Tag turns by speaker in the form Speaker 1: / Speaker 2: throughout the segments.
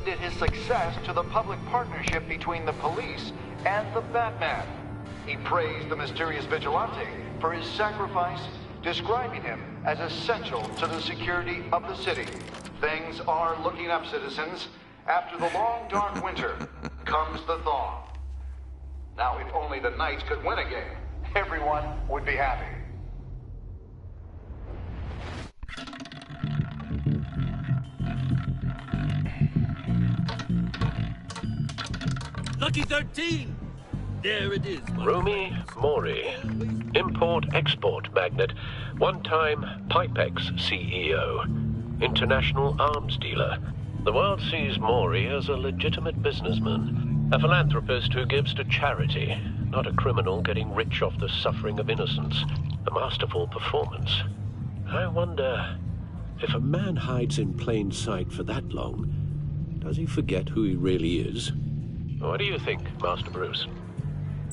Speaker 1: attributed his success to the public partnership between the police and the Batman. He praised the mysterious vigilante for his sacrifice, describing him as essential to the security of the city. Things are looking up, citizens. After the long, dark winter comes the thaw. Now, if only the Knights could win again, everyone would be happy.
Speaker 2: Lucky 13! There it is.
Speaker 3: Rumi Mori, import-export magnate, one-time Pipex CEO, international arms dealer. The world sees Mori as a legitimate businessman, a philanthropist who gives to charity, not a criminal getting rich off the suffering of innocence. A masterful performance. I wonder, if a man hides in plain sight for that long, does he forget who he really is? What do you think, Master Bruce?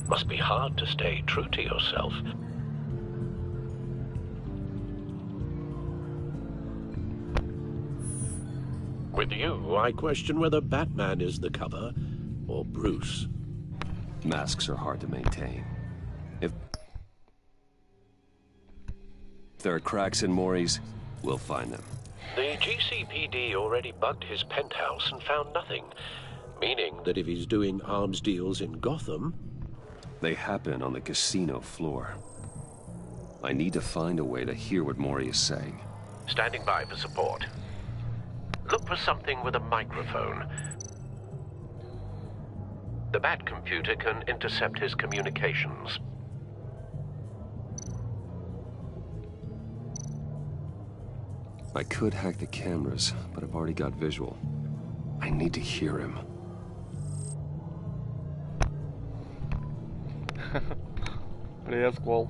Speaker 3: Must be hard to stay true to yourself. With you, I question whether Batman is the cover, or Bruce.
Speaker 4: Masks are hard to maintain. If there are cracks in Mori's, we'll find them.
Speaker 3: The GCPD already bugged his penthouse and found nothing, meaning that if he's doing arms deals in Gotham...
Speaker 4: They happen on the casino floor. I need to find a way to hear what Mori is saying.
Speaker 3: Standing by for support. Look for something with a microphone. The Bat computer can intercept his communications.
Speaker 4: I could hack the cameras, but I've already got visual. I need to hear him.
Speaker 5: Привет, Сквол.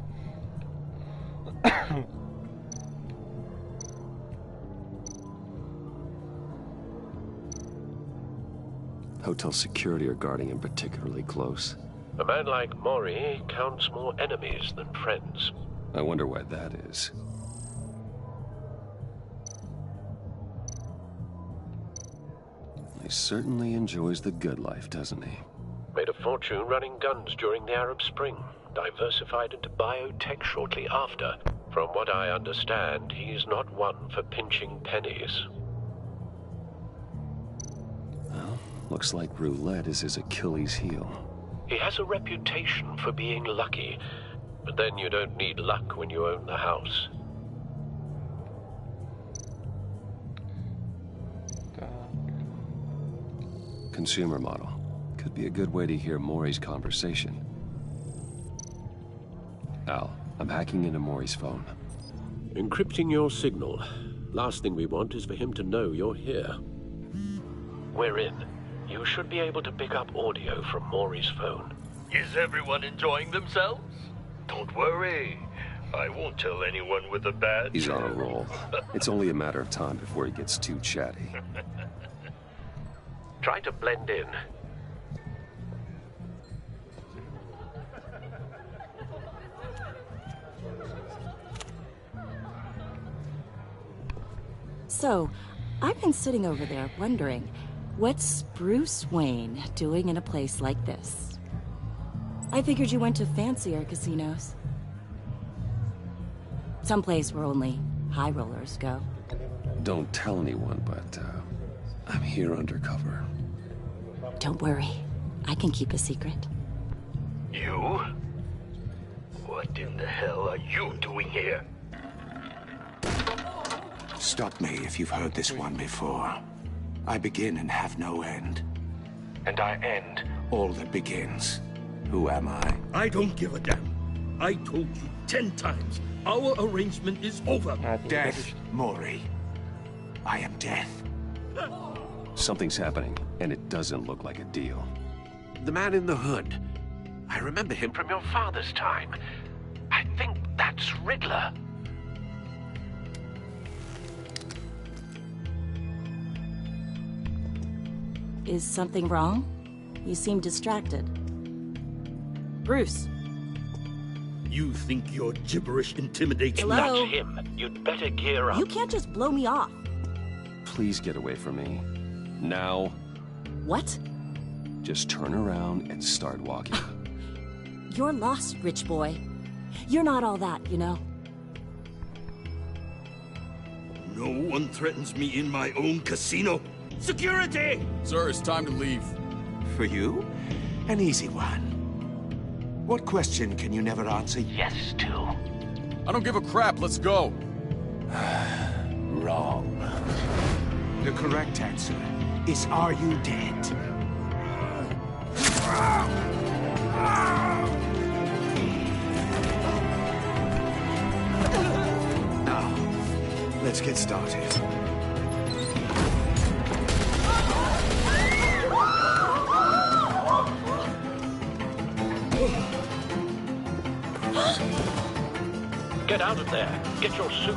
Speaker 4: Hotel security are guarding him particularly close.
Speaker 3: A man like Mori counts more enemies than friends.
Speaker 4: I wonder why that is. He certainly enjoys the good life, doesn't he?
Speaker 3: Made a fortune running guns during the Arab Spring. Diversified into biotech shortly after. From what I understand, he's not one for pinching pennies.
Speaker 4: Well, looks like roulette is his Achilles heel.
Speaker 3: He has a reputation for being lucky, but then you don't need luck when you own the house.
Speaker 4: Consumer model. Could be a good way to hear Mori's conversation. Al, I'm hacking into Mori's phone.
Speaker 3: Encrypting your signal. Last thing we want is for him to know you're here. We're in. You should be able to pick up audio from Mori's phone.
Speaker 2: Is everyone enjoying themselves? Don't worry. I won't tell anyone with a badge.
Speaker 4: He's on a roll. It's only a matter of time before he gets too chatty.
Speaker 3: Try to blend in.
Speaker 6: So, I've been sitting over there wondering, what's Bruce Wayne doing in a place like this? I figured you went to fancier casinos. Someplace where only high rollers go.
Speaker 4: Don't tell anyone, but I'm here undercover.
Speaker 6: Don't worry. I can keep a secret.
Speaker 2: You? What in the hell are you doing here?
Speaker 7: Stop me if you've heard this one before. I begin and have no end. And I end all that begins. Who am I?
Speaker 2: I don't give a damn. I told you 10 times. Our arrangement is over.
Speaker 7: Death, Mori. I am death.
Speaker 4: Something's happening, and it doesn't look like a deal.
Speaker 3: The man in the hood. I remember him from your father's time. I think that's Riddler.
Speaker 6: Is something wrong? You seem distracted. Bruce.
Speaker 2: You think your gibberish intimidates me?
Speaker 6: Hello?
Speaker 3: That's him. You'd better gear up.
Speaker 6: You can't just blow me off.
Speaker 4: Please get away from me. Now.
Speaker 6: What?
Speaker 4: Just turn around and start walking.
Speaker 6: You're lost, rich boy. You're not all that, you know.
Speaker 8: No one threatens me in my own casino. Security!
Speaker 9: Sir, it's time to leave.
Speaker 7: For you? An easy one. What question can you never answer yes to?
Speaker 9: I don't give a crap, let's go.
Speaker 7: Wrong. The correct answer is, are you dead? Now, let's get started.
Speaker 3: Get out of there. Get your suit.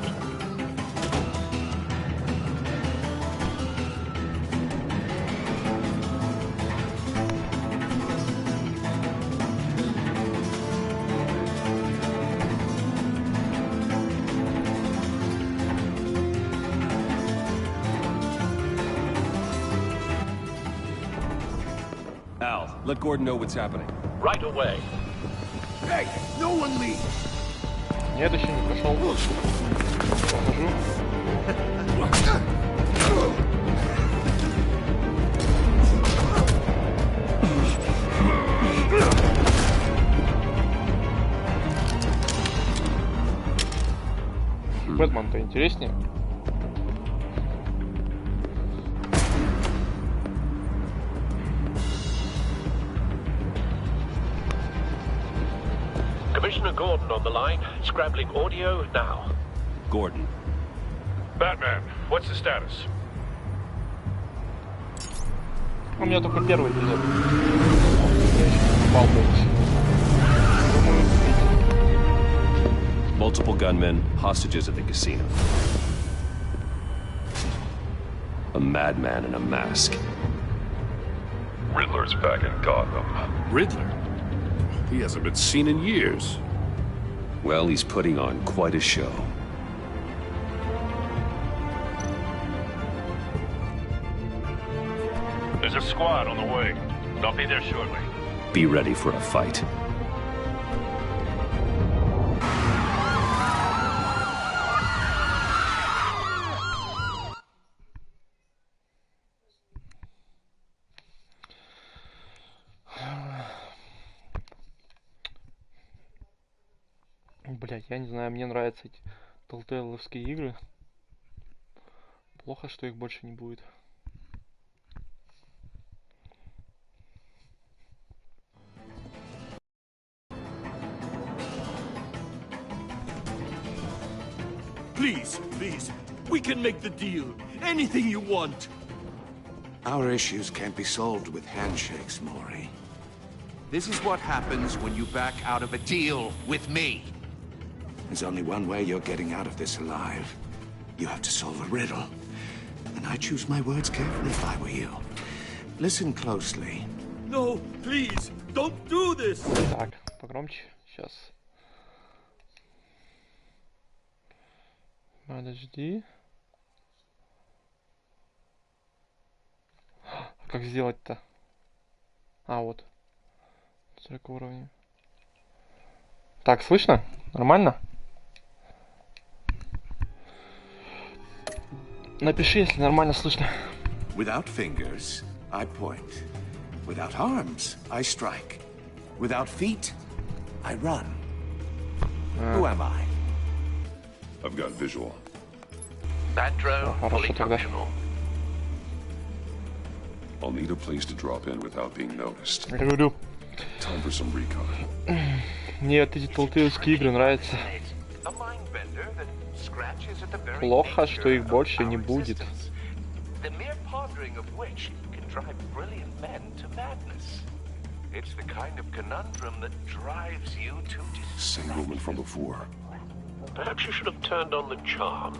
Speaker 4: Al, let Gordon know what's happening.
Speaker 3: Right away.
Speaker 7: Hey, no one leave!
Speaker 5: Нет, еще не прошел. Покажу. Бэтмен-то интереснее.
Speaker 3: Commissioner Gordon on the line, scrambling audio now.
Speaker 4: Gordon.
Speaker 10: Batman, what's the status?
Speaker 5: У меня только первый эпизод. Я еще не попал полностью.
Speaker 4: Multiple gunmen, hostages at the casino. A madman in a mask.
Speaker 10: Riddler's back in Gotham.
Speaker 11: Riddler? He hasn't been seen in years.
Speaker 4: Well, he's putting on quite a show.
Speaker 10: There's a squad on the way. They'll be there shortly.
Speaker 4: Be ready for a fight.
Speaker 5: Блять, я не знаю, мне нравятся эти Telltale'овские игры. Плохо, что их больше не будет.
Speaker 8: Please, please, we can make the deal. Anything you want.
Speaker 7: Our issues can't be solved with handshakes, Maury.
Speaker 12: This is what happens when you back out of a deal with me.
Speaker 7: There's only one way you're getting out of this alive. You have to solve a riddle. And I choose my words carefully if I were you. Listen closely.
Speaker 8: No, please, don't do this.
Speaker 5: Так, погромче. Сейчас. Подожди. Как сделать-то? А, вот. 40 уровней. Так, слышно? Нормально? Напиши, если нормально слышно.
Speaker 7: Without fingers, I point. Without arms, I strike. Without feet, I run. Who am I?
Speaker 10: I've got visual.
Speaker 3: That drone fully functional.
Speaker 10: I'll need a place to drop in without being noticed.
Speaker 5: Я говорю,
Speaker 10: Time for some recon.
Speaker 5: мне эти Telltale'ские игры нравятся. Плохо, что их больше не будет.
Speaker 3: The mere pondering of which can drive brilliant men to madness. It's the kind of conundrum that drives you to
Speaker 10: Same woman from before.
Speaker 3: Perhaps you should have turned on the charm.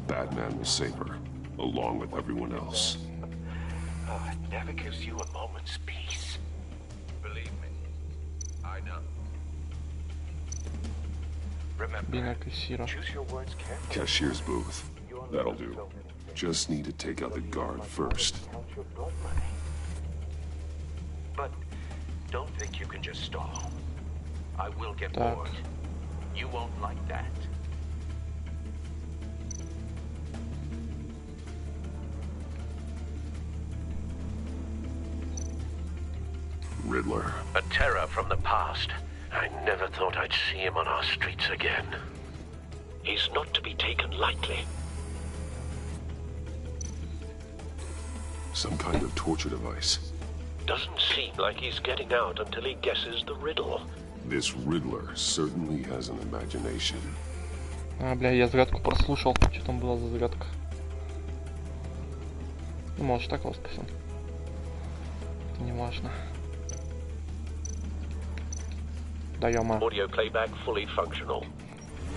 Speaker 10: Batman will save her, along with everyone else.
Speaker 3: Oh, it never gives you a moment's peace. Believe me, I know. Remember, choose your words carefully.
Speaker 10: Cashier's booth. That'll do. Just need to take out the guard first.
Speaker 12: but don't think you can just stall. I will get bored. You won't like that.
Speaker 10: Riddler.
Speaker 3: A terror from the past. I never thought I'd see him on our streets again. He's not to be taken lightly.
Speaker 10: Some kind of torture device.
Speaker 3: Doesn't seem like he's getting out until he guesses the riddle.
Speaker 10: This Riddler certainly has an imagination.
Speaker 5: А, бля, я загадку прослушал. Что там была за загадка? Ну, может, так его спасем. Это не важно. Да, ё-ма.
Speaker 3: Audio playback fully functional.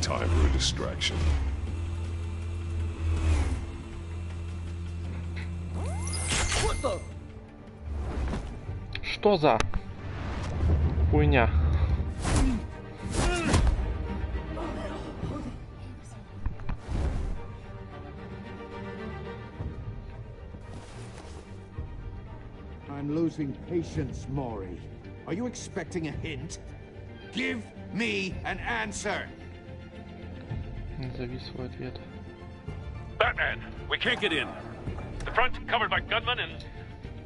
Speaker 10: Time for a distraction.
Speaker 5: Что за хуйня?
Speaker 7: I'm losing patience, Maury. Are you expecting a hint? Give me an answer.
Speaker 5: Назови свой ответ.
Speaker 11: Batman, we can't get in. The front covered by gunmen, and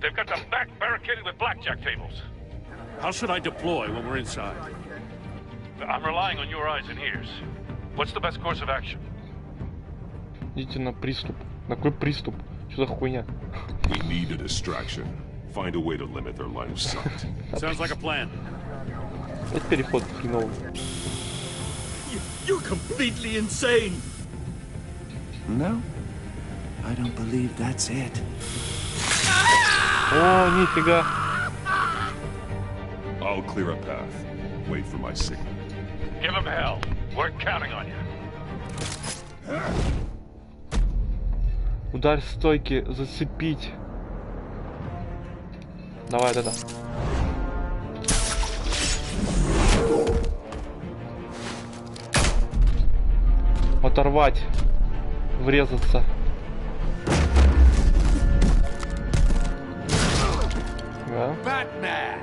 Speaker 11: they've got the back barricaded with blackjack tables. How should I deploy when we're inside? I'm relying on your eyes and ears. What's the best course of action?
Speaker 5: Идите на приступ. На какой приступ? Что за хуйня?
Speaker 10: We need a distraction. Find a way to limit their line of sight.
Speaker 11: Sounds like a plan.
Speaker 5: Это переход хреновый.
Speaker 8: You're completely insane.
Speaker 7: No, I don't believe that's it.
Speaker 5: О, нифига.
Speaker 10: I'll clear a path. Wait for my signal.
Speaker 11: Give him hell. We're counting on you.
Speaker 5: Удар стойки, зацепить. Давай, да-да. Оторвать. Врезаться. Да.
Speaker 7: Batman!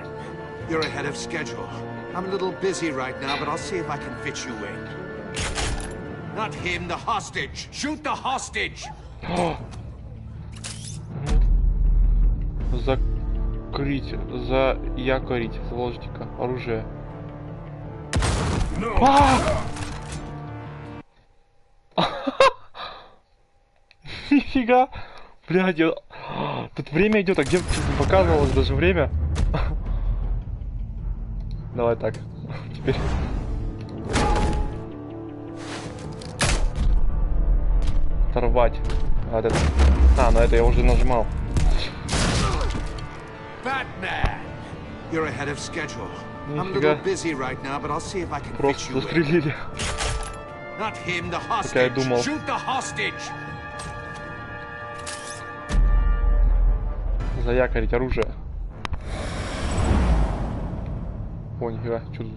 Speaker 7: You're ahead of schedule. I'm a little busy right now, but I'll see if I can fit you in. Not him, the hostage! Shoot the hostage!
Speaker 5: Закрыть, заякорить, заложника, оружие. Нифига! Блядь, тут время идет, а где не показывалось даже время? Давай так. Теперь. Оторвать. А, это... ну это я уже нажимал.
Speaker 7: Batman! You're ahead of schedule. I'm a little busy right now, but I'll see if I can fit you in.
Speaker 5: Застрелили.
Speaker 7: Not him, the hostage.
Speaker 5: Как я думал.
Speaker 7: Shoot the hostage!
Speaker 5: Заякорить оружие. О, нифига, что тут?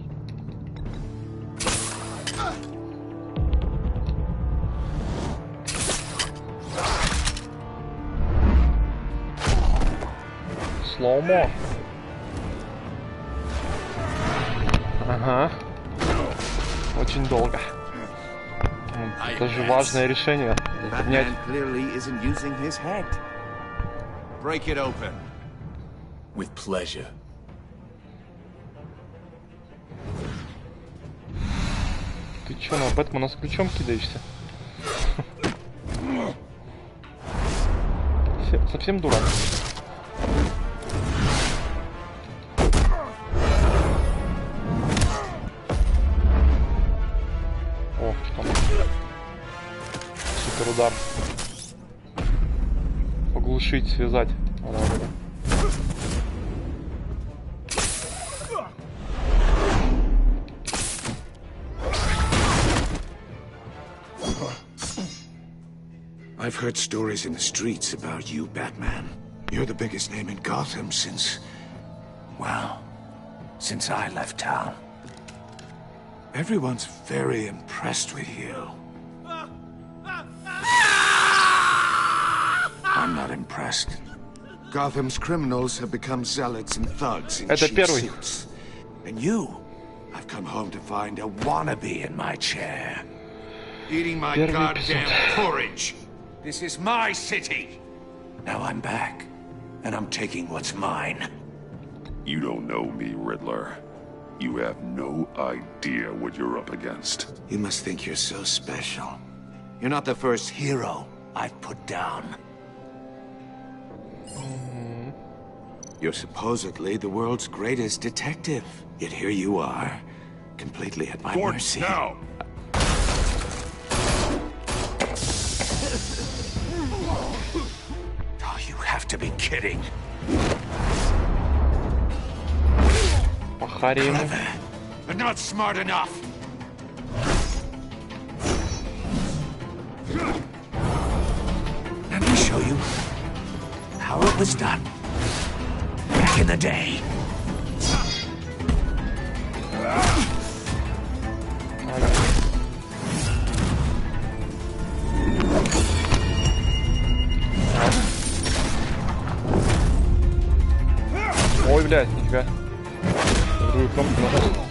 Speaker 5: Слоумо. Ага. Очень долго. Это же важное решение.
Speaker 7: Batman clearly isn't using his head. Break it open.
Speaker 8: With pleasure.
Speaker 5: Ты чё, на Бэтмена с ключом кидаешься? Совсем дурак. О, что там? Супер удар. Поглушить, связать.
Speaker 7: I've heard stories in the streets about you, Batman. You're the biggest name in Gotham since... well, since I left town. Everyone's very impressed with you. I'm not impressed. Gotham's criminals have become zealots and thugs in
Speaker 5: Это
Speaker 7: cheap
Speaker 5: первый.
Speaker 7: suits. And you, I've come home to find a wannabe in my chair. Eating my
Speaker 5: Первый
Speaker 7: goddamn
Speaker 5: эпизод.
Speaker 7: porridge. This is my city. Now I'm back, and I'm taking what's mine.
Speaker 10: You don't know me, Riddler. You have no idea what you're up against.
Speaker 7: You must think you're so special. You're not the first hero I've put down. You're supposedly the world's greatest detective. Yet here you are, completely at my mercy.
Speaker 10: Now!
Speaker 7: Oh, you have to be kidding. Clever, but not smart enough. Let me show you how it was done back in the day.
Speaker 5: Ой, блядь, нифига. Другую кнопку нажал.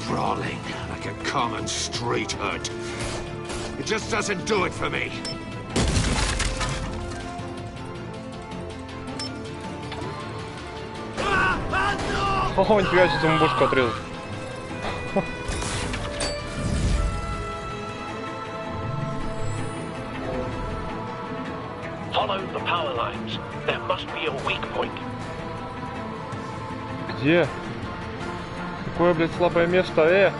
Speaker 7: Crawling like a common street hood. It just doesn't do it for me.
Speaker 5: О, нифига, сейчас ему бошку отрезал.
Speaker 3: Follow the power lines. There must be a weak point.
Speaker 5: Где? Какое, блядь, слабое место,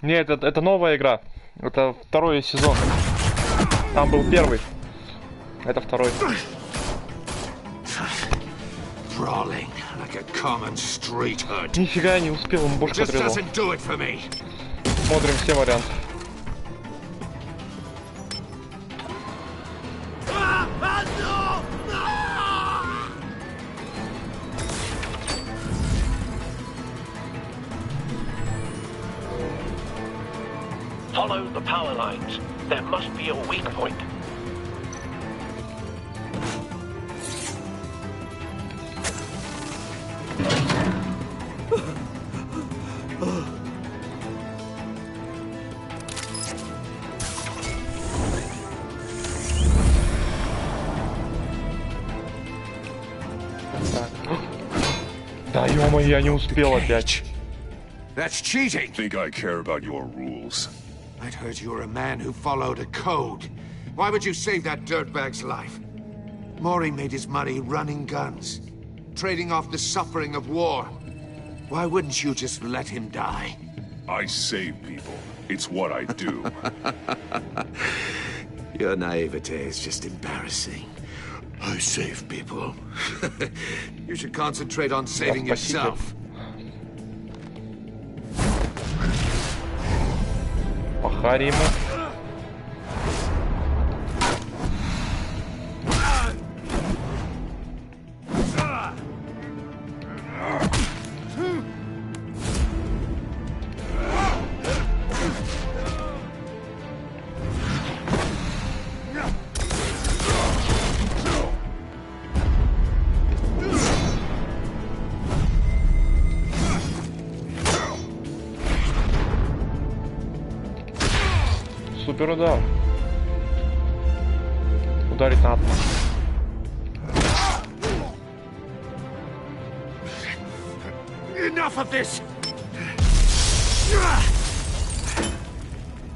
Speaker 5: Нет, это новая игра. Это второй сезон. Там был первый. Это второй. Нифига я не успел, ему бошку отрезал. Смотрим все варианты.
Speaker 3: Follow the power lines. There must be a weak point.
Speaker 5: Да ё-моё, я не успел опять.
Speaker 7: That's cheating.
Speaker 10: Think I care about your rules?
Speaker 7: I'd heard you were a man who followed a code. Why would you save that dirtbag's life? Maury made his money running guns, trading off the suffering of war. Why wouldn't you just let him die?
Speaker 10: I save people. It's what I do.
Speaker 7: Your naivete is just embarrassing. I save people. You should concentrate on saving yourself.
Speaker 5: Пахари ему. Супер удар. Ударить надо.
Speaker 7: Enough of this!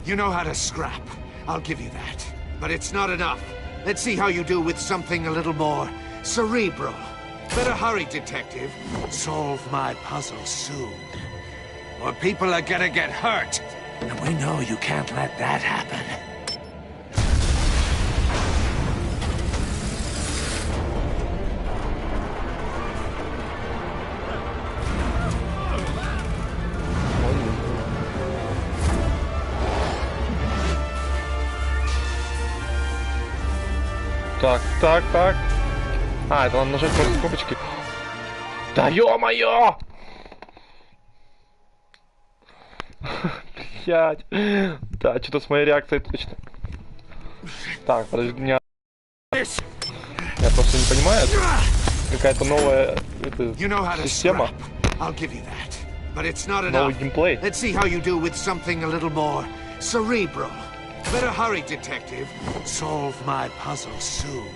Speaker 7: You know how to scrap. I'll give you that. But it's not enough. Let's see how you do with something a little more cerebral. Better hurry, detective. Solve my puzzle soon. Or people are gonna get hurt. And we know you can't let that happen.
Speaker 5: Так. А, это надо нажать просто кнопочки. Да ё-моё! Блять. Да, что-то с моей реакцией точно. Так, подожди, меня... Я просто не понимаю. Какая-то новая система. Новый геймплей.
Speaker 7: Let's see how you do with something a little more cerebral. Better hurry, detective. Solve my puzzle soon.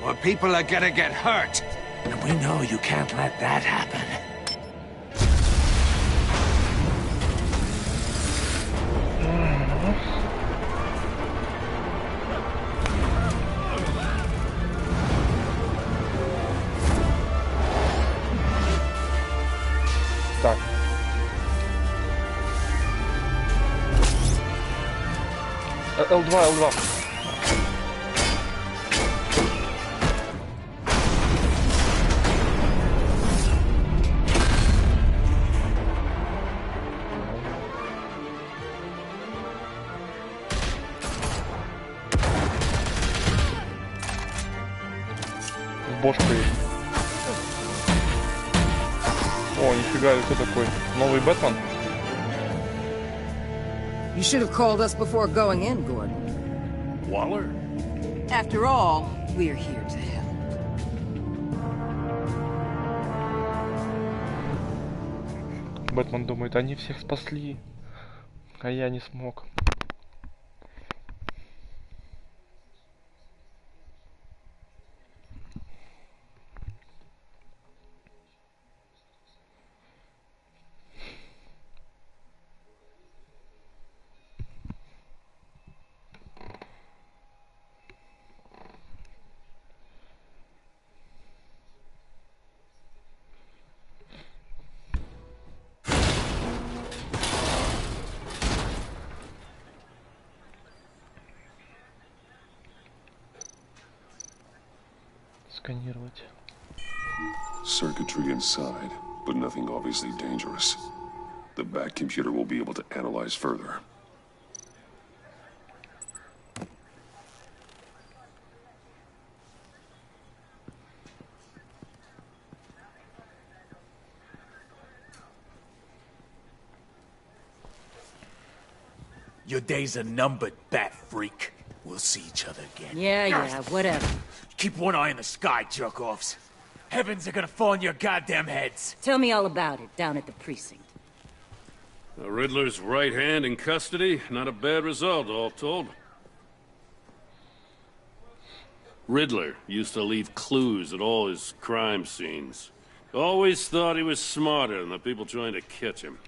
Speaker 7: Or people are gonna get hurt. And we know you can't let that happen.
Speaker 5: Так. L2. С бошкой. О, нифига, кто такой? Новый Бэтмен?
Speaker 13: You should have called us before going in, Gordon.
Speaker 11: Waller?
Speaker 13: After all, we're here to help.
Speaker 5: Бэтмен думает, они всех спасли, а я не смог. Сканировать.
Speaker 10: Circuitry inside, but nothing obviously dangerous. The back computer will be able to analyze further.
Speaker 14: Your days are numbered, bat freak. We'll see each other again.
Speaker 13: Yeah, whatever.
Speaker 14: Keep one eye in the sky, jerk-offs. Heavens are gonna fall on your goddamn heads.
Speaker 13: Tell me all about it down at the precinct.
Speaker 11: The Riddler's right hand in custody. Not a bad result, all told. Riddler used to leave clues at all his crime scenes. Always thought he was smarter than the people trying to catch him.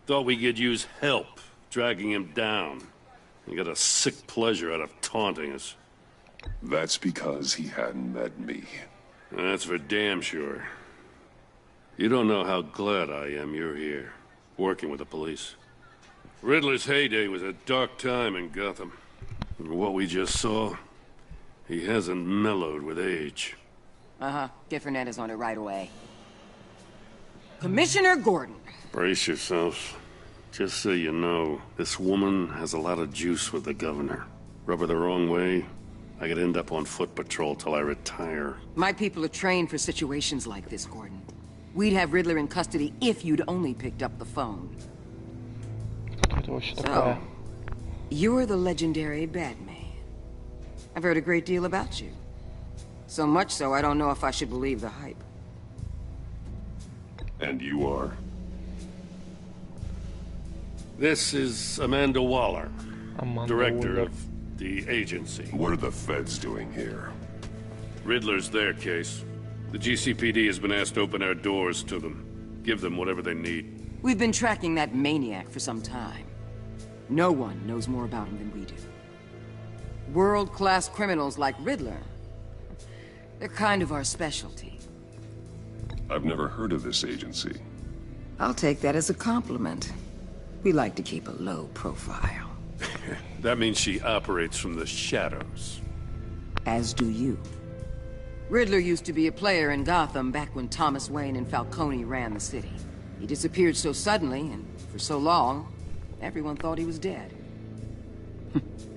Speaker 11: Thought we could use help dragging him down. He got a sick pleasure out of taunting us.
Speaker 10: That's because he hadn't met me.
Speaker 11: That's for damn sure. You don't know how glad I am you're here, working with the police. Riddler's heyday was a dark time in Gotham. And what we just saw, he hasn't mellowed with age.
Speaker 13: Get Fernandez on it right away. Commissioner Gordon.
Speaker 11: Brace yourselves. Just so you know, this woman has a lot of juice with the governor. Rub her the wrong way, I could end up on foot patrol till I retire.
Speaker 13: My people are trained for situations like this, Gordon. We'd have Riddler in custody if you'd only picked up the phone. So, you're the legendary Batman. I've heard a great deal about you. So much so, I don't know if I should believe the hype.
Speaker 10: And you are?
Speaker 11: This is Amanda Waller, director
Speaker 5: Waller.
Speaker 11: of the agency.
Speaker 10: What are the feds doing here?
Speaker 11: Riddler's their case. The GCPD has been asked to open our doors to them. Give them whatever they need.
Speaker 13: We've been tracking that maniac for some time. No one knows more about him than we do. World-class criminals like Riddler. They're kind of our specialty.
Speaker 10: I've never heard of this agency.
Speaker 13: I'll take that as a compliment. We like to keep a low profile.
Speaker 11: That means she operates from the shadows.
Speaker 13: As do you. Riddler used to be a player in Gotham back when Thomas Wayne and Falcone ran the city. He disappeared so suddenly, and for so long, everyone thought he was dead.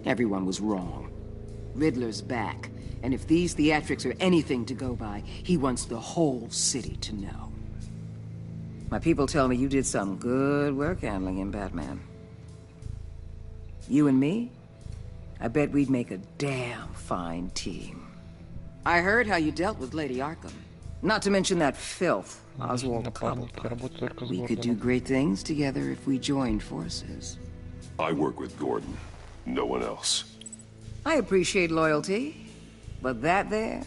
Speaker 13: Everyone was wrong. Riddler's back, And if these theatrics are anything to go by, he wants the whole city to know. My people tell me you did some good work handling him, Batman. You and me? I bet we'd make a damn fine team. I heard how you dealt with Lady Arkham. Not to mention that filth, Oswald Cobblepot. We could do great things together if we joined forces.
Speaker 10: I work with Gordon. No one else.
Speaker 13: I appreciate loyalty. But that there,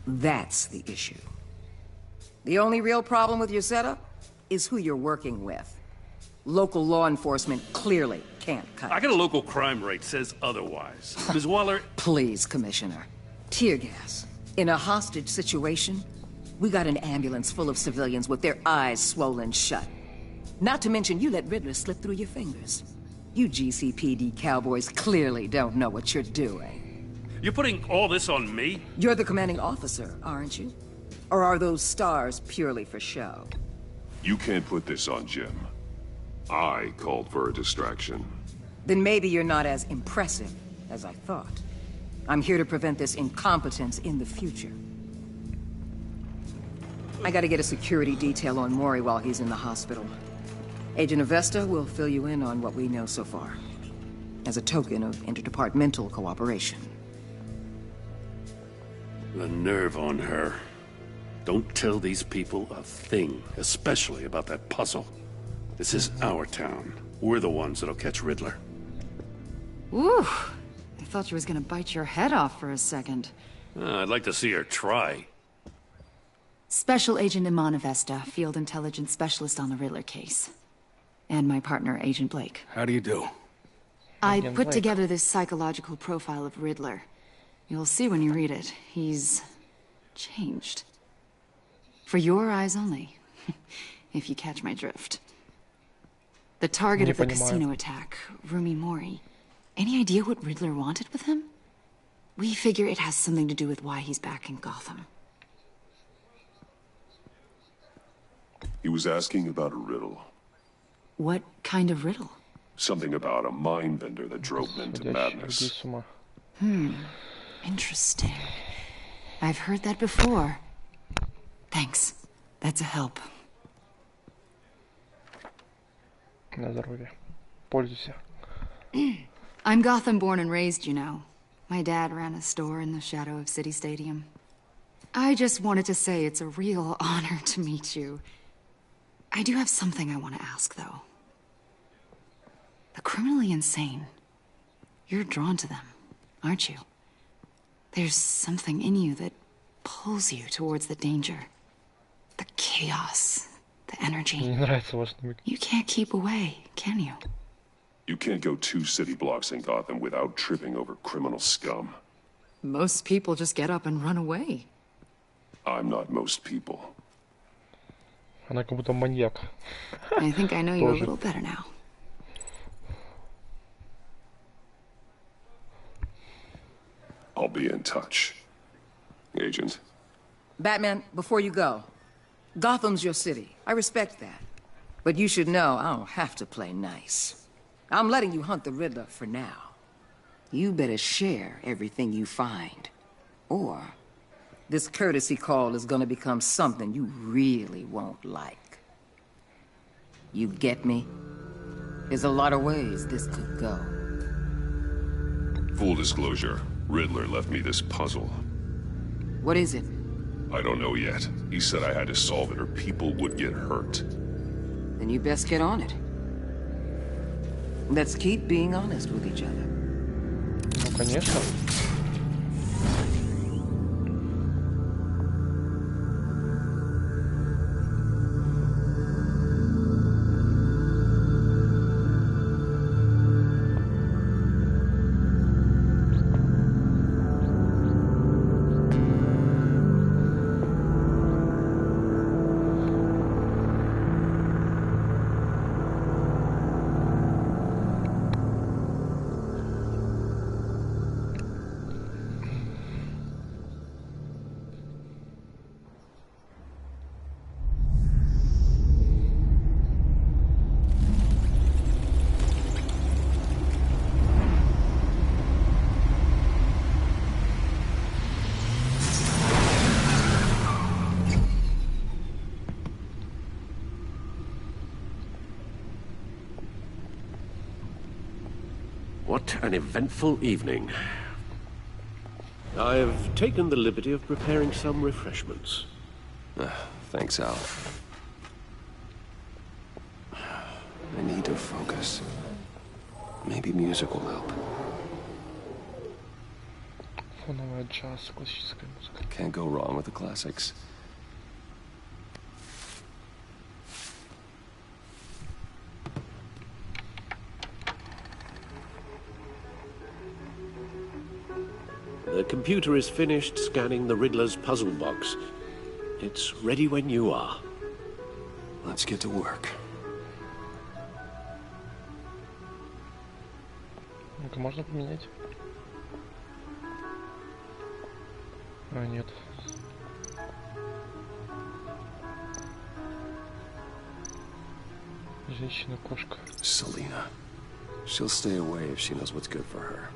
Speaker 13: that's the issue. The only real problem with your setup is who you're working with. Local law enforcement clearly can't cut it.
Speaker 11: I got a local crime rate says otherwise. Ms. Waller...
Speaker 13: Please, Commissioner. Tear gas. In a hostage situation, we got an ambulance full of civilians with their eyes swollen shut. Not to mention you let Riddler slip through your fingers. You GCPD cowboys clearly don't know what you're doing.
Speaker 11: You're putting all this on me?
Speaker 13: You're the commanding officer, aren't you? Or are those stars purely for show?
Speaker 10: You can't put this on Jim. I called for a distraction.
Speaker 13: Then maybe you're not as impressive as I thought. I'm here to prevent this incompetence in the future. I gotta get a security detail on Mori while he's in the hospital. Agent Avesta will fill you in on what we know so far, as a token of interdepartmental cooperation.
Speaker 15: The nerve on her. Don't tell these people a thing, especially about that puzzle. This is our town. We're the ones that'll catch Riddler.
Speaker 16: Ooh, I thought she was gonna bite your head off for a second.
Speaker 15: I'd like to see her try.
Speaker 16: Special Agent Iman Avesta, Field Intelligence Specialist on the Riddler case. And my partner, Agent Blake.
Speaker 15: How do you do?
Speaker 16: I put together this psychological profile of Riddler. You'll see when you read it. He's changed. For your eyes only, if you catch my drift. The target of the casino attack, Rumi Mori. Any idea what Riddler wanted with him? We figure it has something to do with why he's back in Gotham.
Speaker 10: He was asking about a riddle.
Speaker 16: What kind of riddle?
Speaker 10: Something about a mind bender that drove him into madness.
Speaker 16: Interesting. I've heard that before. Thanks. That's a help.
Speaker 5: На здоровье. Пользуйся.
Speaker 16: I'm Gotham born and raised, you know. My dad ran a store in the shadow of City Stadium. I just wanted to say it's a real honor to meet you. I do have something I want to ask, though. The criminally insane. You're drawn to them, aren't you? There's something in you that pulls you towards the danger. The chaos, the energy. You can't keep away, can you?
Speaker 10: You can't go 2 city blocks in Gotham without tripping over criminal scum.
Speaker 16: Most people just get up and run away.
Speaker 10: I'm not most people.
Speaker 5: Она как будто маньяк.
Speaker 16: I think I know you a little better now.
Speaker 10: I'll be in touch. Agent.
Speaker 13: Batman, before you go, Gotham's your city. I respect that. But you should know I don't have to play nice. I'm letting you hunt the Riddler for now. You better share everything you find. Or this courtesy call is gonna become something you really won't like. You get me? There's a lot of ways this could go.
Speaker 10: Full disclosure, Riddler left me this puzzle.
Speaker 13: What is it?
Speaker 10: I don't know yet. He said I had to solve it or people would get hurt.
Speaker 13: Then you best get on it. Let's keep being honest with each other.
Speaker 5: Ну, конечно.
Speaker 3: What an eventful evening. I've taken the liberty of preparing some refreshments.
Speaker 4: Thanks, Al. I need to focus. Maybe music will help.
Speaker 5: Фоновая джаз, классическая музыка.
Speaker 4: Can't go wrong with the classics.
Speaker 3: The computer is finished scanning the Riddler's puzzle box. It's ready when you are.
Speaker 4: Let's get to work.
Speaker 5: Ну-ка, можно поменять? А, нет. Женщина-кошка.
Speaker 4: Selena. She'll stay away if she knows what's good for her.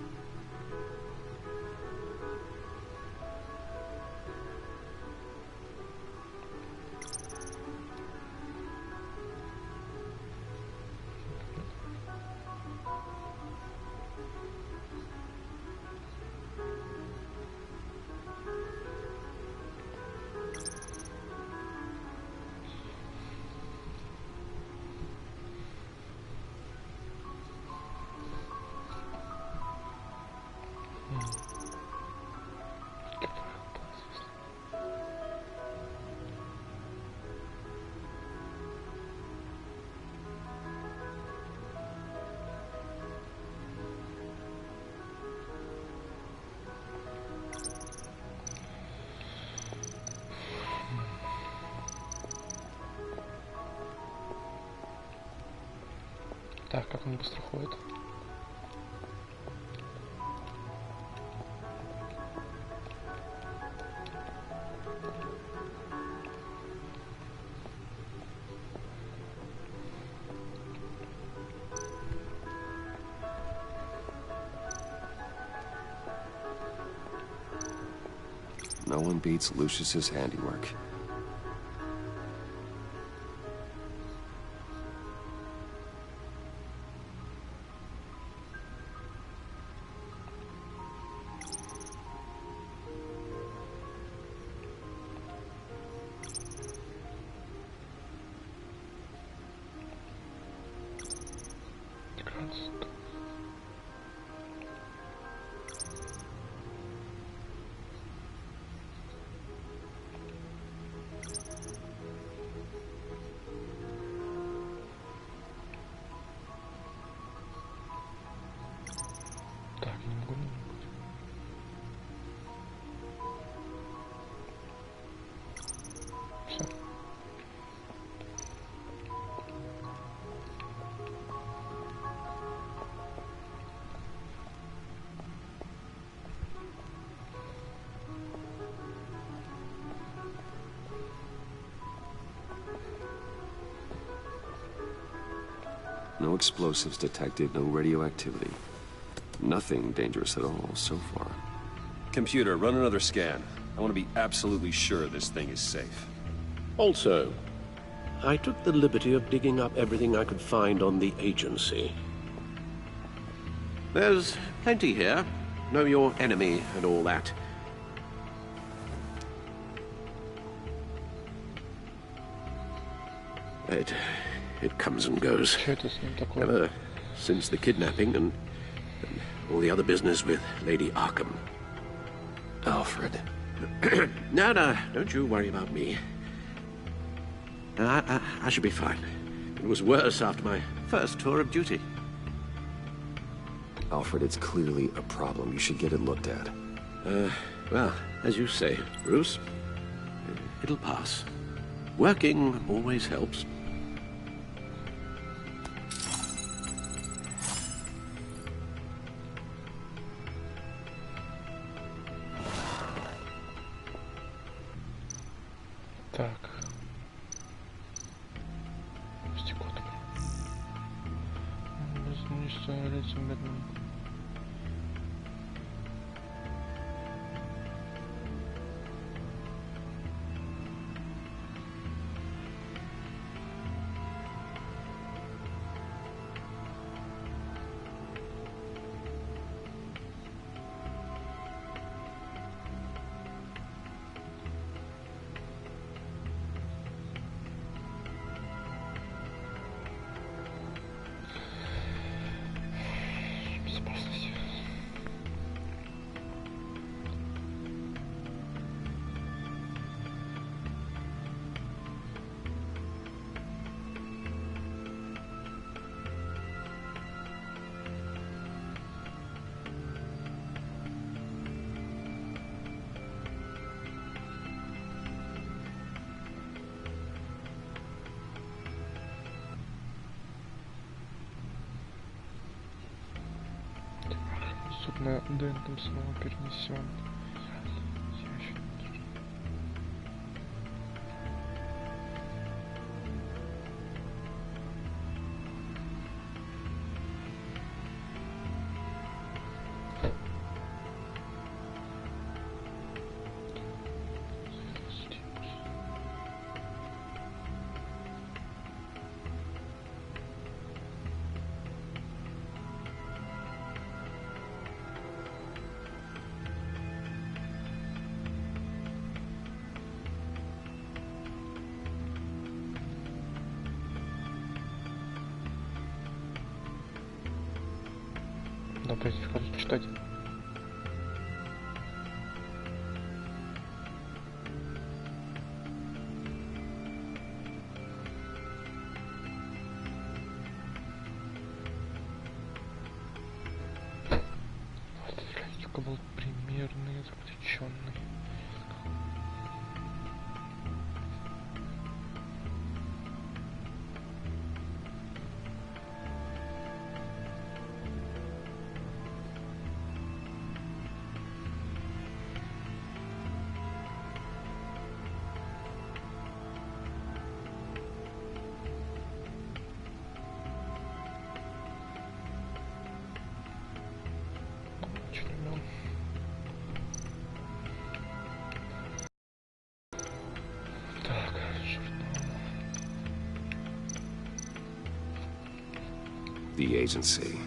Speaker 5: Так, как он быстро ходит.
Speaker 4: No one beats Lucius's handiwork. No explosives detected, no radioactivity. Nothing dangerous at all so far. Computer, run another scan. I want to be absolutely sure this thing is safe.
Speaker 3: Also, I took the liberty of digging up everything I could find on the agency. There's plenty here. Know your enemy and all that. It comes and goes. Ever since the kidnapping and all the other business with Lady Arkham.
Speaker 4: Alfred.
Speaker 3: No, don't you worry about me. I should be fine. It was worse after my first tour of duty.
Speaker 4: Alfred, it's clearly a problem. You should get it looked at.
Speaker 3: Well, as you say, Bruce, it'll pass. Working always helps.
Speaker 5: Так. Стекот. Не становится медленно. на Дентом снова перенесен. Давайте сходить читать. Только был примерный заключенный.
Speaker 4: The agency.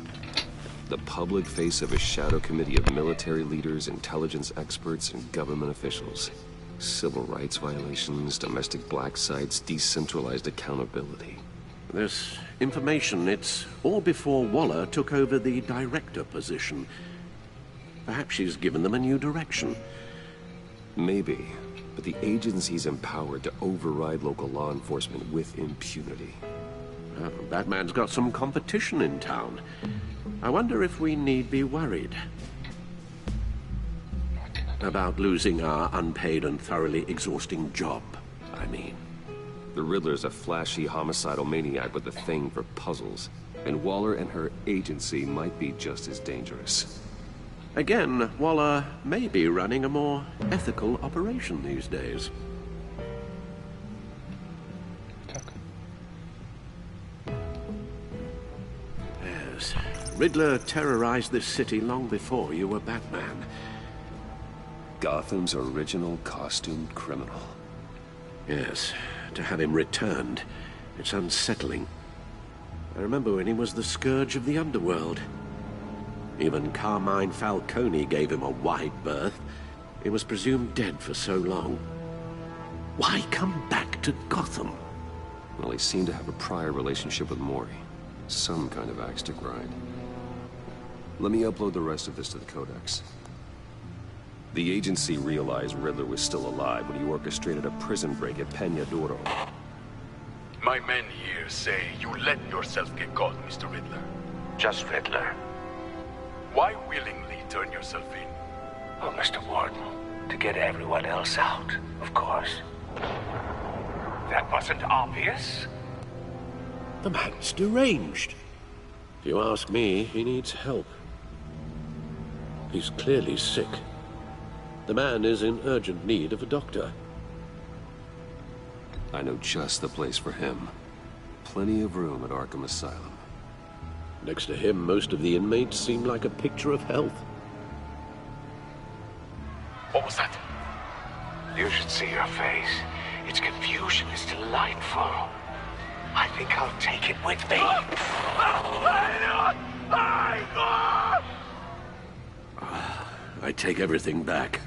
Speaker 4: The public face of a shadow committee of military leaders, intelligence experts, and government officials. Civil rights violations, domestic black sites, decentralized accountability.
Speaker 3: This information, it's all before Waller took over the director position. Perhaps she's given them a new direction.
Speaker 4: Maybe, but the agency's empowered to override local law enforcement with impunity.
Speaker 3: Batman's got some competition in town. I wonder if we need be worried about losing our unpaid and thoroughly exhausting job, I mean.
Speaker 4: The Riddler's a flashy homicidal maniac with a thing for puzzles, and Waller and her agency might be just as dangerous.
Speaker 3: Again, Waller may be running a more ethical operation these days. Yes, Riddler terrorized this city long before you were Batman.
Speaker 4: Gotham's original costumed criminal.
Speaker 3: Yes, to have him returned, it's unsettling. I remember when he was the scourge of the underworld. Even Carmine Falcone gave him a wide berth. He was presumed dead for so long. Why come back to Gotham?
Speaker 4: Well, he seemed to have a prior relationship with Mori. Some kind of axe to grind. Let me upload the rest of this to the Codex. The agency realized Riddler was still alive when he orchestrated a prison break at Peña Duro.
Speaker 17: My men here say you let yourself get caught, Mr. Riddler.
Speaker 12: Just Riddler.
Speaker 17: Why willingly turn yourself in?
Speaker 12: Oh, Mr. Warden, to get everyone else out, of course. That wasn't obvious.
Speaker 3: The man's deranged. If you ask me, he needs help. He's clearly sick. The man is in urgent need of a doctor.
Speaker 4: I know just the place for him. Plenty of room at Arkham Asylum.
Speaker 3: Next to him, most of the inmates seem like a picture of health.
Speaker 17: What was that?
Speaker 12: You should see her face. Its confusion is delightful. I think I'll take it with me.
Speaker 3: I take everything back.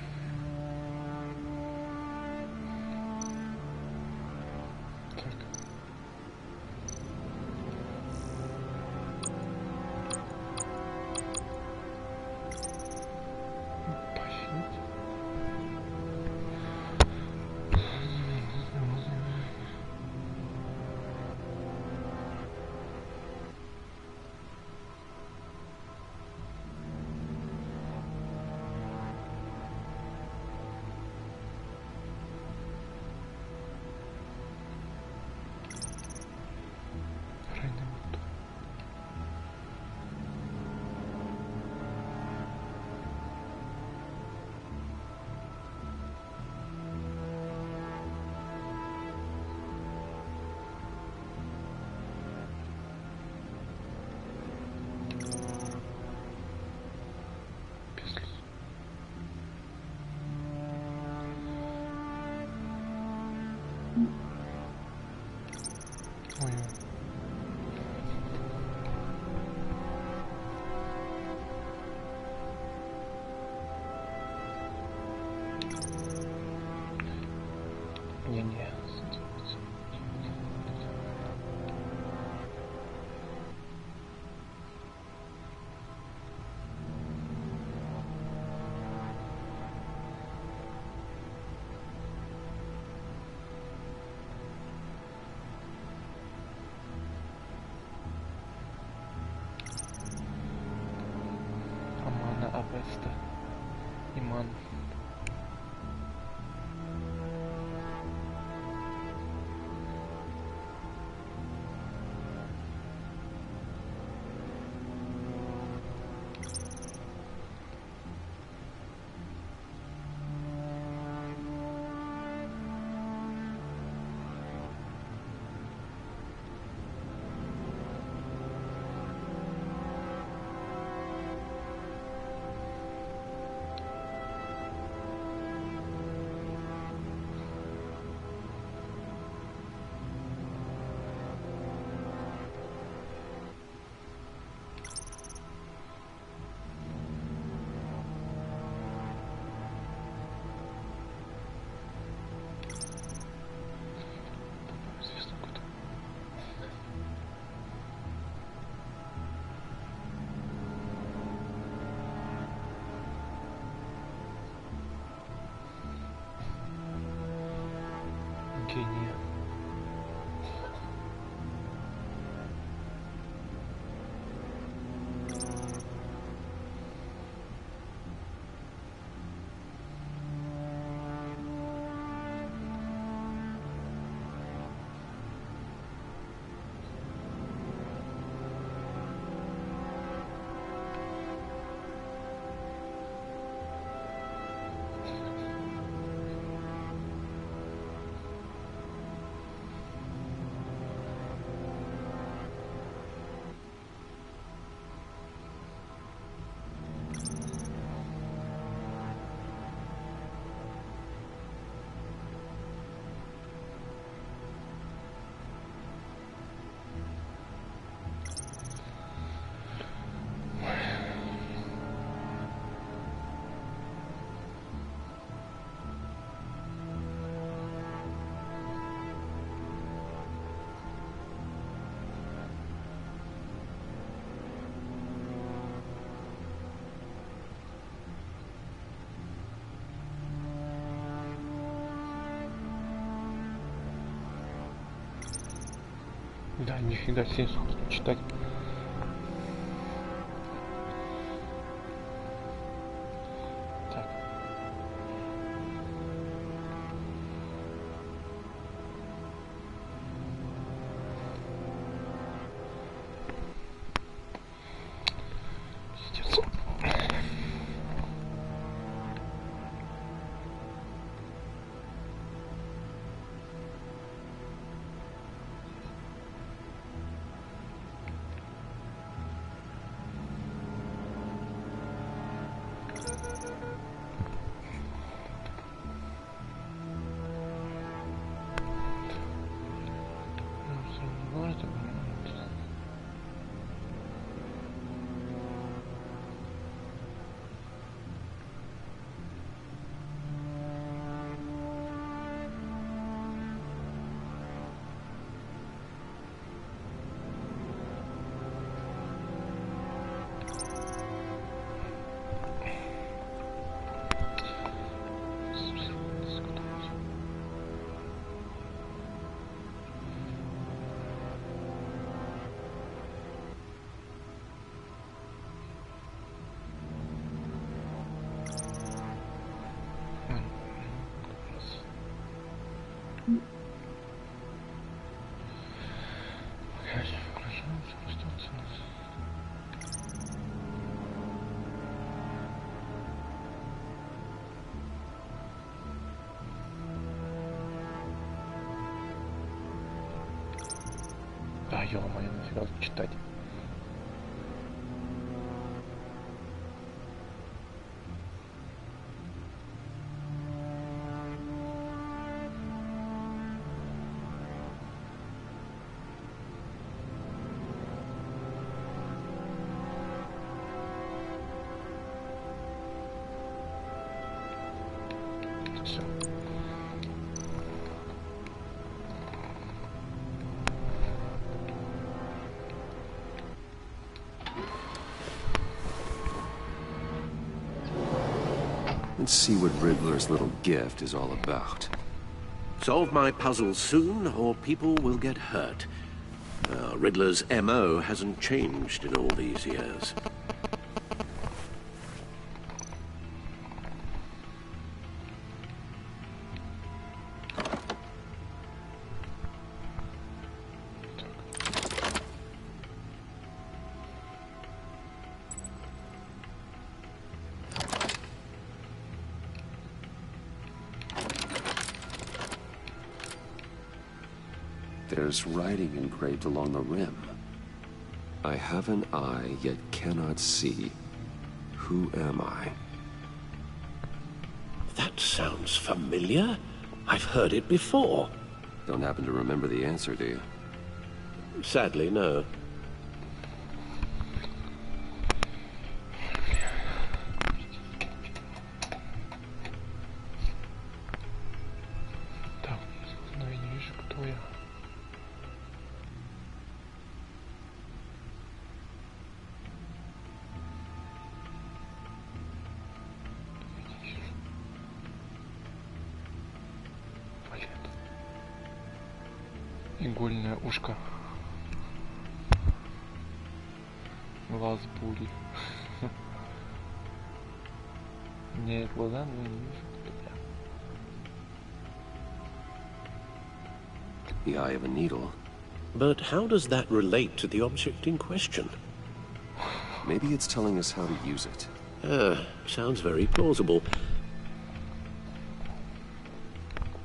Speaker 5: Да, нифига себе, сколько тут читать. Так. Пиздец. Да, ё-моё, нафига тут читать. Всё.
Speaker 4: Let's see what Riddler's little gift is all about.
Speaker 3: Solve my puzzles soon, or people will get hurt. Riddler's MO hasn't changed in all these years.
Speaker 4: There's writing engraved along the rim. I have an eye, yet cannot see. Who am I?
Speaker 3: That sounds familiar. I've heard it before.
Speaker 4: Don't happen to remember the answer, do you?
Speaker 3: Sadly, no.
Speaker 5: Так, но я не вижу, кто я. Игольное ушко. Глаз бури. Нет глаза, но я не вижу.
Speaker 4: The eye of a needle.
Speaker 3: But how does that relate to the object in question?
Speaker 4: Maybe it's telling us how to use it.
Speaker 3: Sounds very plausible.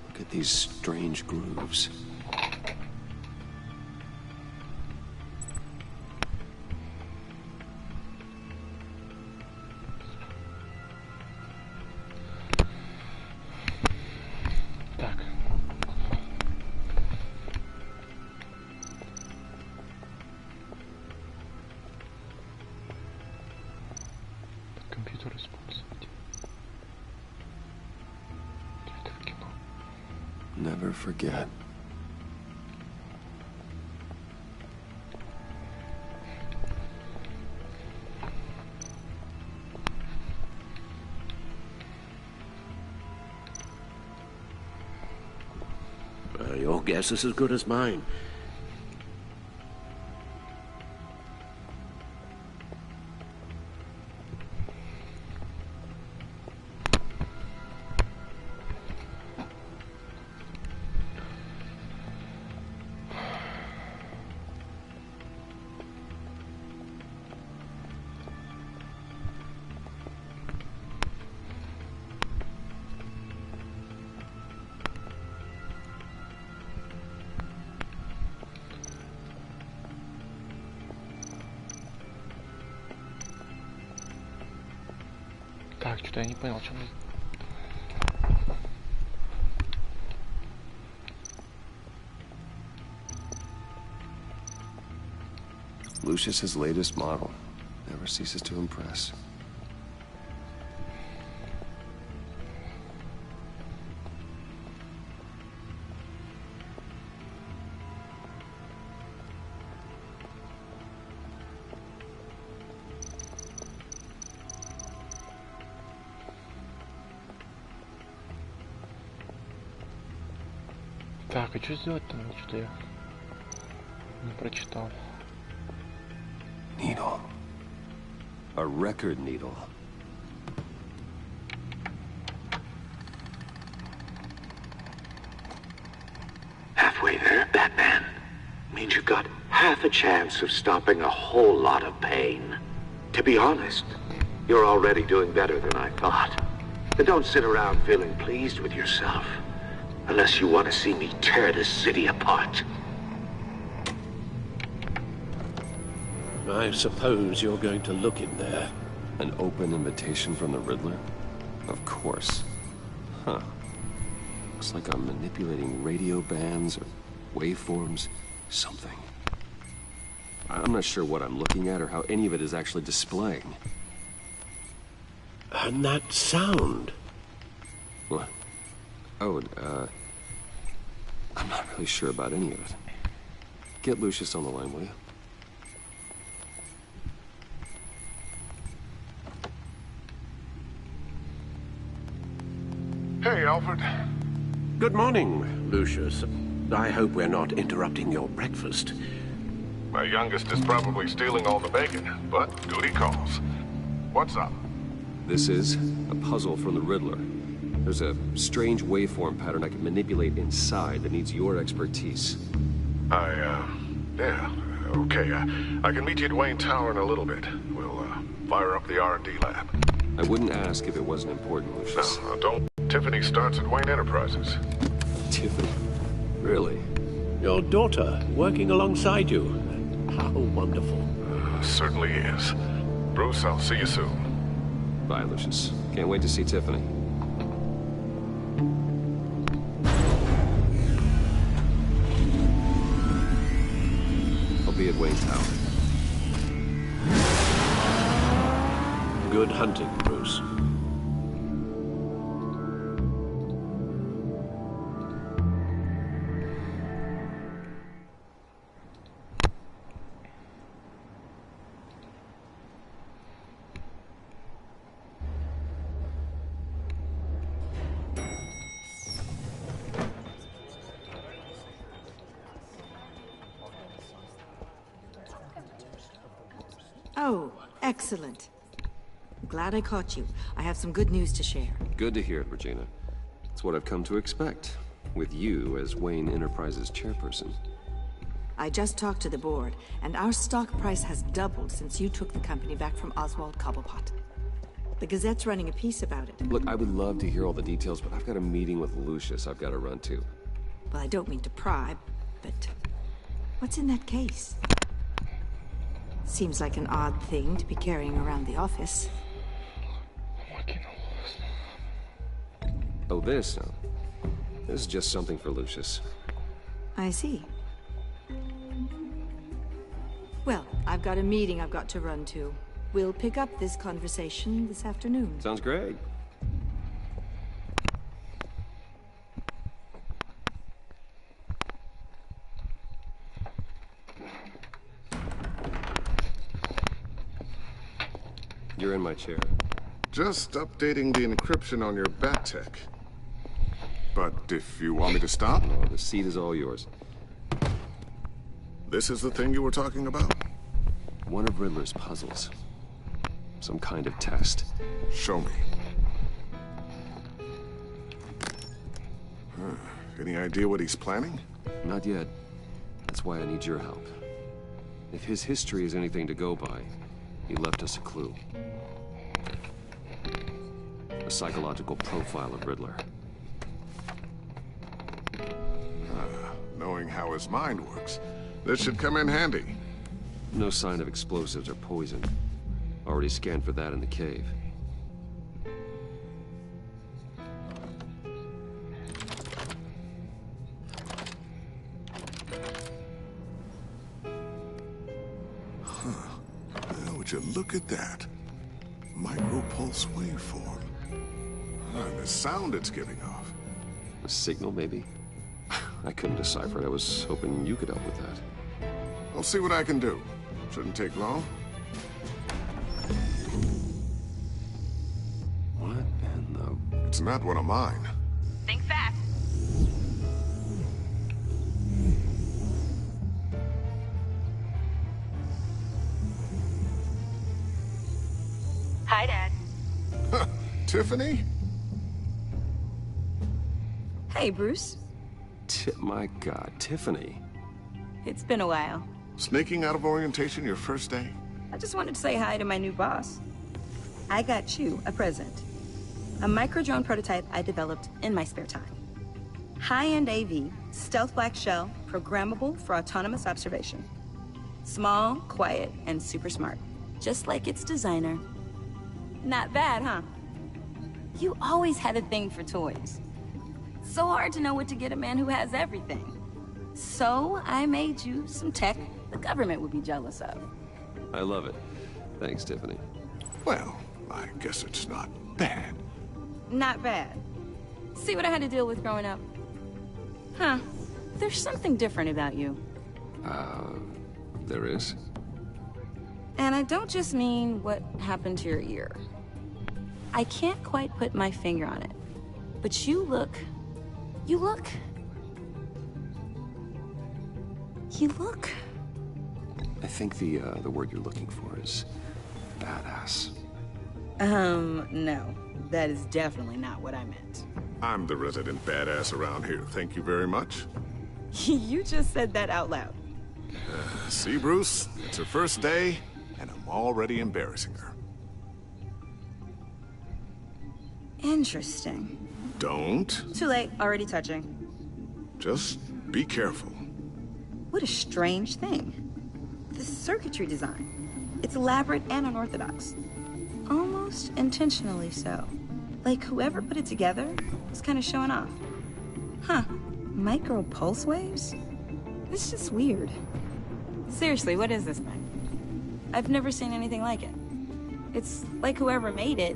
Speaker 4: Look at these strange grooves. Never forget.
Speaker 3: Your guess is as good as mine.
Speaker 5: Так, что-то я не понял, что мы...
Speaker 4: Lucius's latest model never ceases to impress.
Speaker 5: Так, а что сделать-то? Что-то я не прочитал.
Speaker 4: Needle. A record needle.
Speaker 12: Halfway there, Batman. Means you've got half a chance of stopping a whole lot of pain. To be honest, you're already doing better than I thought. But don't sit around feeling pleased with yourself. Unless you want to see me tear this city apart.
Speaker 3: I suppose you're going to look in there.
Speaker 4: An open invitation from the Riddler? Of course. Huh. Looks like I'm manipulating radio bands or waveforms. Something. I'm not sure what I'm looking at or how any of it is actually displaying.
Speaker 3: And that sound?
Speaker 4: What? Oh, I'm not really sure about any of it. Get Lucius on the line, will you?
Speaker 18: Hey, Alfred.
Speaker 3: Good morning, Lucius. I hope we're not interrupting your breakfast.
Speaker 18: My youngest is probably stealing all the bacon, but duty calls. What's up?
Speaker 4: This is a puzzle from the Riddler. There's a strange waveform pattern I can manipulate inside that needs your expertise.
Speaker 18: Yeah, okay. I can meet you at Wayne Tower in a little bit. We'll, fire up the R&D lab.
Speaker 4: I wouldn't ask if it wasn't important, Lucius.
Speaker 18: No, don't. Tiffany starts at Wayne Enterprises.
Speaker 4: Tiffany? Really?
Speaker 3: Your daughter, working alongside you. How wonderful.
Speaker 18: Certainly is. Bruce, I'll see you soon.
Speaker 4: Bye, Lucius. Can't wait to see Tiffany. I'll be at Wayne Tower.
Speaker 3: Good hunting, Bruce.
Speaker 19: Oh, excellent. Glad I caught you. I have some good news to share.
Speaker 4: Good to hear it, Regina. It's what I've come to expect, with you as Wayne Enterprises chairperson.
Speaker 19: I just talked to the board, and our stock price has doubled since you took the company back from Oswald Cobblepot. The Gazette's running a piece about it.
Speaker 4: Look, I would love to hear all the details, but I've got a meeting with Lucius I've got to run to.
Speaker 19: Well, I don't mean to pry, but what's in that case? Seems like an odd thing to be carrying around the office.
Speaker 4: Oh, this? No. This is just something for Lucius.
Speaker 19: I see. Well, I've got a meeting I've got to run to. We'll pick up this conversation this afternoon.
Speaker 4: Sounds great. You're in my chair.
Speaker 18: Just updating the encryption on your bat tech. But if you want me to stop?
Speaker 4: No, the seat is all yours.
Speaker 18: This is the thing you were talking about?
Speaker 4: One of Riddler's puzzles. Some kind of test.
Speaker 18: Show me. Any idea what he's planning?
Speaker 4: Not yet. That's why I need your help. If his history is anything to go by, he left us a clue. A psychological profile of Riddler.
Speaker 18: Knowing how his mind works, this should come in handy.
Speaker 4: No sign of explosives or poison. Already scanned for that in the cave.
Speaker 18: would you look at that? Micropulse waveform. And the sound it's giving off.
Speaker 4: A signal, maybe? I couldn't decipher it. I was hoping you could help with that.
Speaker 18: I'll see what I can do. Shouldn't take long.
Speaker 4: What in the...
Speaker 18: It's not one of mine.
Speaker 20: Think fast. Hi, Dad.
Speaker 18: Tiffany?
Speaker 6: Hey, Bruce.
Speaker 4: My God, Tiffany.
Speaker 6: It's been a while.
Speaker 18: Sneaking out of orientation your first day?
Speaker 6: I just wanted to say hi to my new boss. I got you a present. A micro-drone prototype I developed in my spare time. High-end AV, stealth black shell, programmable for autonomous observation. Small, quiet, and super smart. Just like its designer. Not bad, huh? You always had a thing for toys. So hard to know what to get a man who has everything. So I made you some tech the government would be jealous of.
Speaker 4: I love it. Thanks, Tiffany.
Speaker 18: Well, I guess it's not bad.
Speaker 6: Not bad. See what I had to deal with growing up? Huh. There's something different about you.
Speaker 4: There is?
Speaker 6: And I don't just mean what happened to your ear. I can't quite put my finger on it. But you look... You look...
Speaker 4: I think the word you're looking for is badass.
Speaker 6: No. That is definitely not what I meant.
Speaker 18: I'm the resident badass around here. Thank you very much.
Speaker 6: You just said that out loud.
Speaker 18: See, Bruce? It's her first day, and I'm already embarrassing her.
Speaker 6: Interesting.
Speaker 18: Don't.
Speaker 6: Too late. Already touching.
Speaker 18: Just be careful.
Speaker 6: What a strange thing. The circuitry design. It's elaborate and unorthodox. Almost intentionally so. Like whoever put it together was kind of showing off. Huh. Micro pulse waves? It's just weird. Seriously, what is this thing? I've never seen anything like it. It's like whoever made it.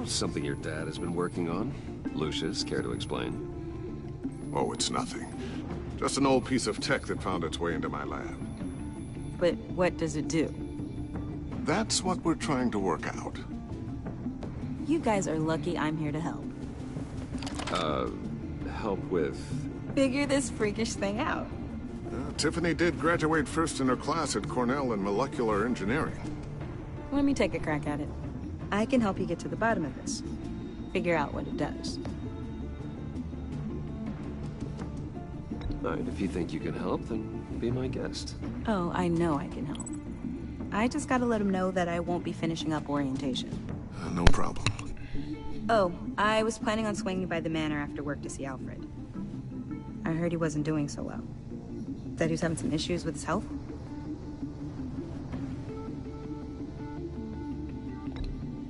Speaker 4: Something your dad has been working on. Lucius, care to explain?
Speaker 18: Oh, it's nothing. Just an old piece of tech that found its way into my lab.
Speaker 6: But what does it do?
Speaker 18: That's what we're trying to work out.
Speaker 6: You guys are lucky I'm here to help.
Speaker 4: Help with...
Speaker 6: Figure this freakish thing out.
Speaker 18: Tiffany did graduate first in her class at Cornell in molecular engineering.
Speaker 6: Let me take a crack at it. I can help you get to the bottom of this. Figure out what it does.
Speaker 4: All right, if you think you can help, then be my guest.
Speaker 6: Oh, I know I can help. I just gotta let him know that I won't be finishing up orientation.
Speaker 18: No problem.
Speaker 6: Oh, I was planning on swinging by the manor after work to see Alfred. I heard he wasn't doing so well. That he was having some issues with his health?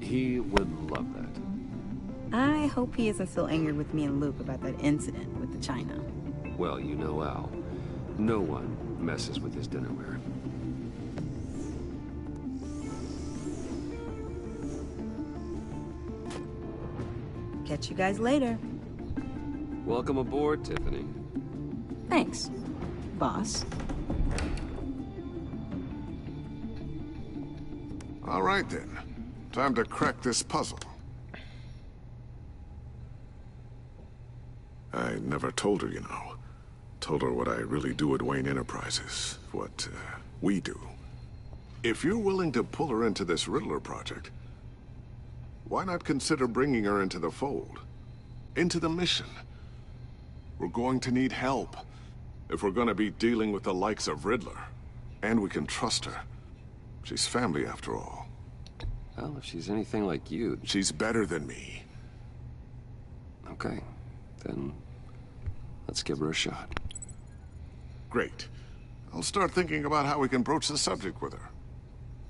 Speaker 4: He would love that.
Speaker 6: I hope he isn't still angry with me and Luke about that incident with the china.
Speaker 4: Well, you know Al. No one messes with his dinnerware.
Speaker 6: Catch you guys later.
Speaker 4: Welcome aboard, Tiffany.
Speaker 6: Thanks, boss.
Speaker 18: All right, then. Time to crack this puzzle. I never told her, you know. Told her what I really do at Wayne Enterprises. What, we do. If you're willing to pull her into this Riddler project, why not consider bringing her into the fold? Into the mission? We're going to need help. If we're gonna be dealing with the likes of Riddler. And we can trust her. She's family, after all.
Speaker 4: Well, if she's anything like you...
Speaker 18: She's better than me.
Speaker 4: Okay. Then... let's give her a shot.
Speaker 18: Great. I'll start thinking about how we can broach the subject with her.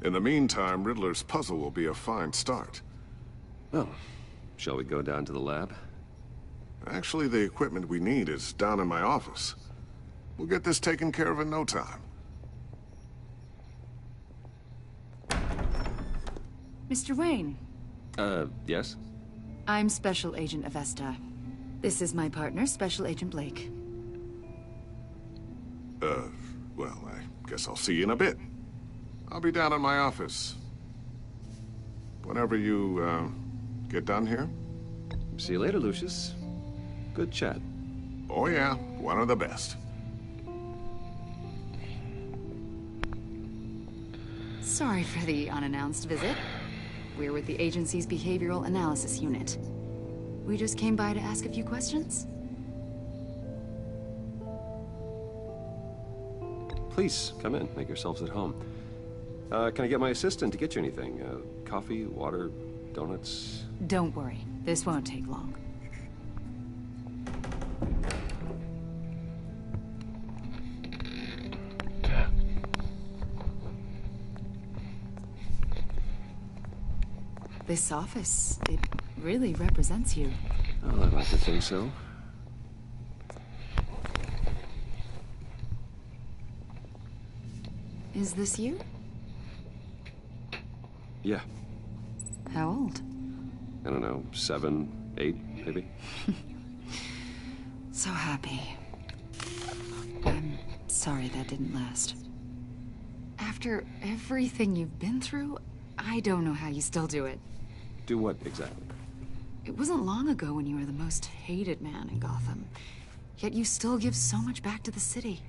Speaker 18: In the meantime, Riddler's puzzle will be a fine start.
Speaker 4: Well, shall we go down to the lab?
Speaker 18: Actually, the equipment we need is down in my office. We'll get this taken care of in no time.
Speaker 16: Mr. Wayne.
Speaker 4: Yes?
Speaker 16: I'm Special Agent Avesta. This is my partner, Special Agent Blake.
Speaker 18: Well, I guess I'll see you in a bit. I'll be down in my office. Whenever you, get done here.
Speaker 4: See you later, Lucius. Good chat.
Speaker 18: Oh yeah, one of the best.
Speaker 16: Sorry for the unannounced visit. We're with the agency's behavioral analysis unit. We just came by to ask a few questions.
Speaker 4: Please, come in. Make yourselves at home. Can I get my assistant to get you anything? Coffee, water, donuts?
Speaker 16: Don't worry. This won't take long. This office, it really represents you.
Speaker 4: Oh, I'd like to think so.
Speaker 16: Is this you?
Speaker 4: Yeah.
Speaker 16: How old?
Speaker 4: I don't know, 7, 8, maybe?
Speaker 16: So happy. I'm sorry that didn't last. After everything you've been through, I don't know how you still do it.
Speaker 4: Do what, exactly?
Speaker 16: It wasn't long ago when you were the most hated man in Gotham. Yet you still give so much back to the city.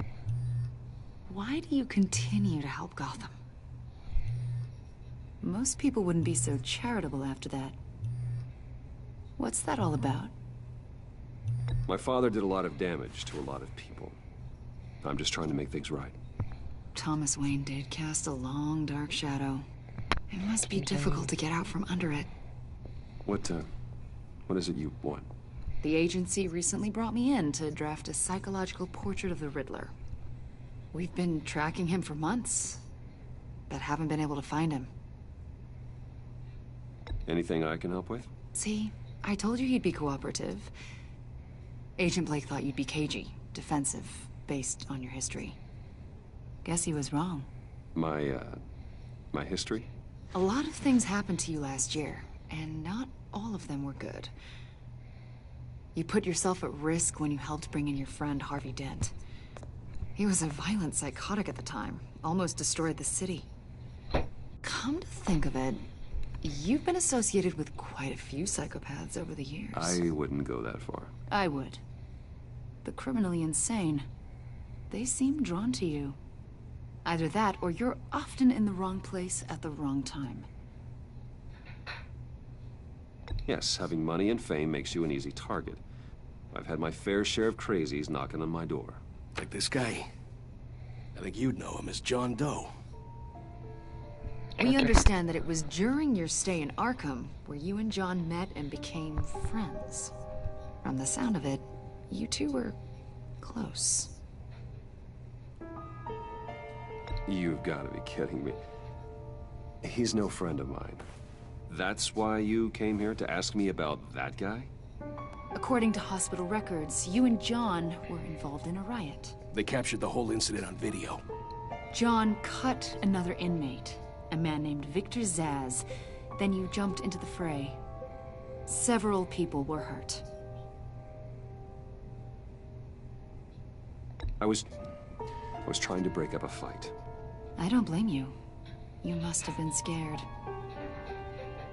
Speaker 16: Why do you continue to help Gotham? Most people wouldn't be so charitable after that. What's that all about?
Speaker 4: My father did a lot of damage to a lot of people. I'm just trying to make things right.
Speaker 16: Thomas Wayne did cast a long, dark shadow. It must be difficult to get out from under it.
Speaker 4: What is it you want?
Speaker 16: The agency recently brought me in to draft a psychological portrait of the Riddler. We've been tracking him for months, but haven't been able to find him.
Speaker 4: Anything I can help with?
Speaker 16: See, I told you he'd be cooperative. Agent Blake thought you'd be cagey, defensive, based on your history. Guess he was wrong.
Speaker 4: My history?
Speaker 16: A lot of things happened to you last year, and not all of them were good. You put yourself at risk when you helped bring in your friend Harvey Dent. He was a violent psychotic at the time, almost destroyed the city. Come to think of it, you've been associated with quite a few psychopaths over the years.
Speaker 4: I wouldn't go that far.
Speaker 16: I would. The criminally insane. They seem drawn to you. Either that, or you're often in the wrong place at the wrong time.
Speaker 4: Yes, having money and fame makes you an easy target. I've had my fair share of crazies knocking on my door.
Speaker 21: Like this guy. I think you'd know him as John Doe.
Speaker 16: We understand that it was during your stay in Arkham where you and John met and became friends. From the sound of it, you two were close.
Speaker 4: You've got to be kidding me. He's no friend of mine. That's why you came here to ask me about that guy?
Speaker 16: According to hospital records, you and John were involved in a riot.
Speaker 21: They captured the whole incident on video.
Speaker 16: John cut another inmate, a man named Victor Zsasz. Then you jumped into the fray. Several people were hurt.
Speaker 4: I was trying to break up a fight.
Speaker 16: I don't blame you. You must have been scared.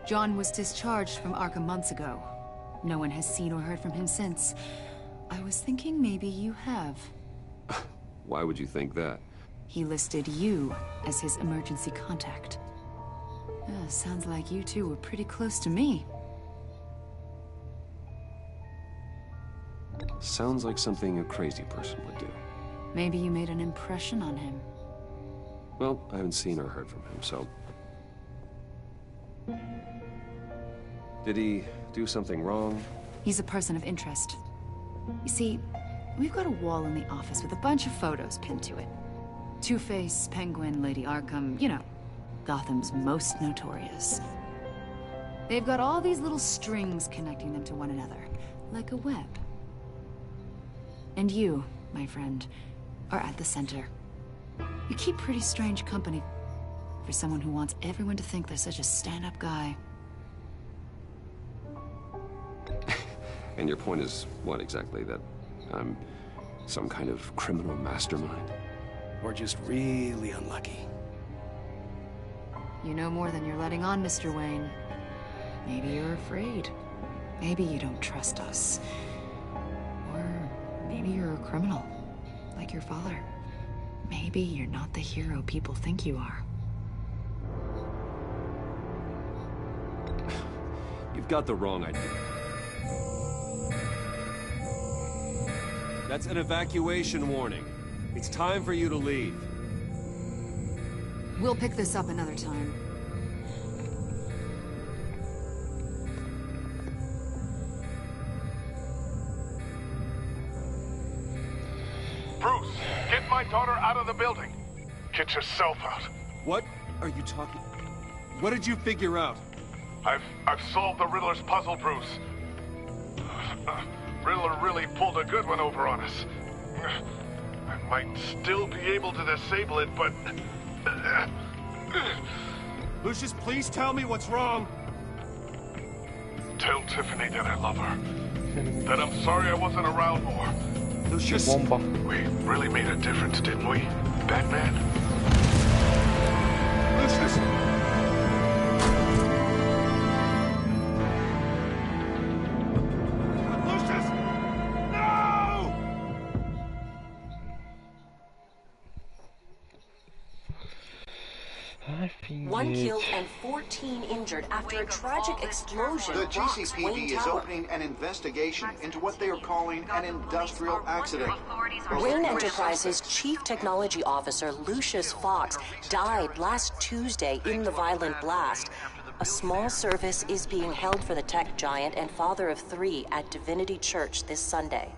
Speaker 16: John was discharged from Arkham months ago. No one has seen or heard from him since. I was thinking maybe you have.
Speaker 4: Why would you think that?
Speaker 16: He listed you as his emergency contact. Sounds like you two were pretty close to me.
Speaker 4: Sounds like something a crazy person would do.
Speaker 16: Maybe you made an impression on him.
Speaker 4: Well, I haven't seen or heard from him, so... Did he do something wrong?
Speaker 16: He's a person of interest. You see, we've got a wall in the office with a bunch of photos pinned to it. Two-Face, Penguin, Lady Arkham, you know, Gotham's most notorious. They've got all these little strings connecting them to one another, like a web. And you, my friend, are at the center. You keep pretty strange company. for someone who wants everyone to think they're such a stand-up guy.
Speaker 4: And your point is what exactly? That I'm some kind of criminal mastermind?
Speaker 21: Or just really unlucky?
Speaker 16: You know more than you're letting on, Mr. Wayne. Maybe you're afraid. Maybe you don't trust us. Or maybe you're a criminal, like your father. Maybe you're not the hero people think you are.
Speaker 4: You've got the wrong idea. That's an evacuation warning. It's time for you to leave.
Speaker 16: We'll pick this up another time.
Speaker 1: Bruce, get my daughter out of the building. Get yourself out.
Speaker 4: What are you talking? What did you figure out?
Speaker 1: I've solved the Riddler's puzzle, Bruce. Riddler really pulled a good one over on us. I might still be able to disable it, but...
Speaker 4: Lucius, please tell me what's wrong.
Speaker 1: Tell Tiffany that I love her. That I'm sorry I wasn't around more.
Speaker 4: Lucius,
Speaker 1: we really made a difference, didn't we, Batman?
Speaker 4: Lucius!
Speaker 22: One killed and 14 injured after a tragic explosion.
Speaker 23: The
Speaker 22: rocks
Speaker 23: GCPD
Speaker 22: Wayne
Speaker 23: is
Speaker 22: Tower.
Speaker 23: opening an investigation into what they are calling an industrial accident.
Speaker 22: Wayne Enterprises' Chief Technology Officer, Lucius Fox, died last Tuesday in the violent blast. A small service is being held for the tech giant and father of 3 at Divinity Church this Sunday.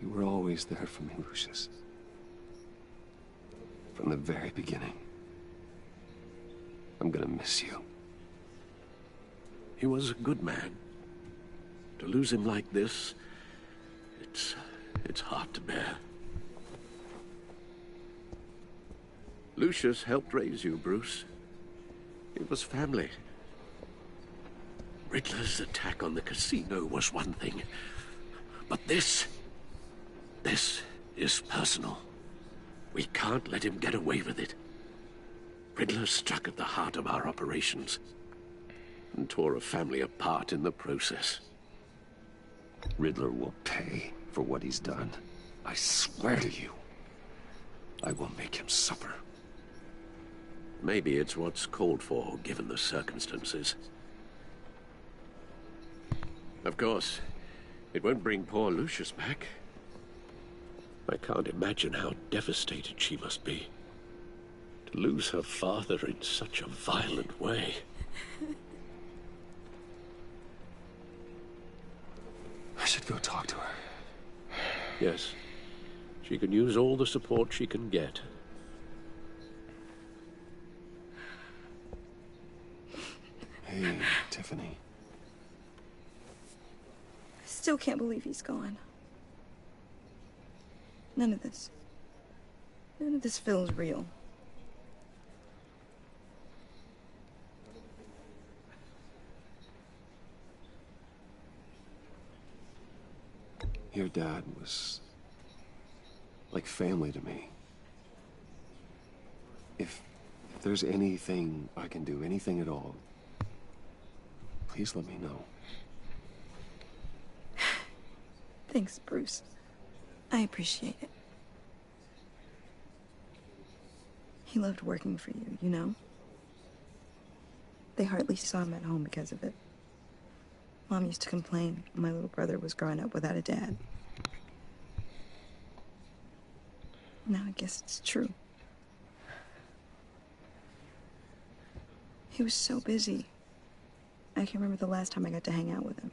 Speaker 4: You were always there for me, Lucius. From the very beginning. I'm gonna miss you.
Speaker 3: He was a good man. To lose him like this, it's hard to bear. Lucius helped raise you, Bruce. It was family. Riddler's attack on the casino was one thing, but this is personal. We can't let him get away with it. Riddler struck at the heart of our operations and tore a family apart in the process.
Speaker 4: Riddler will pay for what he's done. I swear to you, I will make him suffer.
Speaker 3: Maybe it's what's called for, given the circumstances. Of course, it won't bring poor Lucius back. I can't imagine how devastated she must be. To lose her father in such a violent way.
Speaker 4: I should go talk to her.
Speaker 3: Yes. She can use all the support she can get.
Speaker 4: Hey, Tiffany.
Speaker 6: I still can't believe he's gone. None of this feels real.
Speaker 4: Your dad was like family to me. If there's anything I can do, anything at all, please let me know.
Speaker 6: Thanks, Bruce. I appreciate it. He loved working for you, you know? They hardly saw him at home because of it. Mom used to complain my little brother was growing up without a dad. Now I guess it's true. He was so busy. I can't remember the last time I got to hang out with him.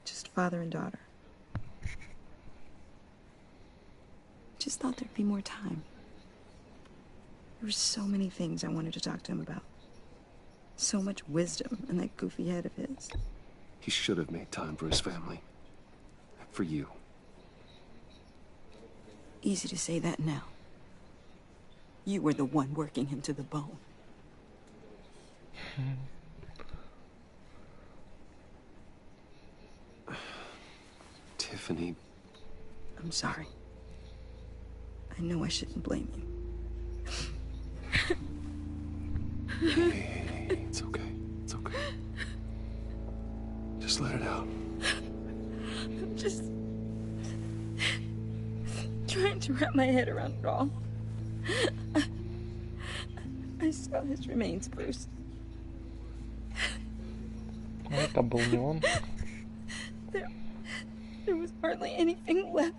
Speaker 6: Just father and daughter. just thought there'd be more time. There were so many things I wanted to talk to him about. So much wisdom in that goofy head of his.
Speaker 4: He should have made time for his family. For you.
Speaker 6: Easy to say that now. You were the one working him to the bone.
Speaker 4: Tiffany.
Speaker 6: I'm sorry. I know I shouldn't blame you.
Speaker 4: Hey, it's okay. It's okay. Just let it out.
Speaker 6: I'm just trying to wrap my head around it all. I saw his remains, Bruce.
Speaker 5: Это был не он.
Speaker 6: There was hardly anything left.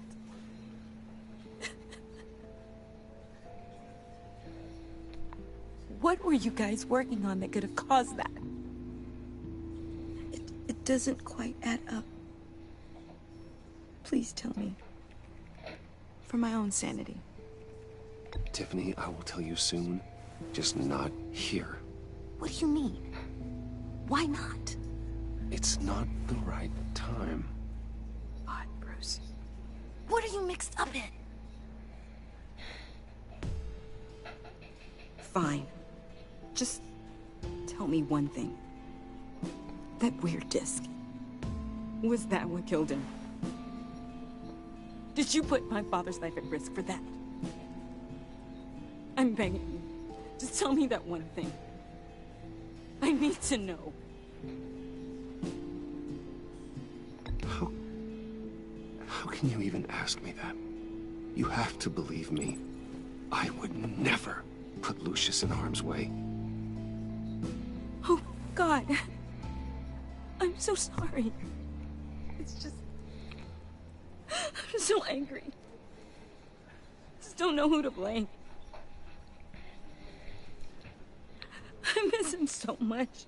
Speaker 6: What were you guys working on that could have caused that? It doesn't quite add up. Please tell me. For my own sanity.
Speaker 4: Tiffany, I will tell you soon. Just not here.
Speaker 6: What do you mean? Why not?
Speaker 4: It's not the right time.
Speaker 6: God, Bruce. What are you mixed up in? Fine. Just tell me one thing. That weird disc. Was that what killed him? Did you put my father's life at risk for that? I'm begging you. Just tell me that one thing. I need to know.
Speaker 4: How can you even ask me that? You have to believe me. I would never put Lucius in harm's way.
Speaker 6: Oh, God. I'm so sorry. It's just... I'm so angry. I just don't know who to blame. I miss him so much.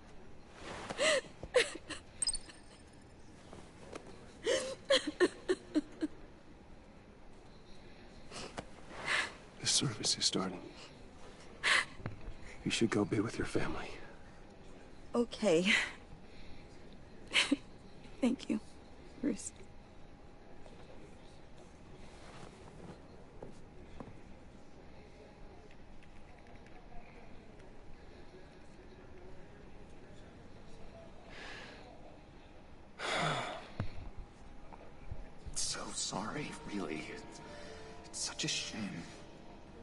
Speaker 4: The service is starting. You should go be with your family.
Speaker 6: Okay. Thank you, Bruce.
Speaker 2: So sorry, really. It's such a shame.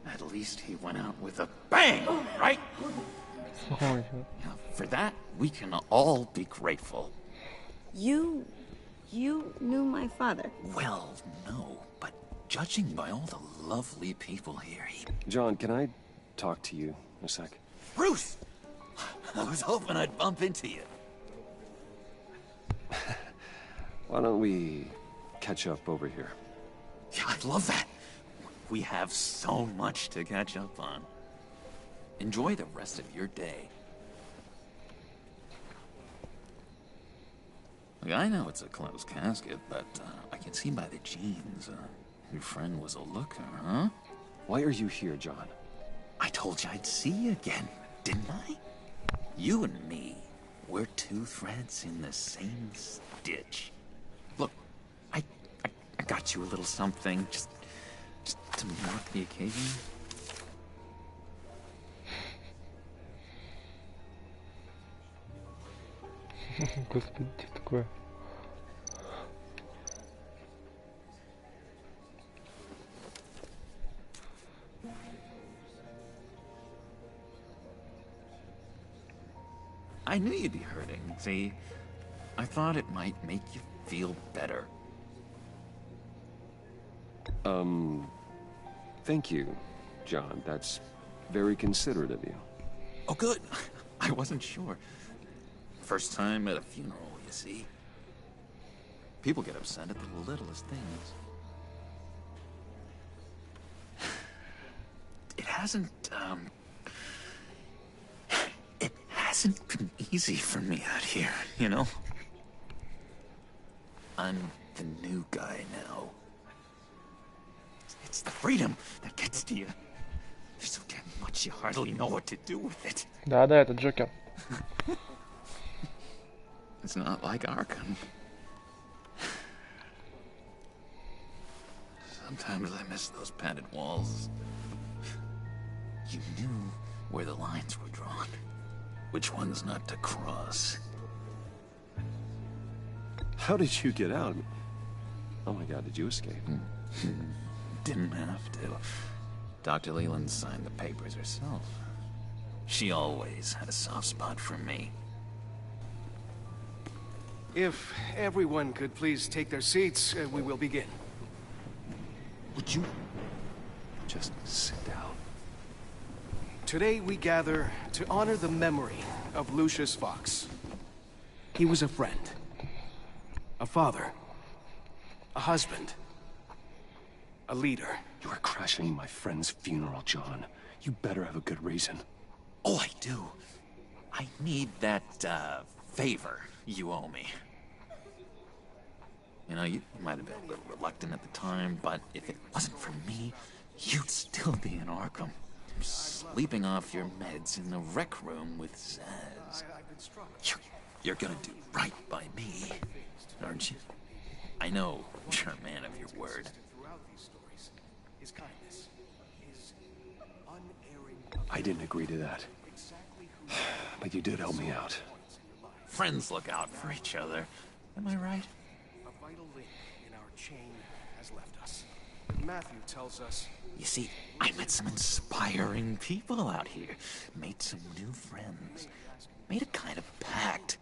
Speaker 2: At least he went out with a bang, right? For that, we can all be grateful.
Speaker 6: You knew my father?
Speaker 2: Well, no, but judging by all the lovely people here,
Speaker 4: John, can I talk to you a sec?
Speaker 2: Bruce! I was hoping I'd bump into you.
Speaker 4: Why don't we catch up over here?
Speaker 2: Yeah, I'd love that. We have so much to catch up on. Enjoy the rest of your day. Look, I know it's a closed casket, but I can see by the jeans, your friend was a looker, huh?
Speaker 4: Why are you here, John?
Speaker 2: I told you I'd see you again, didn't I? You and me, we're two threads in the same stitch. Look, I got you a little something, just to mark the occasion.
Speaker 5: Господи, что такое?
Speaker 2: I knew you'd be hurting, see? I thought it might make you feel better.
Speaker 4: Thank you, John. That's very considerate of you.
Speaker 2: Oh, good. I wasn't sure. First time at a funeral, you see. People get upset at the littlest things. It hasn't been easy for me out here, you know? I'm the new guy now. It's the freedom that gets to you. There's so damn much you hardly know what to do with it.
Speaker 5: Да, это Джокер.
Speaker 2: It's not like Arkham. Sometimes I miss those padded walls. You knew where the lines were drawn, which ones not to cross.
Speaker 4: How did you get out? Oh my God, did you escape?
Speaker 2: Didn't have to. Dr. Leland signed the papers herself. She always had a soft spot for me.
Speaker 21: If everyone could please take their seats, we will begin.
Speaker 2: Would you just sit down?
Speaker 21: Today we gather to honor the memory of Lucius Fox. He was a friend, a father, a husband, a leader.
Speaker 15: You are crashing my friend's funeral, John. You better have a good reason.
Speaker 2: Oh, I do. I need that, favor you owe me. You know, you might have been a little reluctant at the time, but if it wasn't for me, you'd still be in Arkham. Sleeping off your meds in the rec room with Zaz. You're gonna do right by me, aren't you? I know you're a man of your word.
Speaker 15: I didn't agree to that. But you did help me out.
Speaker 2: Friends look out for each other. Am I right?
Speaker 21: A vital link in our chain has left us. Matthew tells us...
Speaker 2: You see, I met some inspiring people out here. Made some new friends. Made a kind of pact.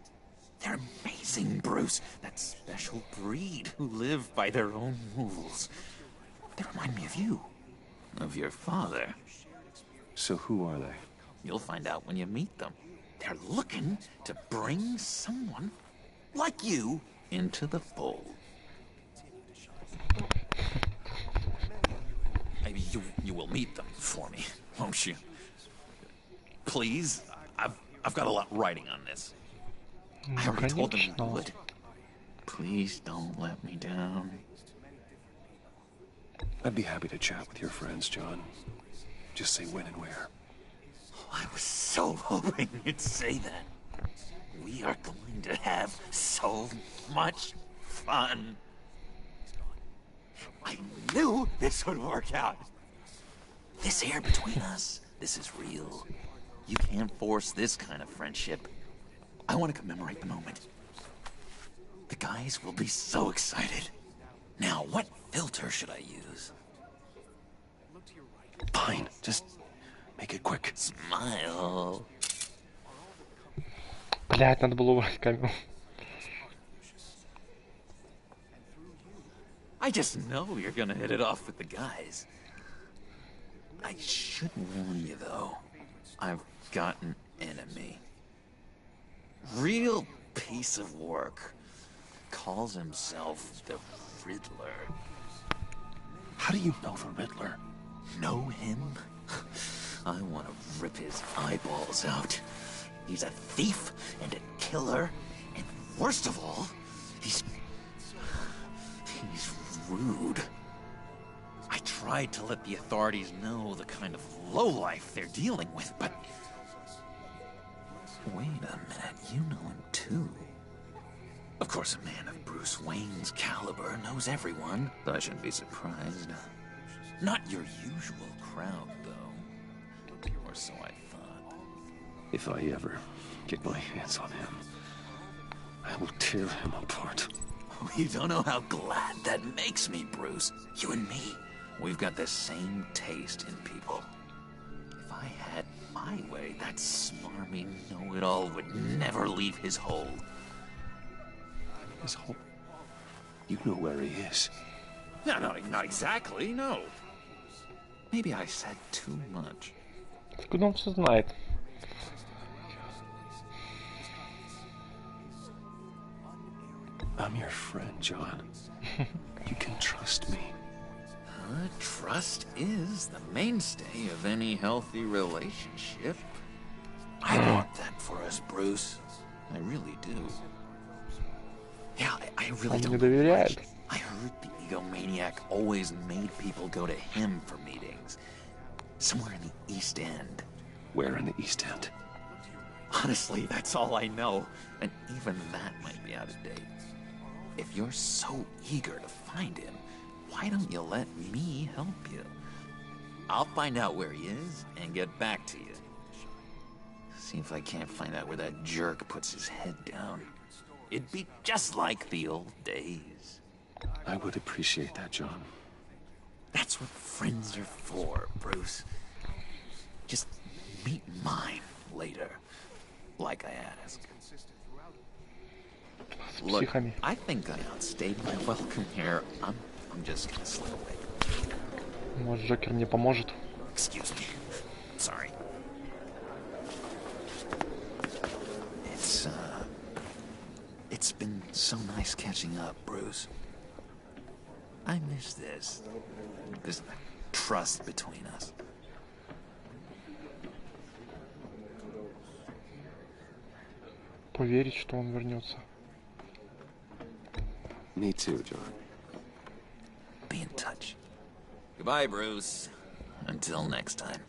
Speaker 2: They're amazing, Bruce. That special breed who live by their own rules. They remind me of you. Of your father.
Speaker 4: So who are they?
Speaker 2: You'll find out when you meet them. They're looking to bring someone like you into the fold. You will meet them for me, won't you? Please? I've got a lot writing on this. I already told them you would. Please don't let me down.
Speaker 15: I'd be happy to chat with your friends, John. Just say when and where.
Speaker 2: Oh, I was so hoping you'd say that. We are going to have so much fun. I knew this would work out. This air between us, this is real. You can't force this kind of friendship. I want to commemorate the moment. The guys will be so excited. Now, what filter should I use?
Speaker 15: Fine, just make it quick.
Speaker 2: Smile.
Speaker 5: Блять, надо было убрать камеру.
Speaker 2: I just know you're gonna hit it off with the guys. I should warn you, though. I've got an enemy. Real piece of work. Calls himself the Riddler.
Speaker 15: How do you know the Riddler?
Speaker 2: Know him? I want to rip his eyeballs out. He's a thief and a killer, and worst of all, he's rude. I tried to let the authorities know the kind of lowlife they're dealing with, but... Wait a minute, you know him too. Of course, a man of Bruce Wayne's caliber knows everyone, so I shouldn't be surprised. Not your usual crowd, though. Or so I thought.
Speaker 15: If I ever get my hands on him, I will tear him apart.
Speaker 2: Oh, you don't know how glad that makes me, Bruce. You and me, we've got the same taste in people. If I had my way, that smarmy know-it-all would never leave his hole.
Speaker 15: His hole? You know where he is.
Speaker 2: No, not exactly, no. Maybe I said too much.
Speaker 5: Откуда он все знает?
Speaker 15: I'm your friend, John. You can trust me.
Speaker 2: Trust is the mainstay of any healthy relationship. I want that for us, Bruce. I really do. Yeah, I really don't. I heard the egomaniac always made people go to him for meetings. Somewhere in the East End.
Speaker 4: Where in the East End?
Speaker 2: Honestly, that's all I know. And even that might be out of date. If you're so eager to find him, why don't you let me help you? I'll find out where he is and get back to you. See if I can't find out where that jerk puts his head down. It'd be just like the old days.
Speaker 4: I would appreciate that, John.
Speaker 2: That's what friends are for, Bruce. Just meet mine later, like I asked. Look, I think I outstayed my welcome here. I'm just gonna slip away.
Speaker 5: Может, Джокер мне поможет?
Speaker 2: Excuse me. Sorry. It's been so nice catching up, Bruce. I miss this trust between us.
Speaker 5: Поверить, что он вернется.
Speaker 4: Me too, John.
Speaker 2: Be in touch. Goodbye, Bruce. Until next time.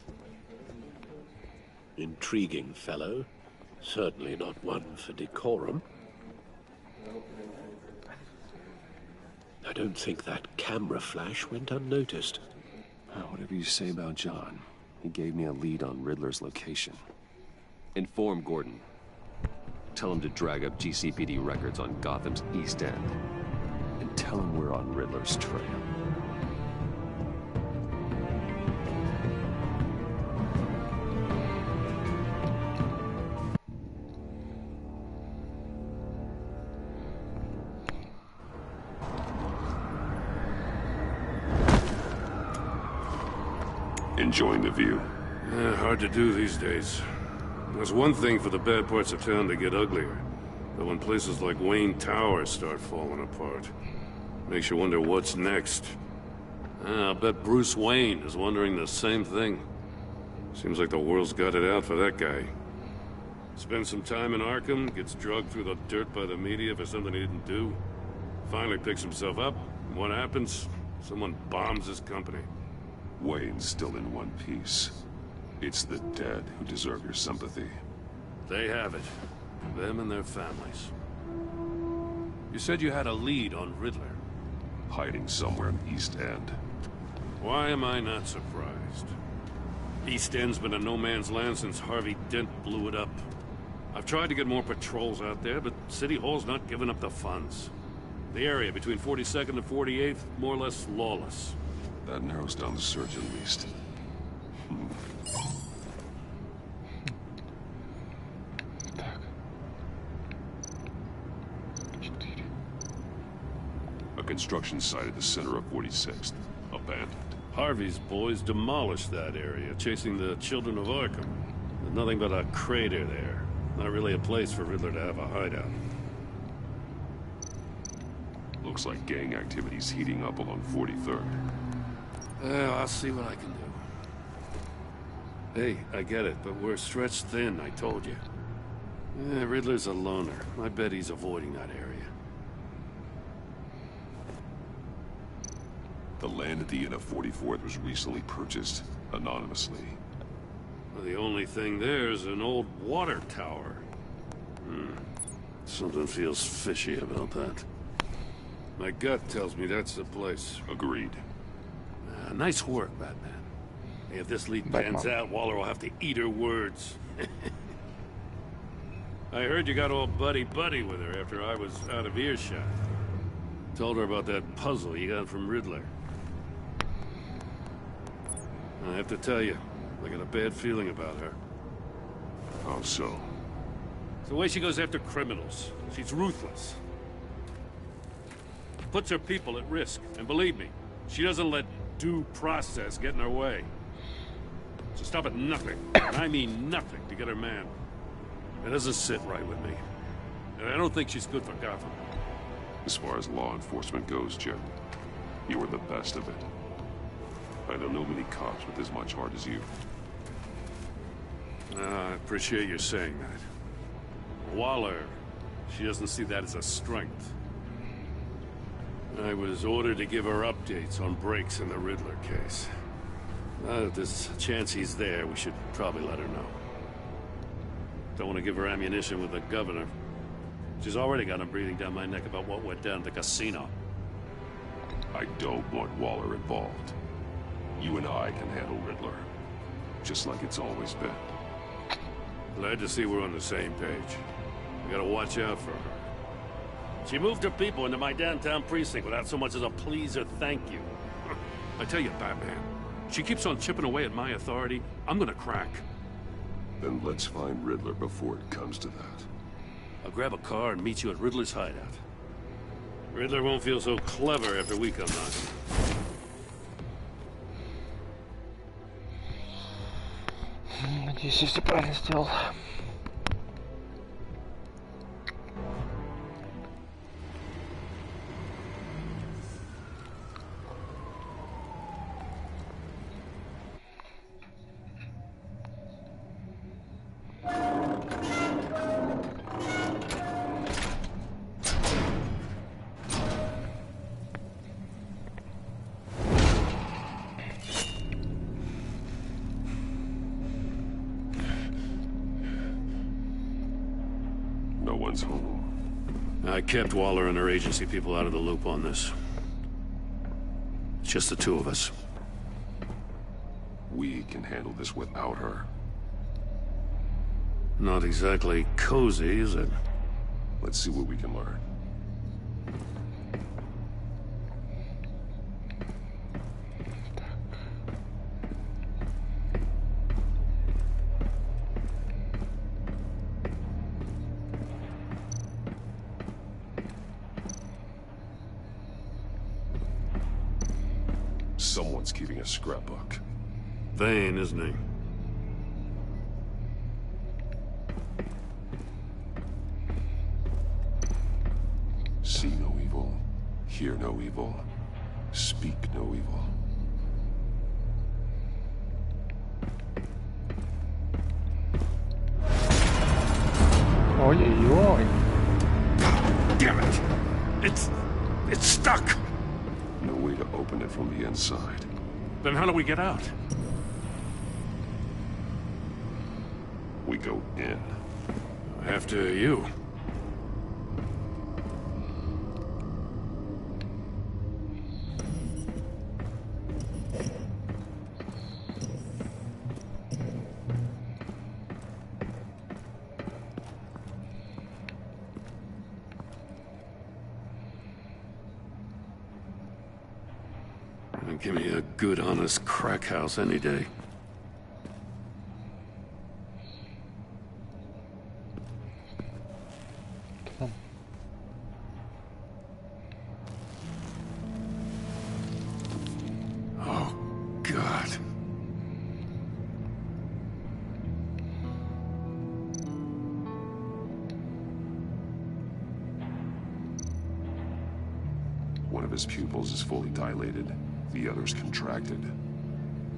Speaker 3: Intriguing fellow. Certainly not one for decorum. I don't think that camera flash went unnoticed.
Speaker 4: Whatever you say about John, he gave me a lead on Riddler's location. Inform Gordon. Tell him to drag up GCPD records on Gotham's East End. And tell him we're on Riddler's trail.
Speaker 10: Enjoying the view?
Speaker 15: Yeah, hard to do these days. There's one thing for the bad parts of town to get uglier. But when places like Wayne Tower start falling apart, makes you wonder what's next. I'll bet Bruce Wayne is wondering the same thing. Seems like the world's got it out for that guy. Spends some time in Arkham, gets drugged through the dirt by the media for something he didn't do. Finally picks himself up, and what happens? Someone bombs his company.
Speaker 10: Wayne's still in one piece. It's the dead who deserve your sympathy.
Speaker 15: They have it. Them and their families. You said you had a lead on Riddler.
Speaker 10: Hiding somewhere in the East End.
Speaker 15: Why am I not surprised? East End's been a no-man's land since Harvey Dent blew it up. I've tried to get more patrols out there, but City Hall's not giving up the funds. The area between 42nd and 48th, more or less lawless.
Speaker 10: That narrows down the search at least. A construction site at the center of 46th. Abandoned.
Speaker 15: Harvey's boys demolished that area, chasing the children of Arkham. There's nothing but a crater there. Not really a place for Riddler to have a hideout.
Speaker 10: Looks like gang activity's heating up along 43rd.
Speaker 15: Well, I'll see what I can do. Hey, I get it, but we're stretched thin, I told you. Riddler's a loner. I bet he's avoiding that area.
Speaker 10: The land at the end of 44th was recently purchased, anonymously.
Speaker 15: Well, the only thing there is an old water tower. Something feels fishy about that. My gut tells me that's the place.
Speaker 10: Agreed.
Speaker 15: Nice work, Batman. Hey, if this lead pans out, Waller will have to eat her words. I heard you got all buddy-buddy with her after I was out of earshot. Told her about that puzzle you got from Riddler. I have to tell you, I got a bad feeling about her.
Speaker 10: How so?
Speaker 15: It's the way she goes after criminals. She's ruthless. Puts her people at risk. And believe me, she doesn't let due process get in her way. She'll stop at nothing, and I mean nothing, to get her man. It doesn't sit right with me. And I don't think she's good for Gotham.
Speaker 10: As far as law enforcement goes, Jim, you were the best of it. I don't know many cops with as much heart as you.
Speaker 15: I appreciate you saying that. Waller, she doesn't see that as a strength. I was ordered to give her updates on breaks in the Riddler case. If there's a chance he's there, we should probably let her know. Don't want to give her ammunition with the governor. She's already got him breathing down my neck about what went down at the casino.
Speaker 10: I don't want Waller involved. You and I can handle Riddler. Just like it's always been.
Speaker 15: Glad to see we're on the same page. We gotta watch out for her. She moved her people into my downtown precinct without so much as a please or thank you. I tell you, Batman, she keeps on chipping away at my authority, I'm gonna crack.
Speaker 10: Then let's find Riddler before it comes to that.
Speaker 15: I'll grab a car and meet you at Riddler's hideout. Riddler won't feel so clever after we come knocking.
Speaker 5: Надеюсь, я все правильно сделал.
Speaker 10: No one's home.
Speaker 15: I kept Waller and her agency people out of the loop on this. It's just the two of us.
Speaker 10: We can handle this without her.
Speaker 15: Not exactly cozy, is it?
Speaker 10: Let's see what we can learn. Someone's keeping a scrapbook.
Speaker 15: Vain, isn't he?
Speaker 10: See no evil, hear no evil, speak no evil.
Speaker 5: Ой-ой-ой.
Speaker 15: Damn it! It's stuck!
Speaker 10: No way to open it from the inside.
Speaker 15: Then how do we get out?
Speaker 10: We go in.
Speaker 15: After you. Give me a good, honest crack house any day. Oh, God.
Speaker 10: One of his pupils is fully dilated. The other's contracted.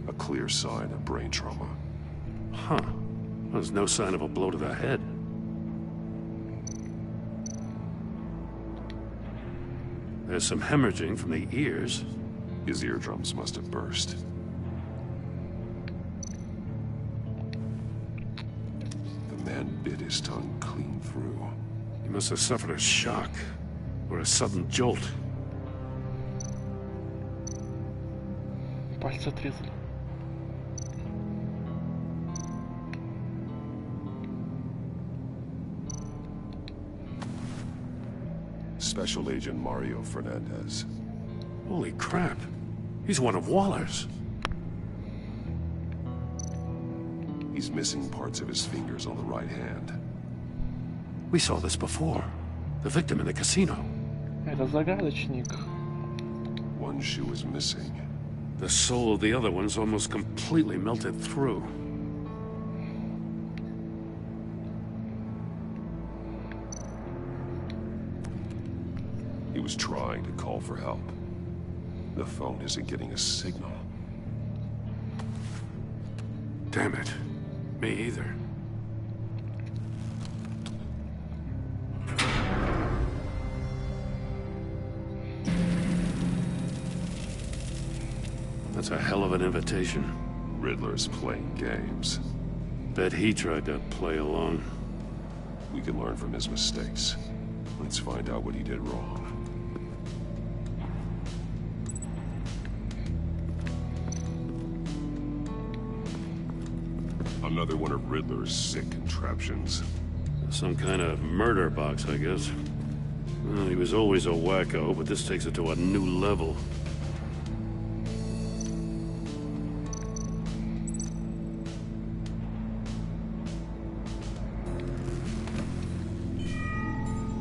Speaker 10: A clear sign of brain trauma.
Speaker 15: Huh. There's no sign of a blow to the head. There's some hemorrhaging from the ears.
Speaker 10: His eardrums must have burst. The man bit his tongue clean through.
Speaker 15: He must have suffered a shock, or a sudden jolt.
Speaker 5: Пальцы отрезали.
Speaker 10: Special Agent Mario Fernandez.
Speaker 15: Holy crap. He's one of Waller's.
Speaker 10: He's missing parts of his fingers on the right hand.
Speaker 15: We saw this before. The victim in the casino.
Speaker 5: Это загадочник.
Speaker 10: One shoe is missing.
Speaker 15: The soul of the other one's almost completely melted through.
Speaker 10: He was trying to call for help. The phone isn't getting a signal.
Speaker 15: Damn it. Me either. That's a hell of an invitation.
Speaker 10: Riddler's playing games.
Speaker 15: Bet he tried to play along.
Speaker 10: We can learn from his mistakes. Let's find out what he did wrong. Another one of Riddler's sick contraptions.
Speaker 15: Some kind of murder box, I guess. Well, he was always a wacko, but this takes it to a new level.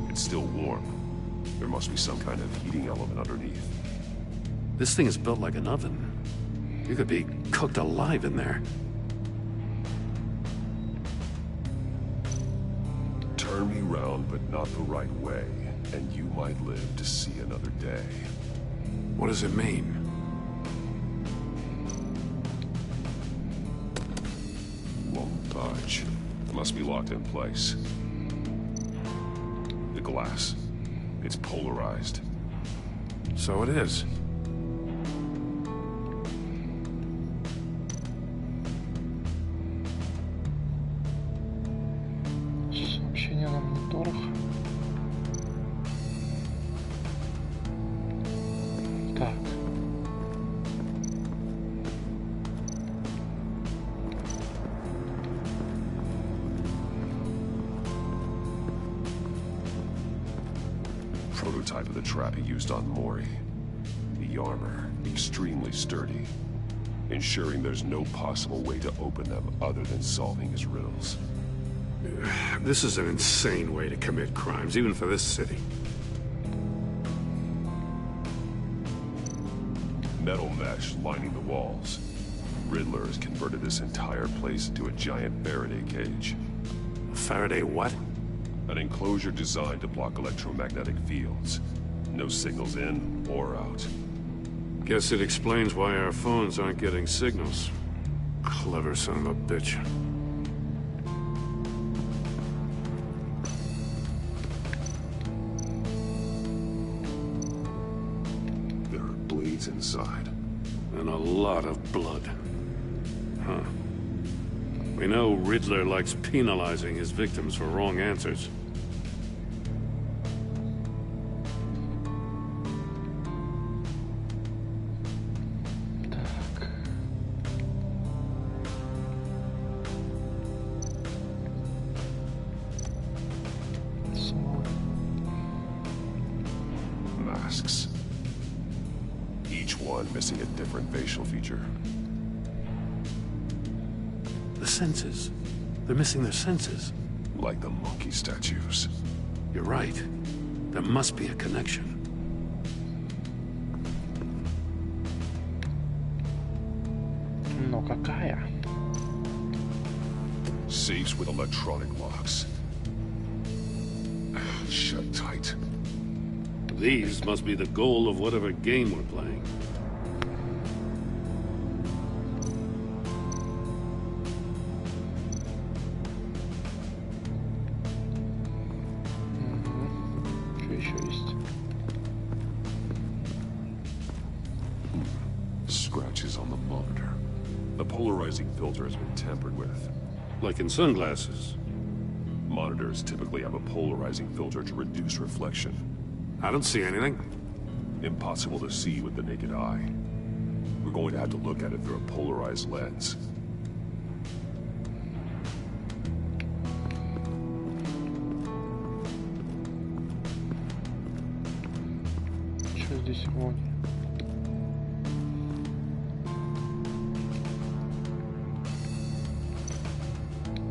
Speaker 10: It's still warm. There must be some kind of heating element underneath.
Speaker 15: This thing is built like an oven. You could be cooked alive in there.
Speaker 10: Turn me round, but not the right way, and you might live to see another day.
Speaker 15: What does it mean?
Speaker 10: Won't budge. It must be locked in place. The glass. It's polarized.
Speaker 15: So it is.
Speaker 5: Сообщение на мониторах. Так.
Speaker 10: Prototype of the trap he used on Mori. The armor, extremely sturdy, ensuring there's no possible way to open them other than solving his riddles.
Speaker 15: This is an insane way to commit crimes, even for this city.
Speaker 10: Metal mesh lining the walls. Riddler has converted this entire place into a giant Faraday cage.
Speaker 15: Faraday what?
Speaker 10: An enclosure designed to block electromagnetic fields. No signals in or out.
Speaker 15: Guess it explains why our phones aren't getting signals. Clever son of a bitch.
Speaker 10: There are bleeds inside.
Speaker 15: And a lot of blood. Huh. We know Riddler likes penalizing his victims for wrong answers.
Speaker 10: Masks. Each one missing a different facial feature.
Speaker 15: The senses. They're missing their senses.
Speaker 10: Like the monkey statues.
Speaker 15: You're right. There must be a connection.
Speaker 5: Но какая?
Speaker 10: Safes with electronic locks. Shut tight.
Speaker 15: These must be the goal of whatever game we're playing.
Speaker 5: Что еще есть?
Speaker 10: Scratches on the monitor. The polarizing filter has been tampered with.
Speaker 15: Like in sunglasses.
Speaker 10: Monitors typically have a polarizing filter to reduce reflection.
Speaker 15: I don't see anything.
Speaker 10: Impossible to see with the naked eye. We're going to have to look at it through a polarized lens.
Speaker 5: Что здесь вон?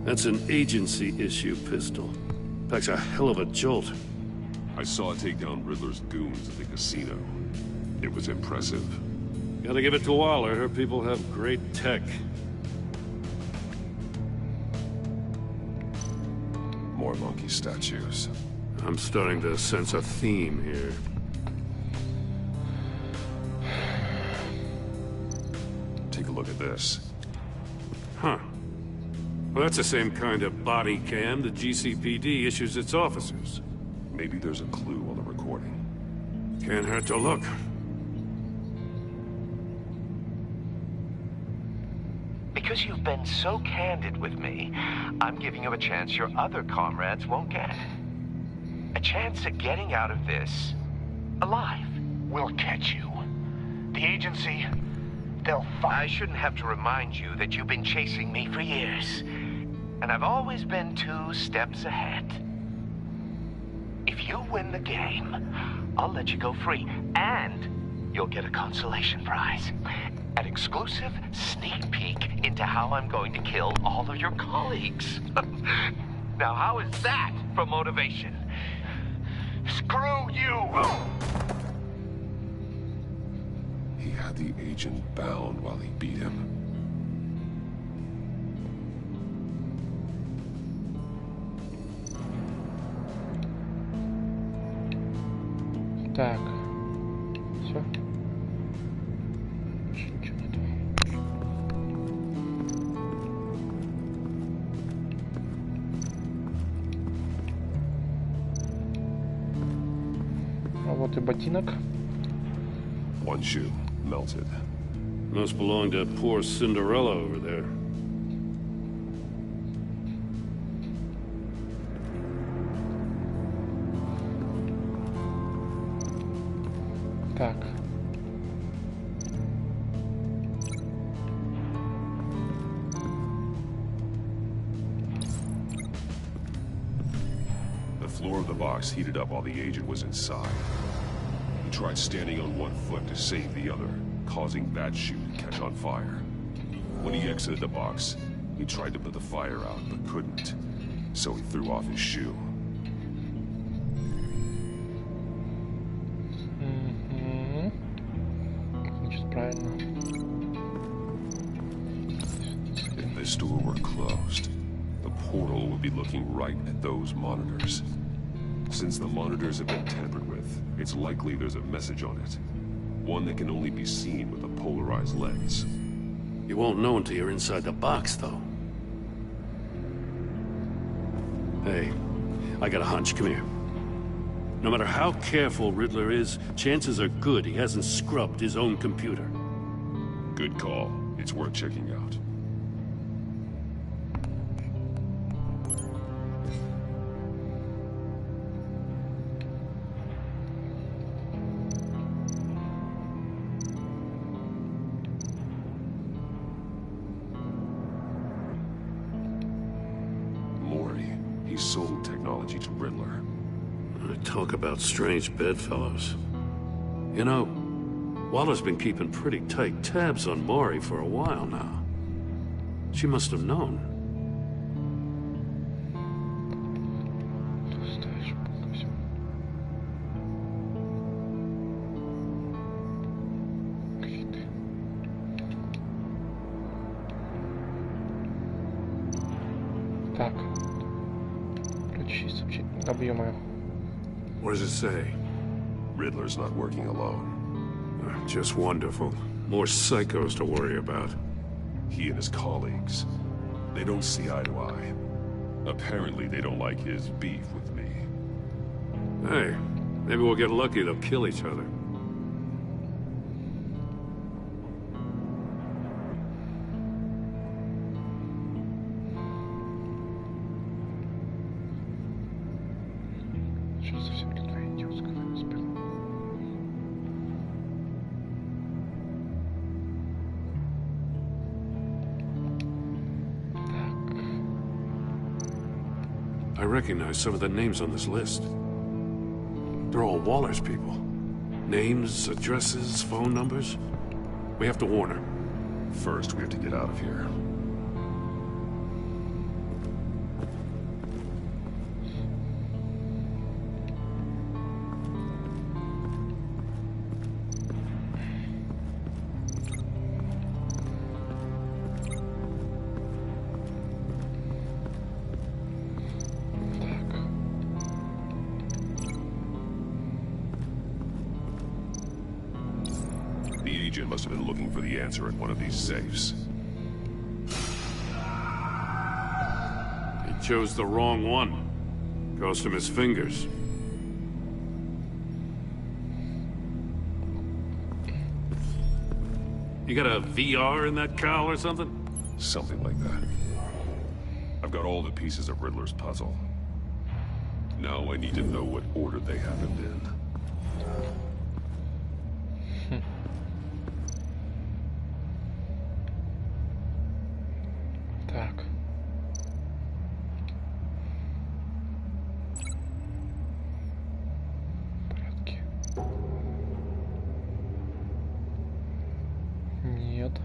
Speaker 15: That's an agency-issue pistol. Packs a hell of a jolt.
Speaker 10: I saw it take down Riddler's goons at the casino. It was impressive.
Speaker 15: Gotta give it to Waller. Her people have great tech.
Speaker 10: More monkey statues.
Speaker 15: I'm starting to sense a theme here.
Speaker 10: Take a look at this.
Speaker 15: Huh. Well, that's the same kind of body cam the GCPD issues its officers.
Speaker 10: Maybe there's a clue on the recording.
Speaker 15: Can't hurt to look.
Speaker 7: Because you've been so candid with me, I'm giving you a chance your other comrades won't get. A chance at getting out of this alive.
Speaker 23: We'll catch you. The agency, they'll find...
Speaker 7: I shouldn't have to remind you that you've been chasing me for years. And I've always been 2 steps ahead. If you win the game, I'll let you go free. And you'll get a consolation prize. An exclusive sneak peek into how I'm going to kill all of your colleagues. Now, how is that for motivation?
Speaker 23: Screw you!
Speaker 10: He had the agent bound while he beat him.
Speaker 5: Так. Все. Больше ничего нету. А вот и ботинок.
Speaker 10: One shoe, melted.
Speaker 15: Must belong to poor Cinderella over there.
Speaker 5: Так.
Speaker 10: The floor of the box heated up while the agent was inside. He tried standing on one foot to save the other, causing that shoe to catch on fire. When he exited the box, he tried to put the fire out, but couldn't. So he threw off his shoe. If this door were closed, the portal would be looking right at those monitors. Since the monitors have been tampered with, it's likely there's a message on it. One that can only be seen with a polarized lens.
Speaker 15: You won't know until you're inside the box, though. Hey, I got a hunch. Come here. No matter how careful Riddler is, chances are good he hasn't scrubbed his own computer.
Speaker 10: Good call. It's worth checking out. He sold technology to Riddler.
Speaker 15: Talk about strange bedfellows. You know, Waller's been keeping pretty tight tabs on Maury for a while now. She must have known.
Speaker 5: Так. Объемы.
Speaker 15: What does it say?
Speaker 10: Riddler's not working alone.
Speaker 15: Just wonderful. More psychos to worry about.
Speaker 10: He and his colleagues, they don't see eye to eye. Apparently they don't like his beef with me.
Speaker 15: Hey, maybe we'll get lucky they'll kill each other. I recognize some of the names on this list. They're all Waller's people. Names, addresses, phone numbers. We have to warn her.
Speaker 10: First, we have to get out of here. Must have been looking for the answer at one of these safes.
Speaker 15: He chose the wrong one. Cost him his fingers. You got a VR in that cowl or something?
Speaker 10: Something like that. I've got all the pieces of Riddler's puzzle. Now I need to know what order they happened in.
Speaker 5: Так. Порядки. Нет.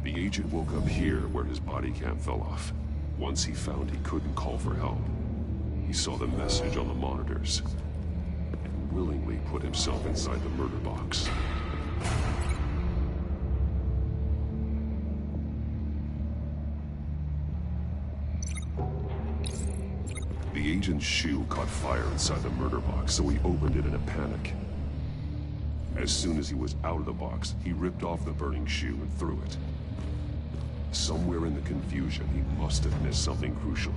Speaker 10: The agent woke up here where his body cam fell off. Once he found he couldn't call for help, he saw the message on the monitors and willingly put himself inside the murder box. The agent's shoe caught fire inside the murder box, so he opened it in a panic. As soon as he was out of the box, he ripped off the burning shoe and threw it. Somewhere in the confusion, he must have missed something crucial.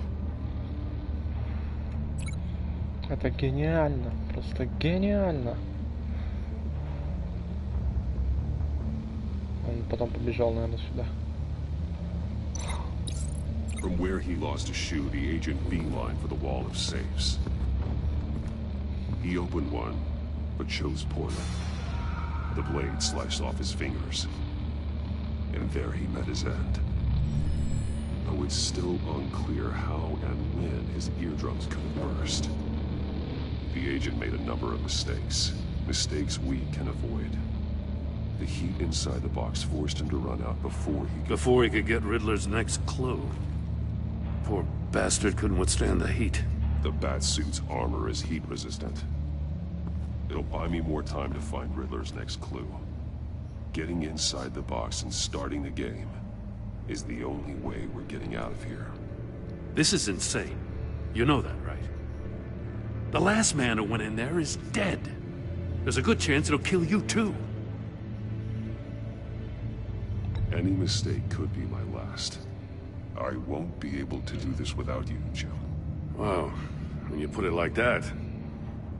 Speaker 5: Это гениально, просто гениально. Он потом побежал, наверное, сюда.
Speaker 10: From where he lost a shoe, the agent beelined for the wall of safes. He opened one, but chose poorly. The blade sliced off his fingers. And there he met his end. Though it's still unclear how and when his eardrums could have burst. The agent made a number of mistakes. Mistakes we can avoid. The heat inside the box forced him to run out before he
Speaker 15: could get Riddler's next clue. Poor bastard couldn't withstand the heat.
Speaker 10: The Batsuit's armor is heat resistant. It'll buy me more time to find Riddler's next clue. Getting inside the box and starting the game is the only way we're getting out of here.
Speaker 15: This is insane. You know that, right? The last man who went in there is dead. There's a good chance it'll kill you too.
Speaker 10: Any mistake could be my last. I won't be able to do this without you, Jim.
Speaker 15: Wow, when you put it like that,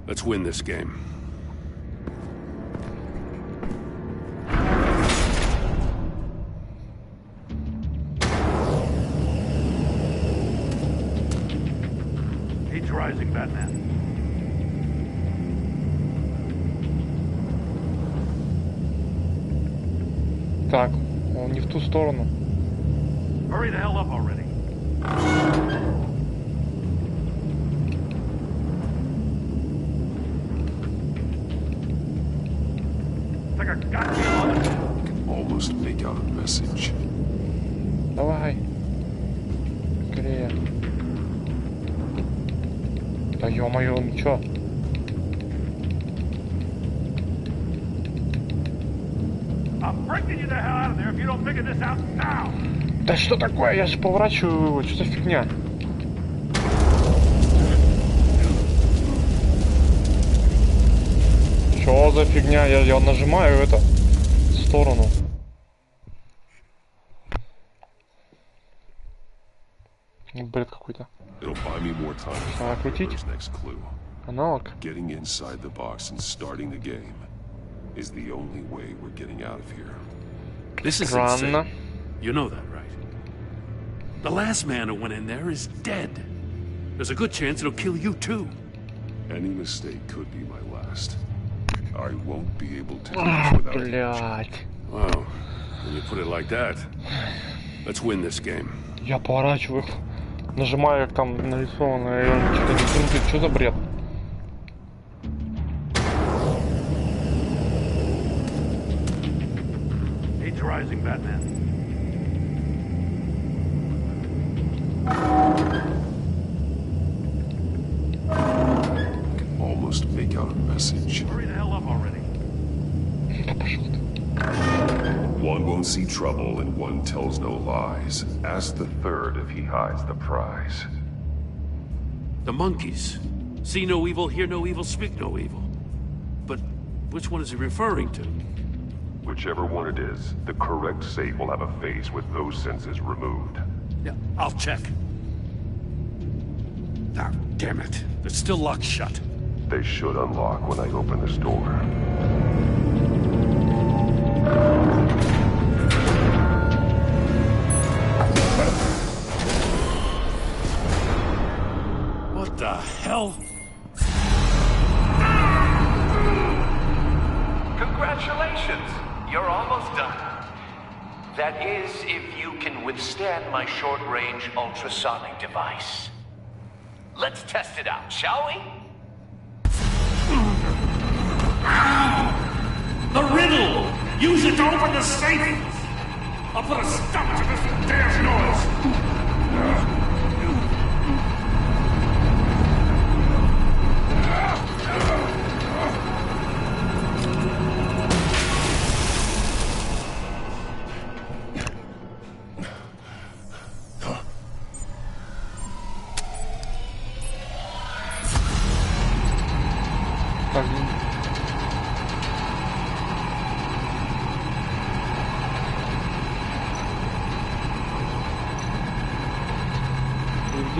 Speaker 15: let's win this game.
Speaker 11: Heat's rising, Batman.
Speaker 5: Так, он не в ту сторону.
Speaker 11: Hurry the hell up already. It's like a goddamn other.
Speaker 10: I can almost make out a message.
Speaker 5: Давай. Скорее. Да ё-моё, ну чё?
Speaker 11: I'm bringing you the hell out of there if you don't figure this out now.
Speaker 5: Да что такое? Я же поворачиваю его. Что за фигня? Что за фигня? Я нажимаю это в сторону. Бред какой-то. Надо крутить. Аналог.
Speaker 10: Getting inside the box and starting the game is the only way we're getting out of here.
Speaker 15: This is insane. You know that, right? The last man who went in there is dead. There's a good chance it'll kill you too.
Speaker 10: Any mistake could be my last. I won't be able to do this without you.
Speaker 15: Wow, when you put it like that, let's win this game.
Speaker 5: Я поворачиваю, нажимаю, как там нарисовано, и он что-то не крутит. Что за бред?
Speaker 11: Heat's rising, Batman.
Speaker 10: Can almost make out a message.
Speaker 11: Hurry the hell up already.
Speaker 10: One won't see trouble and one tells no lies. Ask the third if he hides the prize.
Speaker 15: The monkeys. See no evil, hear no evil, speak no evil. But which one is he referring to?
Speaker 10: Whichever one it is, the correct safe will have a face with those senses removed.
Speaker 15: Yeah, I'll check. Ah, damn it. It's still locked shut.
Speaker 10: They should unlock when I open this door.
Speaker 15: What the hell?
Speaker 7: Congratulations! You're almost done. That is, if you can withstand my short-range ultrasonic device. Let's test it out, shall we?
Speaker 11: The riddle! Use it to open the safe! I'll put a stop to this damn noise!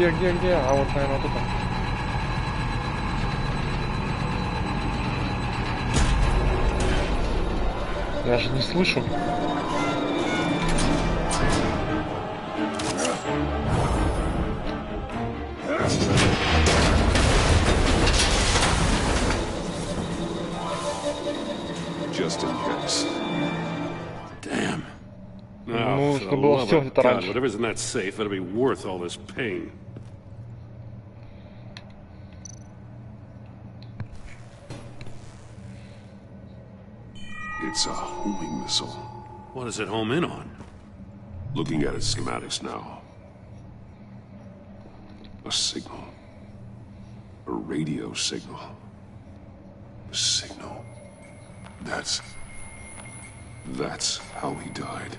Speaker 5: Где? А вот, наверное, вот это. Я же не слышу.
Speaker 10: Just in case.
Speaker 15: Damn.
Speaker 5: Ну,
Speaker 15: for the
Speaker 5: чтобы было
Speaker 15: love
Speaker 5: все
Speaker 15: of
Speaker 5: где-то
Speaker 15: God,
Speaker 5: раньше.
Speaker 15: whatever's in that safe better be worth all this pain.
Speaker 10: It's a homing missile.
Speaker 15: What does it home in on?
Speaker 10: Looking at its schematics now. A signal. A radio signal. A signal. That's how he died.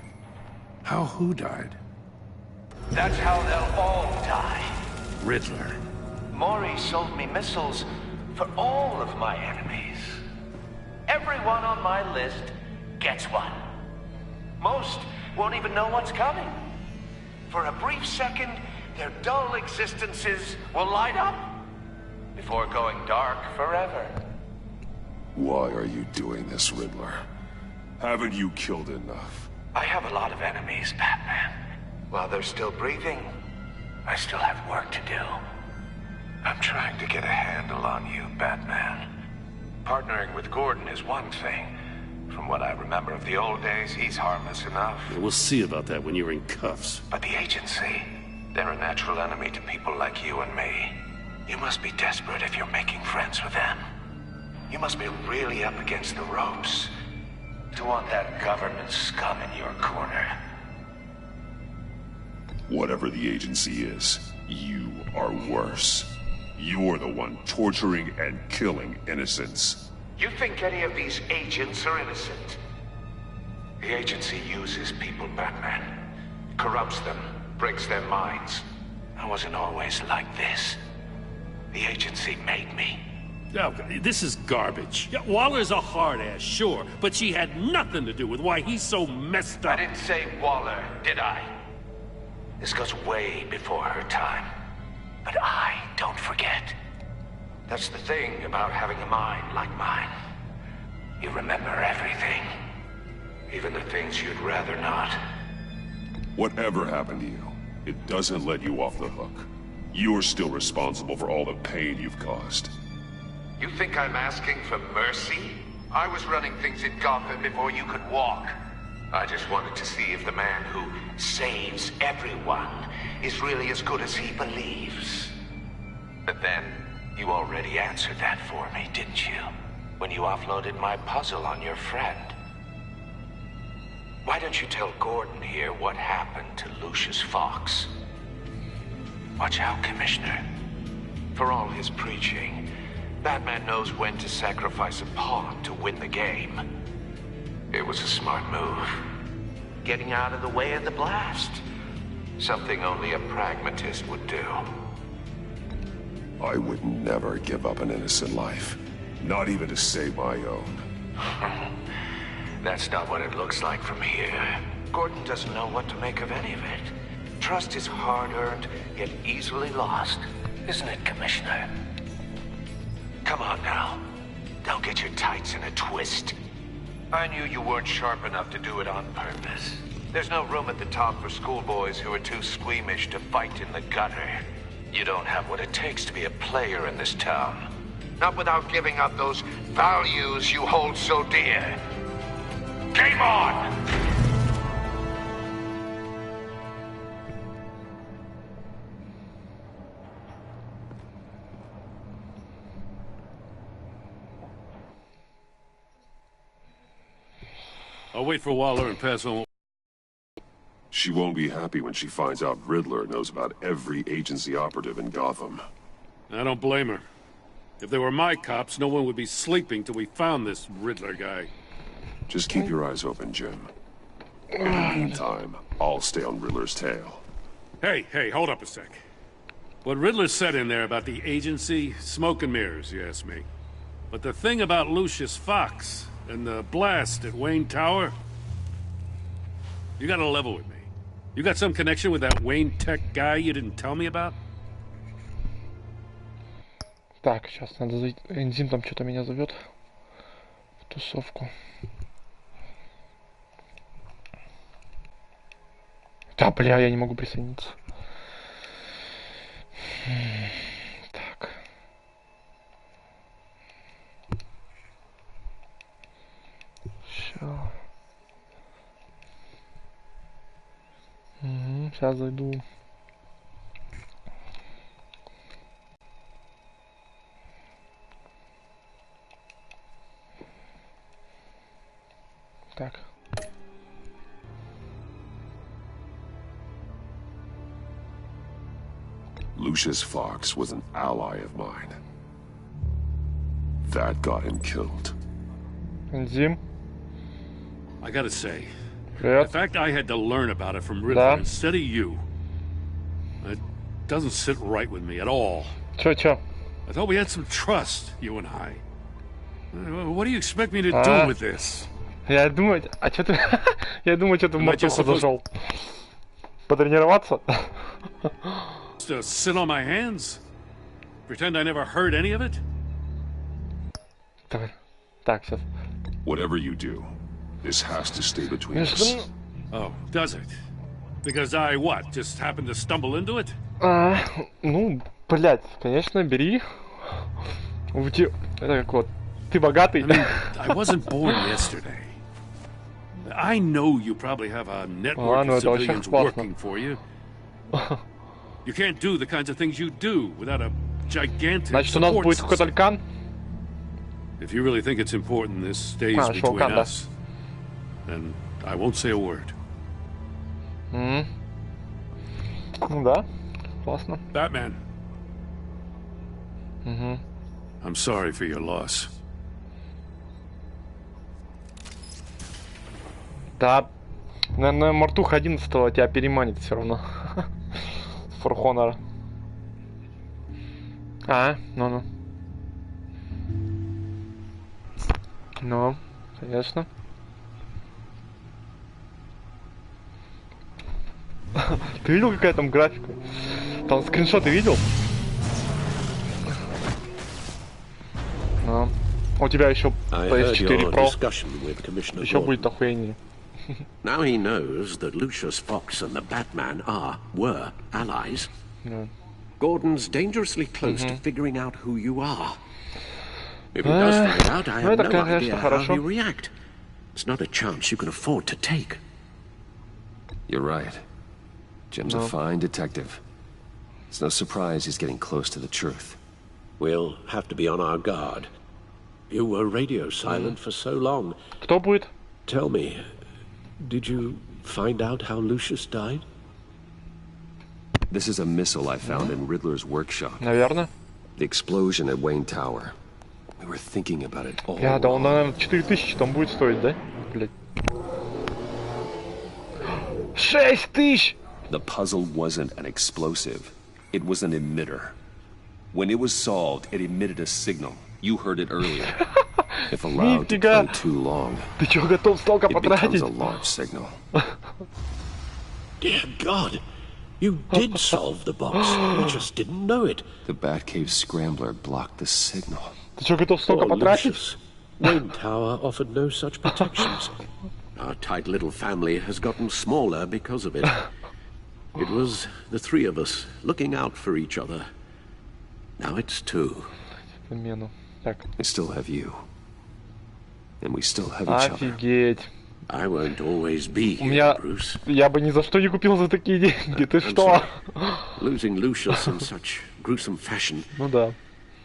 Speaker 15: How who died?
Speaker 7: That's how they'll all die.
Speaker 15: Riddler.
Speaker 7: Maury sold me missiles for all of my enemies. Everyone on my list gets one. Most won't even know what's coming. For a brief second, their dull existences will light up before going dark forever.
Speaker 10: Why are you doing this, Riddler? Haven't you killed enough?
Speaker 7: I have a lot of enemies, Batman. While they're still breathing, I still have work to do. I'm trying to get a handle on you, Batman. Partnering with Gordon is one thing. From what I remember of the old days, he's harmless enough.
Speaker 15: Yeah, we'll see about that when you're in cuffs.
Speaker 7: But the agency, they're a natural enemy to people like you and me. You must be desperate if you're making friends with them. You must be really up against the ropes to want that government scum in your corner.
Speaker 10: Whatever the agency is, you are worse. You're the one torturing and killing innocents.
Speaker 7: You think any of these agents are innocent? The agency uses people, Batman. Corrupts them, breaks their minds. I wasn't always like this. The agency made me.
Speaker 15: Oh, this is garbage. Yeah, Waller's a hard ass, sure, but she had nothing to do with why he's so messed up.
Speaker 7: I didn't say Waller, did I? This goes way before her time. But I don't forget. That's the thing about having a mind like mine. You remember everything. Even the things you'd rather not.
Speaker 10: Whatever happened to you, it doesn't let you off the hook. You're still responsible for all the pain you've caused.
Speaker 7: You think I'm asking for mercy? I was running things in Gotham before you could walk. I just wanted to see if the man who saves everyone is really as good as he believes. But then, you already answered that for me, didn't you? When you offloaded my puzzle on your friend. Why don't you tell Gordon here what happened to Lucius Fox? Watch out, Commissioner. For all his preaching, Batman knows when to sacrifice a pawn to win the game. It was a smart move. Getting out of the way of the blast. Something only a pragmatist would do.
Speaker 10: I would never give up an innocent life. Not even to save my own.
Speaker 7: That's not what it looks like from here. Gordon doesn't know what to make of any of it. Trust is hard-earned, yet easily lost. Isn't it, Commissioner? Come on now. Don't get your tights in a twist. I knew you weren't sharp enough to do it on purpose. There's no room at the top for schoolboys who are too squeamish to fight in the gutter. You don't have what it takes to be a player in this town. Not without giving up those values you hold so dear. Game on!
Speaker 15: I'll wait for Waller and pass on.
Speaker 10: She won't be happy when she finds out Riddler knows about every agency operative in Gotham.
Speaker 15: I don't blame her. If they were my cops, no one would be sleeping till we found this Riddler guy.
Speaker 10: Just keep your eyes open, Jim. In the meantime, I'll stay on Riddler's tail.
Speaker 15: Hey, hold up a sec. What Riddler said in there about the agency, smoke and mirrors, you ask me. But the thing about Lucius Fox and the blast at Wayne Tower, you gotta level with me. You got some connection with that Wayne Tech guy you didn't tell me about?
Speaker 5: Так, сейчас надо зайти. Энзим там что-то меня зовет в тусовку. Да, бля, я не могу присоединиться. Так. Все. Сейчас зайду. Так.
Speaker 10: Lucius Fox was an ally of mine. That got him killed.
Speaker 5: Энзим.
Speaker 15: I gotta say,
Speaker 5: Привет.
Speaker 15: the fact I had to learn about it from Riddler instead of you, it doesn't sit right with me at all.
Speaker 5: Чё?
Speaker 15: I thought we had some trust, you and I. What do you expect me to do with this?
Speaker 5: Я думаю, а что ты... Я думаю, что ты в мартуху зашел. Потренироваться?
Speaker 15: To sit on my hands? Pretend I never heard any of it?
Speaker 5: Давай. Так, сейчас.
Speaker 10: Whatever you do, this has to stay between us.
Speaker 15: Oh, does it? Because I, what, just happened to stumble into it?
Speaker 5: Ну, блядь, конечно, бери. Это как вот, ты богатый.
Speaker 15: I mean, I wasn't born yesterday. I know you probably have a network of civilians working for you. You can't do the kinds of things you do without a gigantic
Speaker 5: Значит, у нас будет какой-то алькан?
Speaker 15: If you really think it's important this stays between us, then I won't say a word.
Speaker 5: Ну да, классно.
Speaker 15: Batman. I'm sorry for your loss.
Speaker 5: Да, наверное, Мартуха 11-го тебя переманит все равно. For Honor. Ну. Ну, конечно. Ты видел, какая там графика? Там скриншоты видел? Ну. У тебя еще PS4 Pro. Еще будет охуеннее.
Speaker 3: Now he knows that Lucius Fox and the Batman were allies.
Speaker 5: Yeah.
Speaker 3: Gordon's dangerously close to figuring out who you are. If he does find out, I have no idea how he'll react. It's not a chance you can afford to take.
Speaker 4: You're right. Jim's a fine detective. It's no surprise he's getting close to the truth.
Speaker 3: We'll have to be on our guard. You were radio silent for so long.
Speaker 5: Кто будет?
Speaker 3: Tell me, did you find out how Lucius died?
Speaker 4: This is a missile I found in Riddler's workshop.
Speaker 5: Наверное.
Speaker 4: The explosion at Wayne Tower. We were thinking about it all
Speaker 5: along. Да он, наверное, 4000 там будет стоить, да? Блять. 6000!
Speaker 4: The puzzle wasn't an explosive. It was an emitter. When it was solved, it emitted a signal. You heard it earlier. If allowed to play too long,
Speaker 5: Ты чё, готов столько
Speaker 4: it
Speaker 5: потратить?
Speaker 4: becomes a large signal.
Speaker 3: Dear God! You did solve the box. We just didn't know it.
Speaker 4: The Batcave scrambler blocked the signal.
Speaker 5: Ты что, готов столько потратить?
Speaker 3: Wayne Tower offered no such protections. Our tight little family has gotten smaller because of it. It was the three of us looking out for each other. Now it's two.
Speaker 4: I still have you. And we still have each other.
Speaker 5: Офигеть.
Speaker 3: I won't always be
Speaker 5: У меня...
Speaker 3: here, Bruce.
Speaker 5: Я бы ни за что не купил за такие деньги. Ты что?
Speaker 3: Losing Lucius in such gruesome fashion.
Speaker 5: Ну да.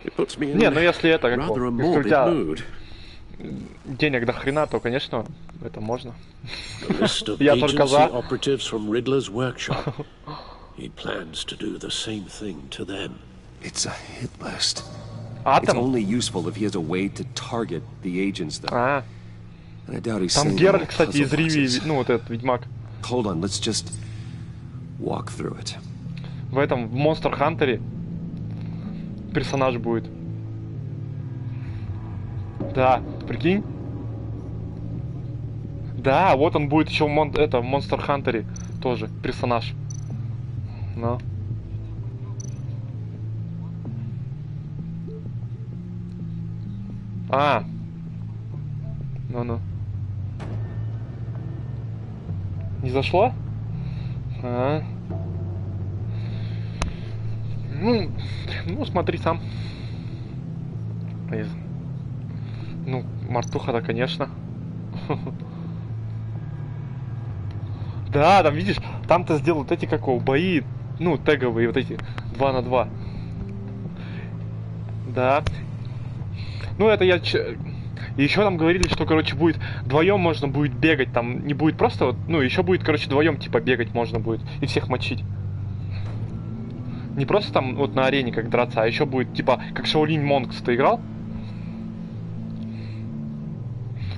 Speaker 3: It puts me in
Speaker 5: Не, ну если это, как
Speaker 3: rather a
Speaker 5: бы, если у
Speaker 3: morbid
Speaker 5: тебя
Speaker 3: mood.
Speaker 5: денег до хрена, то, конечно, это можно.
Speaker 3: A list of
Speaker 5: Я только
Speaker 3: agency
Speaker 5: за.
Speaker 3: operatives from Riddler's workshop. He plans to do the same thing to them.
Speaker 4: It's a hit list.
Speaker 5: Атом?
Speaker 4: It's only useful if he has a way to target the agents, though.
Speaker 5: А.
Speaker 4: And I doubt he's
Speaker 5: Там
Speaker 4: sending
Speaker 5: Геральт,
Speaker 4: all
Speaker 5: кстати, из
Speaker 4: puzzle
Speaker 5: Ривии,
Speaker 4: boxes.
Speaker 5: ну вот этот ведьмак.
Speaker 4: Hold on, let's just walk through it.
Speaker 5: В этом, в Monster Hunter персонаж будет. Да, прикинь? Да, вот он будет еще в Monster Hunter тоже персонаж. Ну. А. Ну-ну. Не зашло? А. Ну, смотри сам. Ну, Мартуха-то, конечно. Да, там, видишь, там-то сделают эти, какого, бои, ну, теговые, вот эти, 2 на 2. Да. Ну, это я... И еще там говорили, что, короче, будет вдвоем можно будет бегать, там не будет просто вот, ну, еще будет, короче, вдвоем, типа, бегать можно будет и всех мочить. Не просто там вот на арене как драться, а еще будет, типа, как Shaolin Monks ты играл?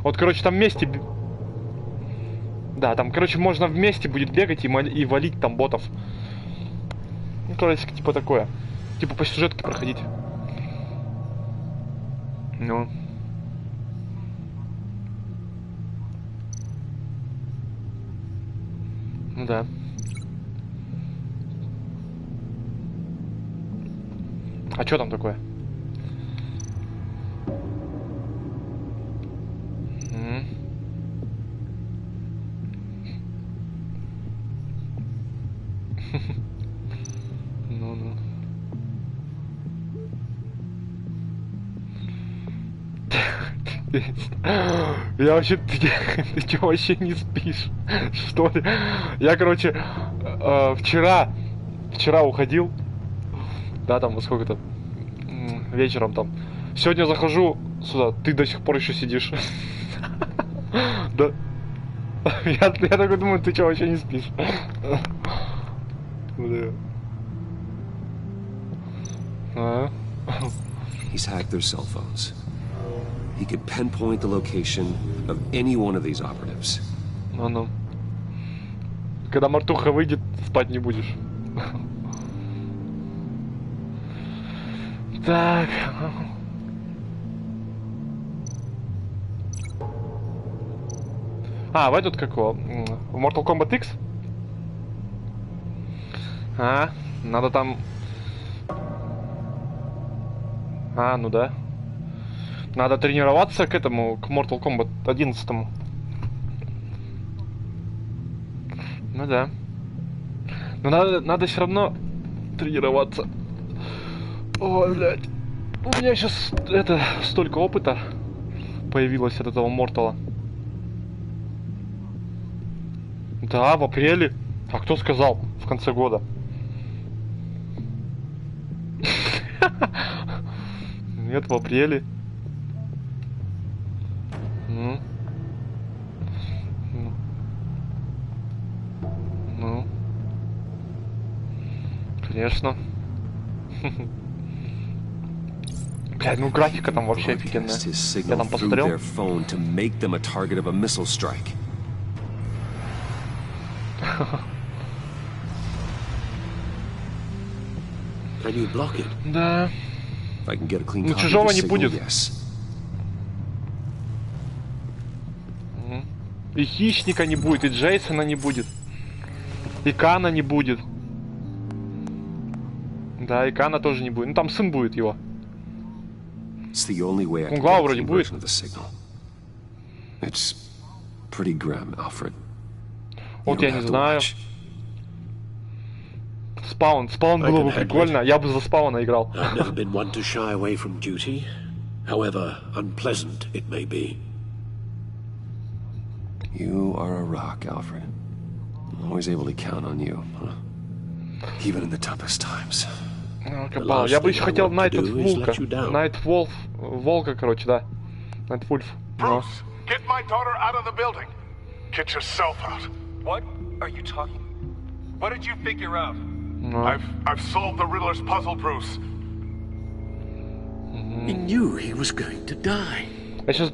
Speaker 5: Вот, короче, там вместе... Да, там, короче, можно вместе будет бегать и валить там ботов. Ну, короче, типа такое. Типа по сюжетке проходить. Ну. Ну да. А что там такое? Ну-ну. Я вообще... Ты что, вообще не спишь? Что ли? Я, короче, вчера уходил. Да, там, во сколько-то вечером там. Сегодня захожу сюда, ты до сих пор еще сидишь. Да. Я такой думаю, ты что, вообще не спишь?
Speaker 4: He's hacked their cell phones. He could pinpoint the location of any one of these operatives.
Speaker 5: Ну-ну. Когда Мартуха выйдет, спать не будешь. Так. А, в этот какого? В Mortal Kombat X? А, надо там... А, ну да. Надо тренироваться к этому, к Mortal Kombat 11. Ну да. Но надо все равно тренироваться. Ой, блядь. У меня сейчас столько опыта появилось от этого Мортала. Да, в апреле. А кто сказал? В конце года. Нет, в апреле. Ну. Конечно. Блядь, ну графика там вообще офигенная. Я там посмотрел. Да. Ну чужого не будет. И Хищника не будет, и Джейсона не будет. И Кана не будет. Да, и Кана тоже не будет. Ну там сын будет его.
Speaker 4: It's the only way I can
Speaker 5: Глава
Speaker 4: get a
Speaker 5: вроде
Speaker 4: clean
Speaker 5: будет.
Speaker 4: version of the signal. It's pretty grim, Alfred.
Speaker 5: Вот я не знаю. Спаун было бы прикольно, я бы за спауна играл.
Speaker 3: I've never been one to shy away from duty, however unpleasant it may be.
Speaker 4: You are a rock, Alfred. I'm always able to count on you, huh? Even in the toughest times.
Speaker 5: Я бы еще хотел Волка, короче, да. Найтвульф.
Speaker 1: Bruce, get my daughter out of the building. Get yourself out.
Speaker 8: What are you talking? What did you figure out?
Speaker 1: I've solved the Riddler's puzzle, Bruce.
Speaker 3: He knew he was going to die.
Speaker 5: Я сейчас...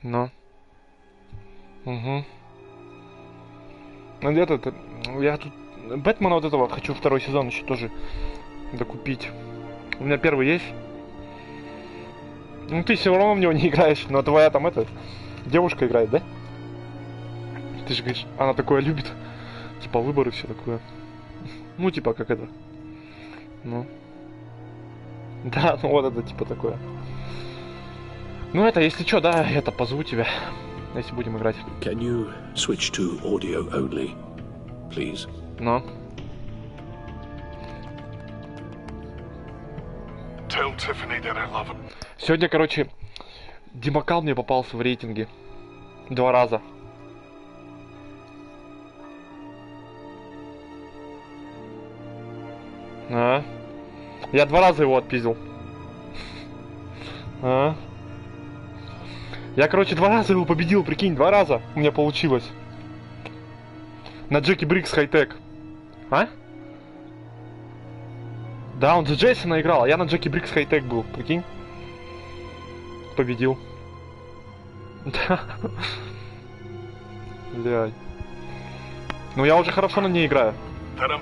Speaker 5: Ну. Угу. Ну где-то... Я тут... Бэтмена вот этого хочу второй сезон еще тоже докупить. У меня первый есть. Ну ты все равно в него не играешь, но твоя там девушка играет, да? Ты же говоришь, она такое любит. Типа выборы, все такое. Ну типа как это. Ну. Да, ну вот это типа такое. Ну это, если что, да, это позову тебя. Если будем играть.
Speaker 3: Can you switch to audio only, please?
Speaker 5: No.
Speaker 1: Tell Tiffany that I love her.
Speaker 5: Сегодня, короче, Димакал мне попался в рейтинге. 2 раза. Я 2 раза его отпиздил. Я, короче, 2 раза его победил, прикинь, 2 раза у меня получилось. На Джеки Брикс Хай-Тек. Да, он за Джейсона играл, а я на Джеки Брикс Хай-Тек был, прикинь. Победил. Да. Блядь. Ну я уже хорошо на ней играю. Я...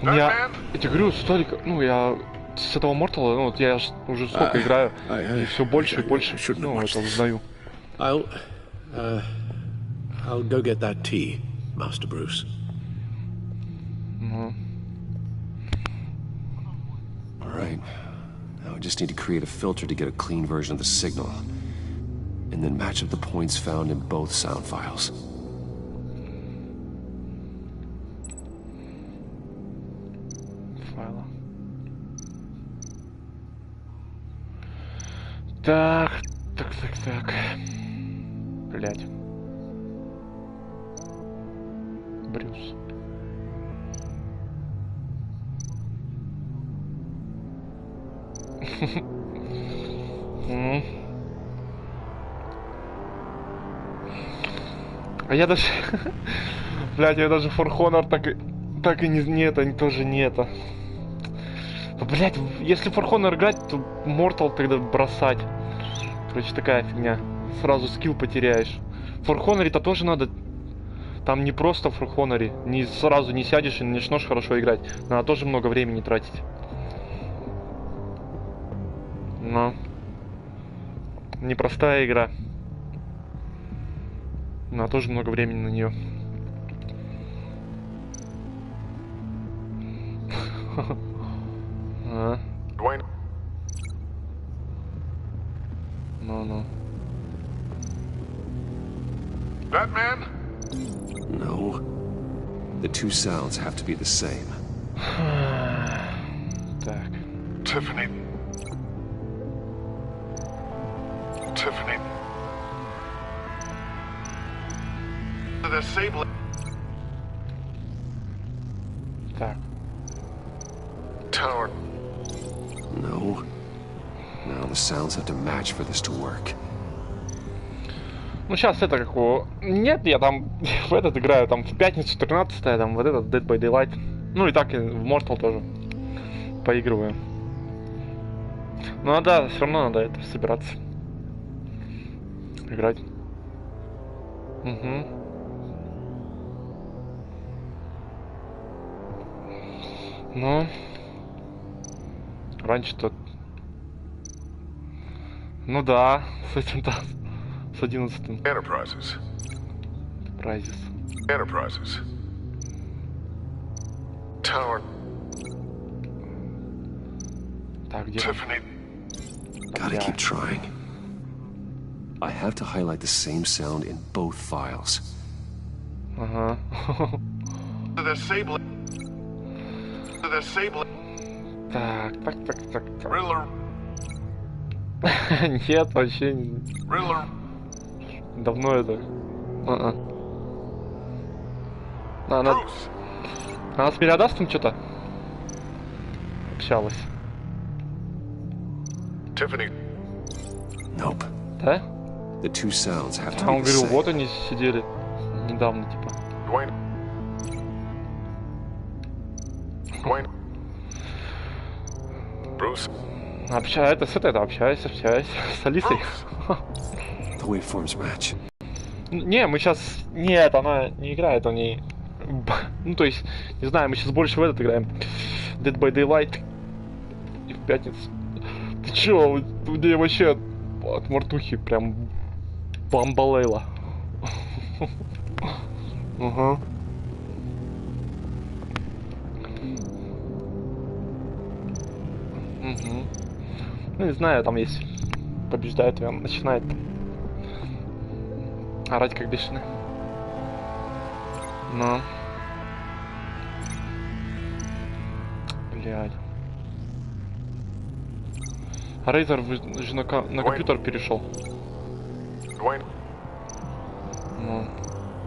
Speaker 5: Я тебе говорю, столько... Ну, я с этого Мортала, ну, вот я уже сколько играю, и все больше и больше, ну, это узнаю.
Speaker 3: I'll go get that tea, Master Bruce.
Speaker 4: All right. Now we just need to create a filter to get a clean version of the signal, and then match up the points found in both sound files. Так. Блять. Брюс. А я даже... Блять, я даже For Honor так и не это, тоже не это. Блять, если For Honor играть, то Mortal тогда бросать. Короче, такая фигня. Сразу скилл потеряешь. В For Honor-то тоже надо... Там не просто в For Honor. Не сразу не сядешь и начнешь хорошо играть. Надо тоже много времени тратить. Но... Непростая игра. Надо тоже много времени на нее. No.
Speaker 1: Batman?
Speaker 4: No. The two sounds have to be the same.
Speaker 5: Так.
Speaker 1: Tiffany. Disable.
Speaker 5: Так.
Speaker 1: Tower.
Speaker 4: No. Now the sounds have to match for this to work.
Speaker 5: Ну сейчас это какого... Нет, я там в этот играю, там в пятницу 13-е, там вот этот Dead by Daylight. Ну и так и в Mortal тоже поигрываю. Ну да, все равно надо это собираться. Играть. Угу. Ну... Раньше-то... Ну да, с этим-то, с 11-м.
Speaker 1: Enterprises. Enterprises. Tower.
Speaker 5: Так, где?
Speaker 1: Tiffany.
Speaker 4: Gotta keep trying. I have to highlight the same sound in both files.
Speaker 5: Ага.
Speaker 1: Disable.
Speaker 5: Так.
Speaker 1: Riddler.
Speaker 5: Нет, вообще не.
Speaker 1: Riddler.
Speaker 5: Давно это. Она с переодастом что-то общалась.
Speaker 1: Tiffany.
Speaker 4: Nope.
Speaker 5: Да?
Speaker 4: The two sounds have to
Speaker 5: А
Speaker 4: be
Speaker 5: он
Speaker 4: the
Speaker 5: говорил,
Speaker 4: same.
Speaker 5: вот они сидели недавно, типа.
Speaker 1: Dwayne. Bruce.
Speaker 5: Общаюсь с Алисой.
Speaker 4: The waveforms match.
Speaker 5: Не, мы сейчас... Нет, она не играет, они... Ну, то есть, не знаю, мы сейчас больше в этот играем. Dead by Daylight. И в пятницу. Ты чё, у меня вообще от мортухи прям бамбалейла. Ага. Ну, не знаю, там есть... Побеждает, и он начинает орать как бешеный. Но... Блядь. А Рейзер же на компьютер перешел.
Speaker 1: Dwayne.
Speaker 5: Ну.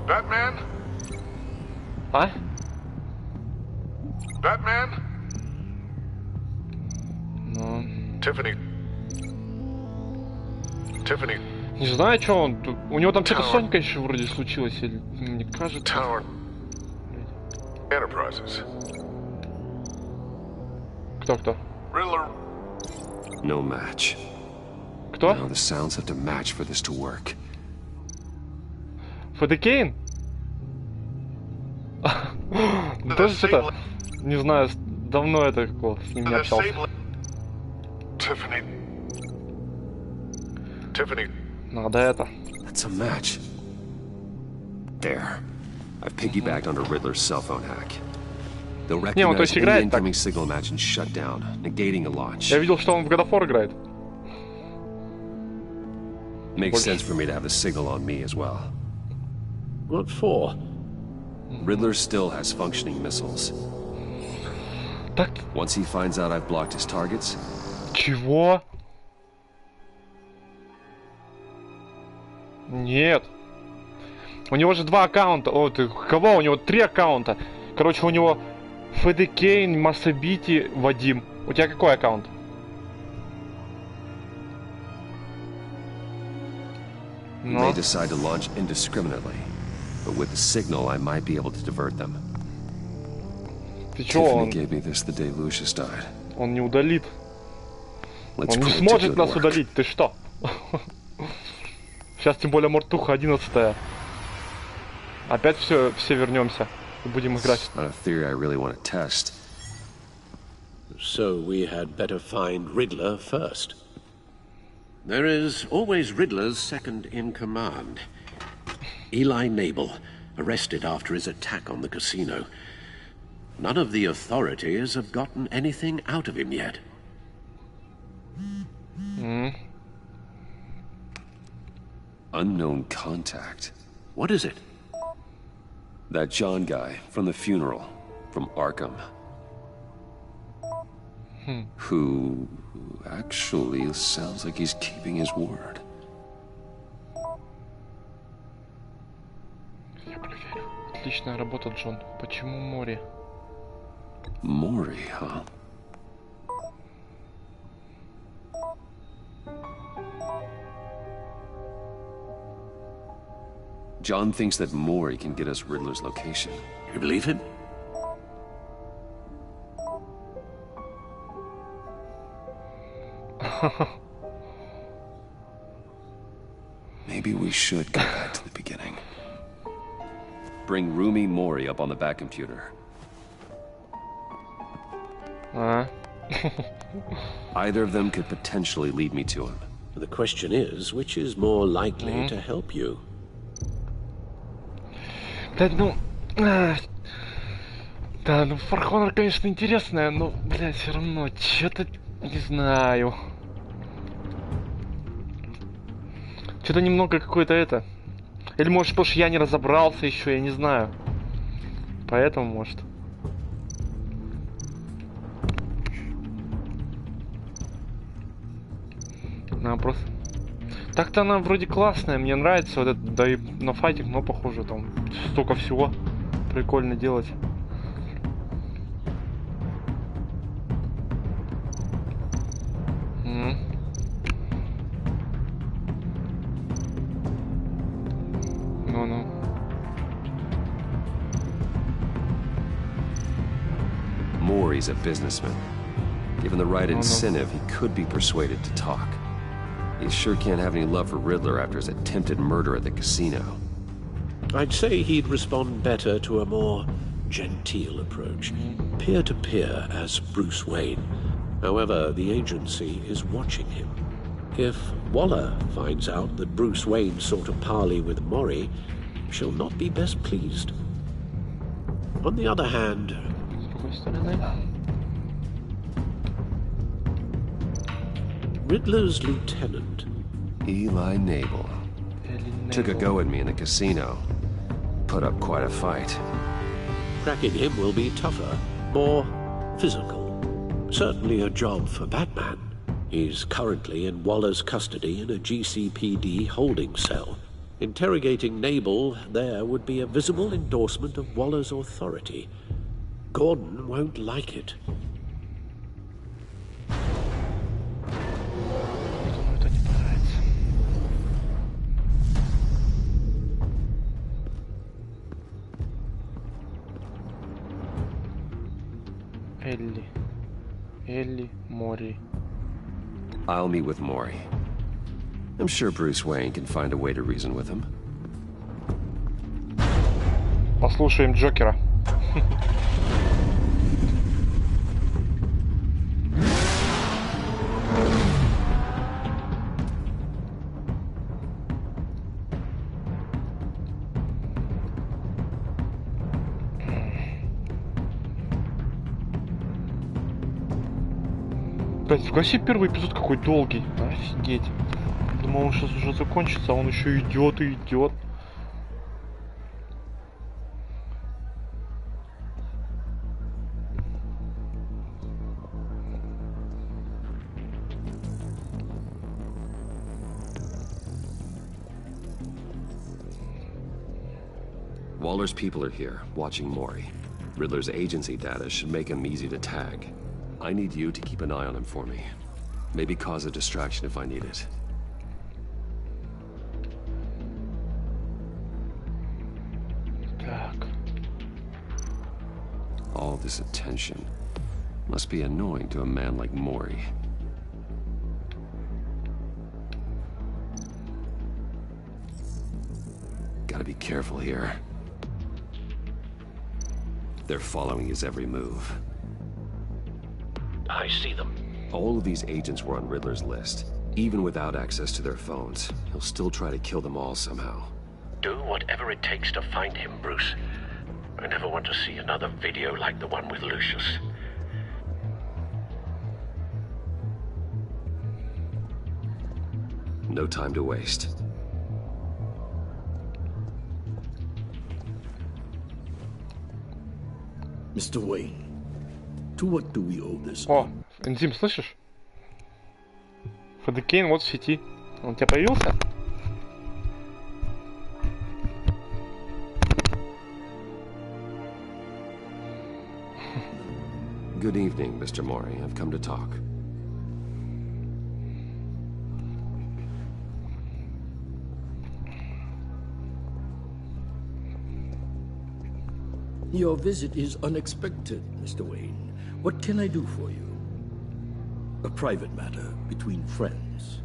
Speaker 1: Batman.
Speaker 5: А?
Speaker 1: Batman.
Speaker 5: Ну.
Speaker 1: Tiffany. Tiffany.
Speaker 5: Не знаю, что он... У него там что-то с Сонькой еще вроде случилось, или... Мне кажется...
Speaker 1: Tower. Enterprises.
Speaker 5: Кто?
Speaker 1: Riddler.
Speaker 4: No match.
Speaker 5: Кто?
Speaker 4: No, the sounds have to match for this to work.
Speaker 5: Федекейн? Тоже что-то... Не знаю, давно это какого с ним не общался.
Speaker 1: Tiffany. Tiffany.
Speaker 5: Надо это.
Speaker 4: That's a match. There. I've piggybacked onto Riddler's cell phone hack. They'll recognize any incoming signal match and shut down, negating a launch.
Speaker 5: Я видел, что он в God of War играет.
Speaker 4: Makes sense for me to have the signal on me as well.
Speaker 3: What for?
Speaker 4: Riddler still has functioning missiles.
Speaker 5: Так.
Speaker 4: Once he finds out I've blocked his targets.
Speaker 5: Чего? Нет. У него же 2 аккаунта. О, ты кого? У него 3 аккаунта. Короче, у него Федекейн, Масабити, Вадим. У тебя какой аккаунт?
Speaker 4: He may decide to launch indiscriminately, but with the signal, I might be able to divert them. Tiffany gave me this the day Lucius died.
Speaker 5: Он не удалит. Он не сможет нас удалить. Ты что? Сейчас тем более мортуха 11-я. Опять все вернемся и будем играть.
Speaker 4: Not a theory I really want to test.
Speaker 3: So we had better find Riddler first. There is always Riddler's second in command. Eli Nabel, arrested after his attack on the casino. None of the authorities have gotten anything out of him yet.
Speaker 4: Unknown contact.
Speaker 3: What is it?
Speaker 4: That John guy from the funeral, from Arkham. Who actually sounds like he's keeping his word.
Speaker 5: Я проверю. Отличная работа, Джон. Почему море?
Speaker 4: Mori, huh? John thinks that Mori can get us Riddler's location.
Speaker 3: You believe him?
Speaker 4: Maybe we should go back to the beginning. Bring Rumi Mori up on the back computer.
Speaker 5: Uh.
Speaker 4: Either of them could potentially lead me to him.
Speaker 3: The question is, which is more likely to help you?
Speaker 5: Да, ну... Да, ну For Honor, конечно, интересная, но, блядь, все равно, что-то не знаю. Что-то немного какое-то это... Или может, потому что я не разобрался еще, я не знаю. Поэтому, может. Она просто... Так-то она вроде классная, мне нравится вот это, да и на файтинг, но похоже там столько всего прикольно делать. Ну-ну.
Speaker 4: Maury's a businessman. Given the right incentive, he could be persuaded to talk. He sure can't have any love for Riddler after his attempted murder at the casino.
Speaker 3: I'd say he'd respond better to a more genteel approach, peer-to-peer as Bruce Wayne. However, the agency is watching him. If Waller finds out that Bruce Wayne sought a parley with Maury, she'll not be best pleased. On the other hand... Riddler's lieutenant,
Speaker 4: Eli Nabel, took a go at me in the casino. Put up quite a fight.
Speaker 3: Cracking him will be tougher, more physical. Certainly a job for Batman. He's currently in Waller's custody in a GCPD holding cell. Interrogating Nabel there would be a visible endorsement of Waller's authority. Gordon won't like it.
Speaker 5: Ellie, Maury.
Speaker 4: I'll meet with Maury. I'm sure Bruce Wayne can find a way to reason with him.
Speaker 5: Послушаем Джокера. Блять, в вообще первый эпизод какой долгий. Офигеть. Думал, он сейчас уже закончится, а он еще идет и идет.
Speaker 4: Waller's people are here, watching Maury. Riddler's agency data should make him easy to tag. I need you to keep an eye on him for me. Maybe cause a distraction if I need it.
Speaker 5: Так.
Speaker 4: All this attention must be annoying to a man like Maury. Gotta be careful here. They're following his every move.
Speaker 3: I see them.
Speaker 4: All of these agents were on Riddler's list. Even without access to their phones, he'll still try to kill them all somehow.
Speaker 3: Do whatever it takes to find him, Bruce. I never want to see another video like the one with Lucius.
Speaker 4: No time to waste.
Speaker 9: Mr. Wayne, to what do we owe this?
Speaker 5: О, Энзим, слышишь? Фадекейн вот в сети. Он у тебя появился?
Speaker 4: Good evening, Mr. Maury. I've come to talk.
Speaker 9: Your visit is unexpected, Mr. Wayne. What can I do for you? A private matter between friends.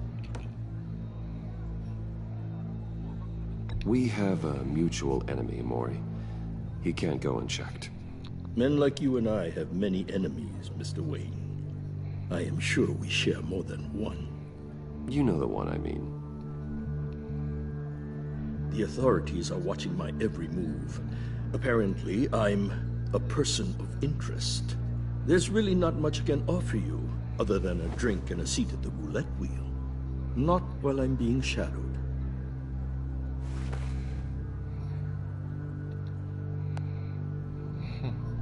Speaker 4: We have a mutual enemy, Maury. He can't go unchecked.
Speaker 9: Men like you and I have many enemies, Mr. Wayne. I am sure we share more than one.
Speaker 4: You know the one I mean.
Speaker 9: The authorities are watching my every move. Apparently, I'm a person of interest. There's really not much I can offer you, other than a drink and a seat at the roulette wheel. Not while I'm being shadowed.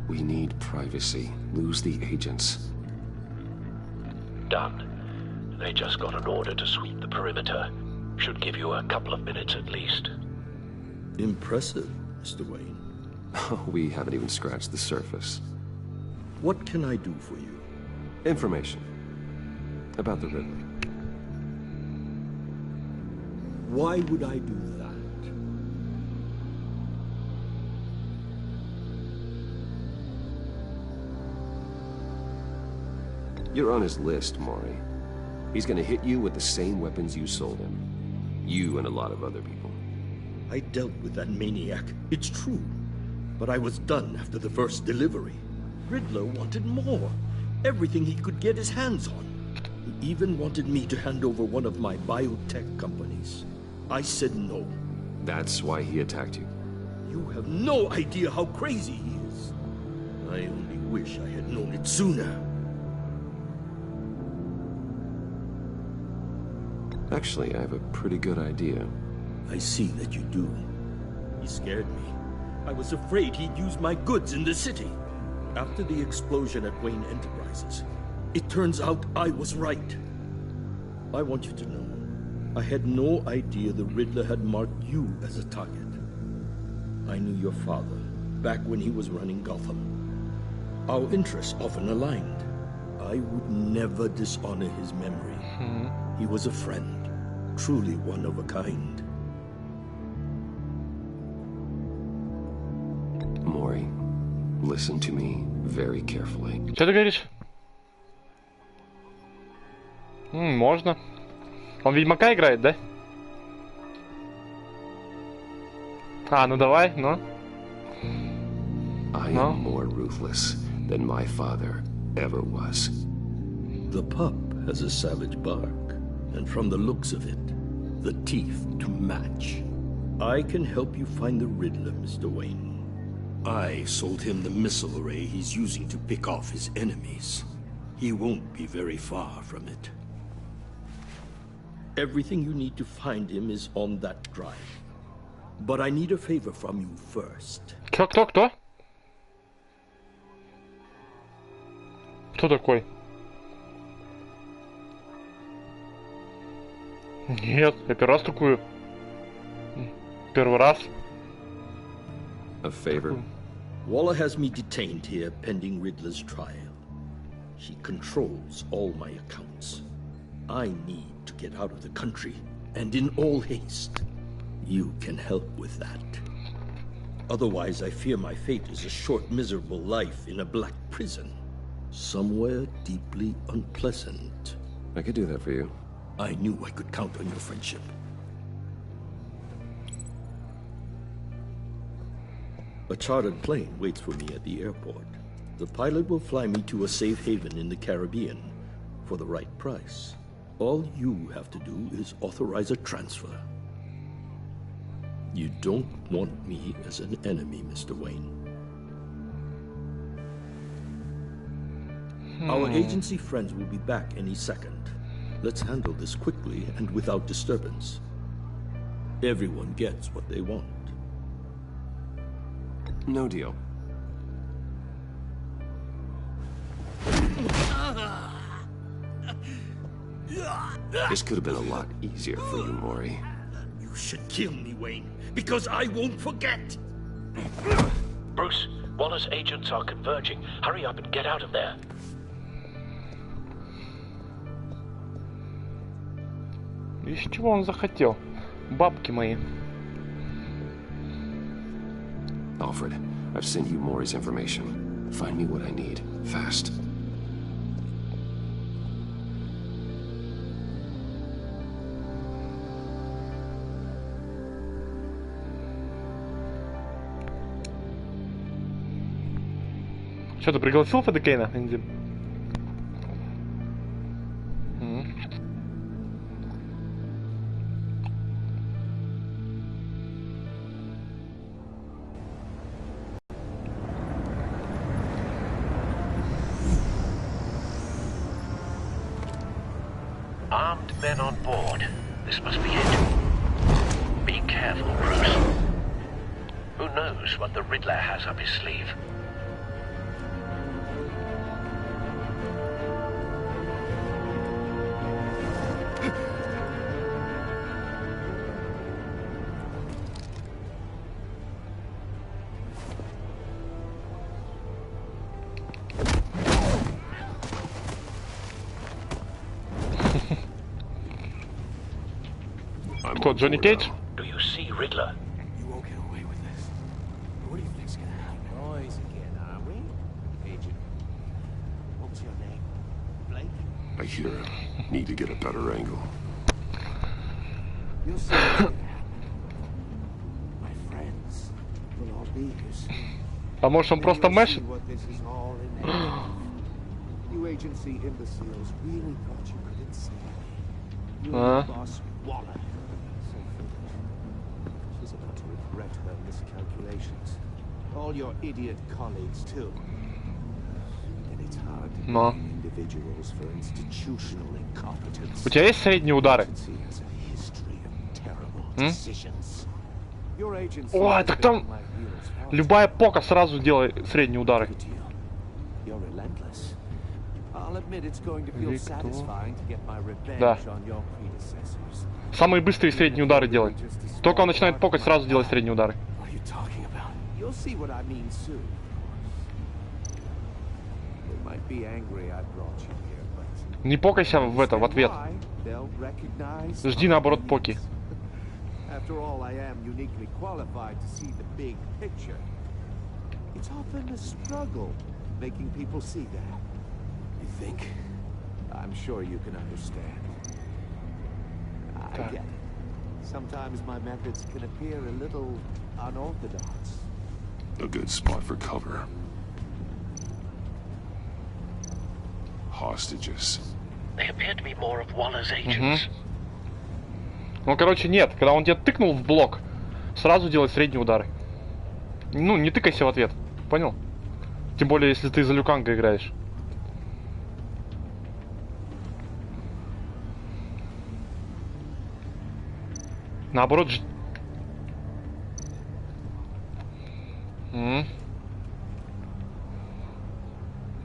Speaker 4: We need privacy. Lose the agents.
Speaker 3: Done. They just got an order to sweep the perimeter. Should give you a couple of minutes at least.
Speaker 9: Impressive, Mr. Wayne.
Speaker 4: We haven't even scratched the surface.
Speaker 9: What can I do for you?
Speaker 4: Information. About the Riddler.
Speaker 9: Why would I do that?
Speaker 4: You're on his list, Maury. He's gonna hit you with the same weapons you sold him. You and a lot of other people.
Speaker 9: I dealt with that maniac, it's true. But I was done after the first delivery. Riddler wanted more. Everything he could get his hands on. He even wanted me to hand over one of my biotech companies. I said no.
Speaker 4: That's why he attacked you.
Speaker 9: You have no idea how crazy he is. I only wish I had known it sooner.
Speaker 4: Actually, I have a pretty good idea.
Speaker 9: I see that you do. He scared me. I was afraid he'd use my goods in the city. After the explosion at Wayne Enterprises, it turns out I was right. I want you to know, I had no idea the Riddler had marked you as a target. I knew your father back when he was running Gotham. Our interests often aligned. I would never dishonor his memory. He was a friend, truly one of a kind.
Speaker 4: Maury, listen to me very carefully.
Speaker 5: Что ты говоришь? Можно. Он Ведьмака играет, да? А, ну давай, ну.
Speaker 4: I am more ruthless than my father ever was.
Speaker 9: The pup has a savage bark, and from the looks of it, the teeth to match. I can help you find the Riddler, Mr. Wayne. I sold him the missile array he's using to pick off his enemies. He won't be very far from it. Everything you need to find him is on that drive. But I need a favor from you first.
Speaker 5: Кто? Кто такой? Нет, я первый раз такую. Первый раз.
Speaker 4: A favor?
Speaker 9: Waller has me detained here pending Riddler's trial. He controls all my accounts. I need to get out of the country, and in all haste. You can help with that. Otherwise, I fear my fate is a short, miserable life in a black prison. Somewhere deeply unpleasant.
Speaker 4: I could do that for you.
Speaker 9: I knew I could count on your friendship. A chartered plane waits for me at the airport. The pilot will fly me to a safe haven in the Caribbean for the right price. All you have to do is authorize a transfer. You don't want me as an enemy, Mr. Wayne. Our agency friends will be back any second. Let's handle this quickly and without disturbance. Everyone gets what they want.
Speaker 4: No deal. This could have been a lot easier for you, Maury.
Speaker 9: You should kill me, Wayne, because I won't forget.
Speaker 3: Bruce, Waller's agents are converging. Hurry up and get out of there.
Speaker 5: Из чего он захотел? Бабки мои.
Speaker 4: Alfred, I've sent you Maury's information. Find me what I need, fast.
Speaker 5: Что, ты пригласил Федекейна, Энди?
Speaker 3: Armed men on board. This must be it. Be careful, Bruce. Who knows what the Riddler has up his sleeve?
Speaker 5: Кто, Джонни Кейдж?
Speaker 3: Do you see Riddler?
Speaker 21: You won't get away with this. What do you think's gonna happen? Boys again, are we? Agent. What was your name? Blake?
Speaker 10: I hear him. Need to get a better angle.
Speaker 21: You'll see what's gonna happen. My friends will all be here soon.
Speaker 5: А может он просто мэшит?
Speaker 21: What this is all in hand. You agency imbeciles really thought you could insane me. You and boss Waller. She's about to regret her miscalculations. All your idiot colleagues too. And it's hard to blame individuals for institutional incompetence.
Speaker 5: У тебя есть средние удары? Ой, так там любая пока сразу делай средние удары. Да. Самые быстрые средние удары делай. Только он начинает покать, сразу делай средние удары. Не покайся в это, в ответ. Жди наоборот поки.
Speaker 21: After all, I am uniquely qualified to see the big picture. It's often a struggle making people see that. You think? I'm sure you can understand. I get it. Sometimes my methods can appear a little unorthodox.
Speaker 10: A good spot for cover. Hostages.
Speaker 3: They appear to be more of Waller's agents.
Speaker 5: Ну, короче, нет. Когда он тебя тыкнул в блок, сразу делай средние удары. Ну, не тыкайся в ответ. Понял? Тем более, если ты за Люканга играешь. Наоборот,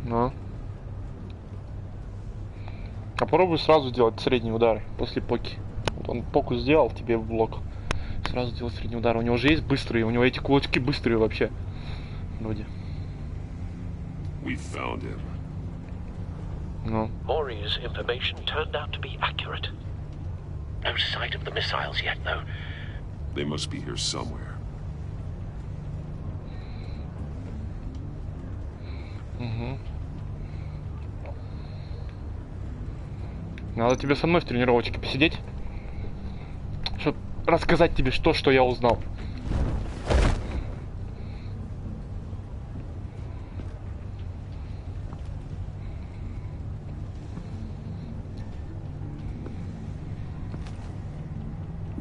Speaker 5: Ну. Попробуй сразу делать средние удары после поки. Вот он поку сделал тебе в блок. Сразу делать средние удары. У него же есть быстрые, у него эти кулачки быстрые вообще. Вроде.
Speaker 10: We found him.
Speaker 5: No.
Speaker 3: Maury's information turned out to be accurate. No sight of the missiles yet, though.
Speaker 10: They must be here somewhere.
Speaker 5: Надо тебе со мной в тренировочке посидеть, чтобы рассказать тебе что я узнал.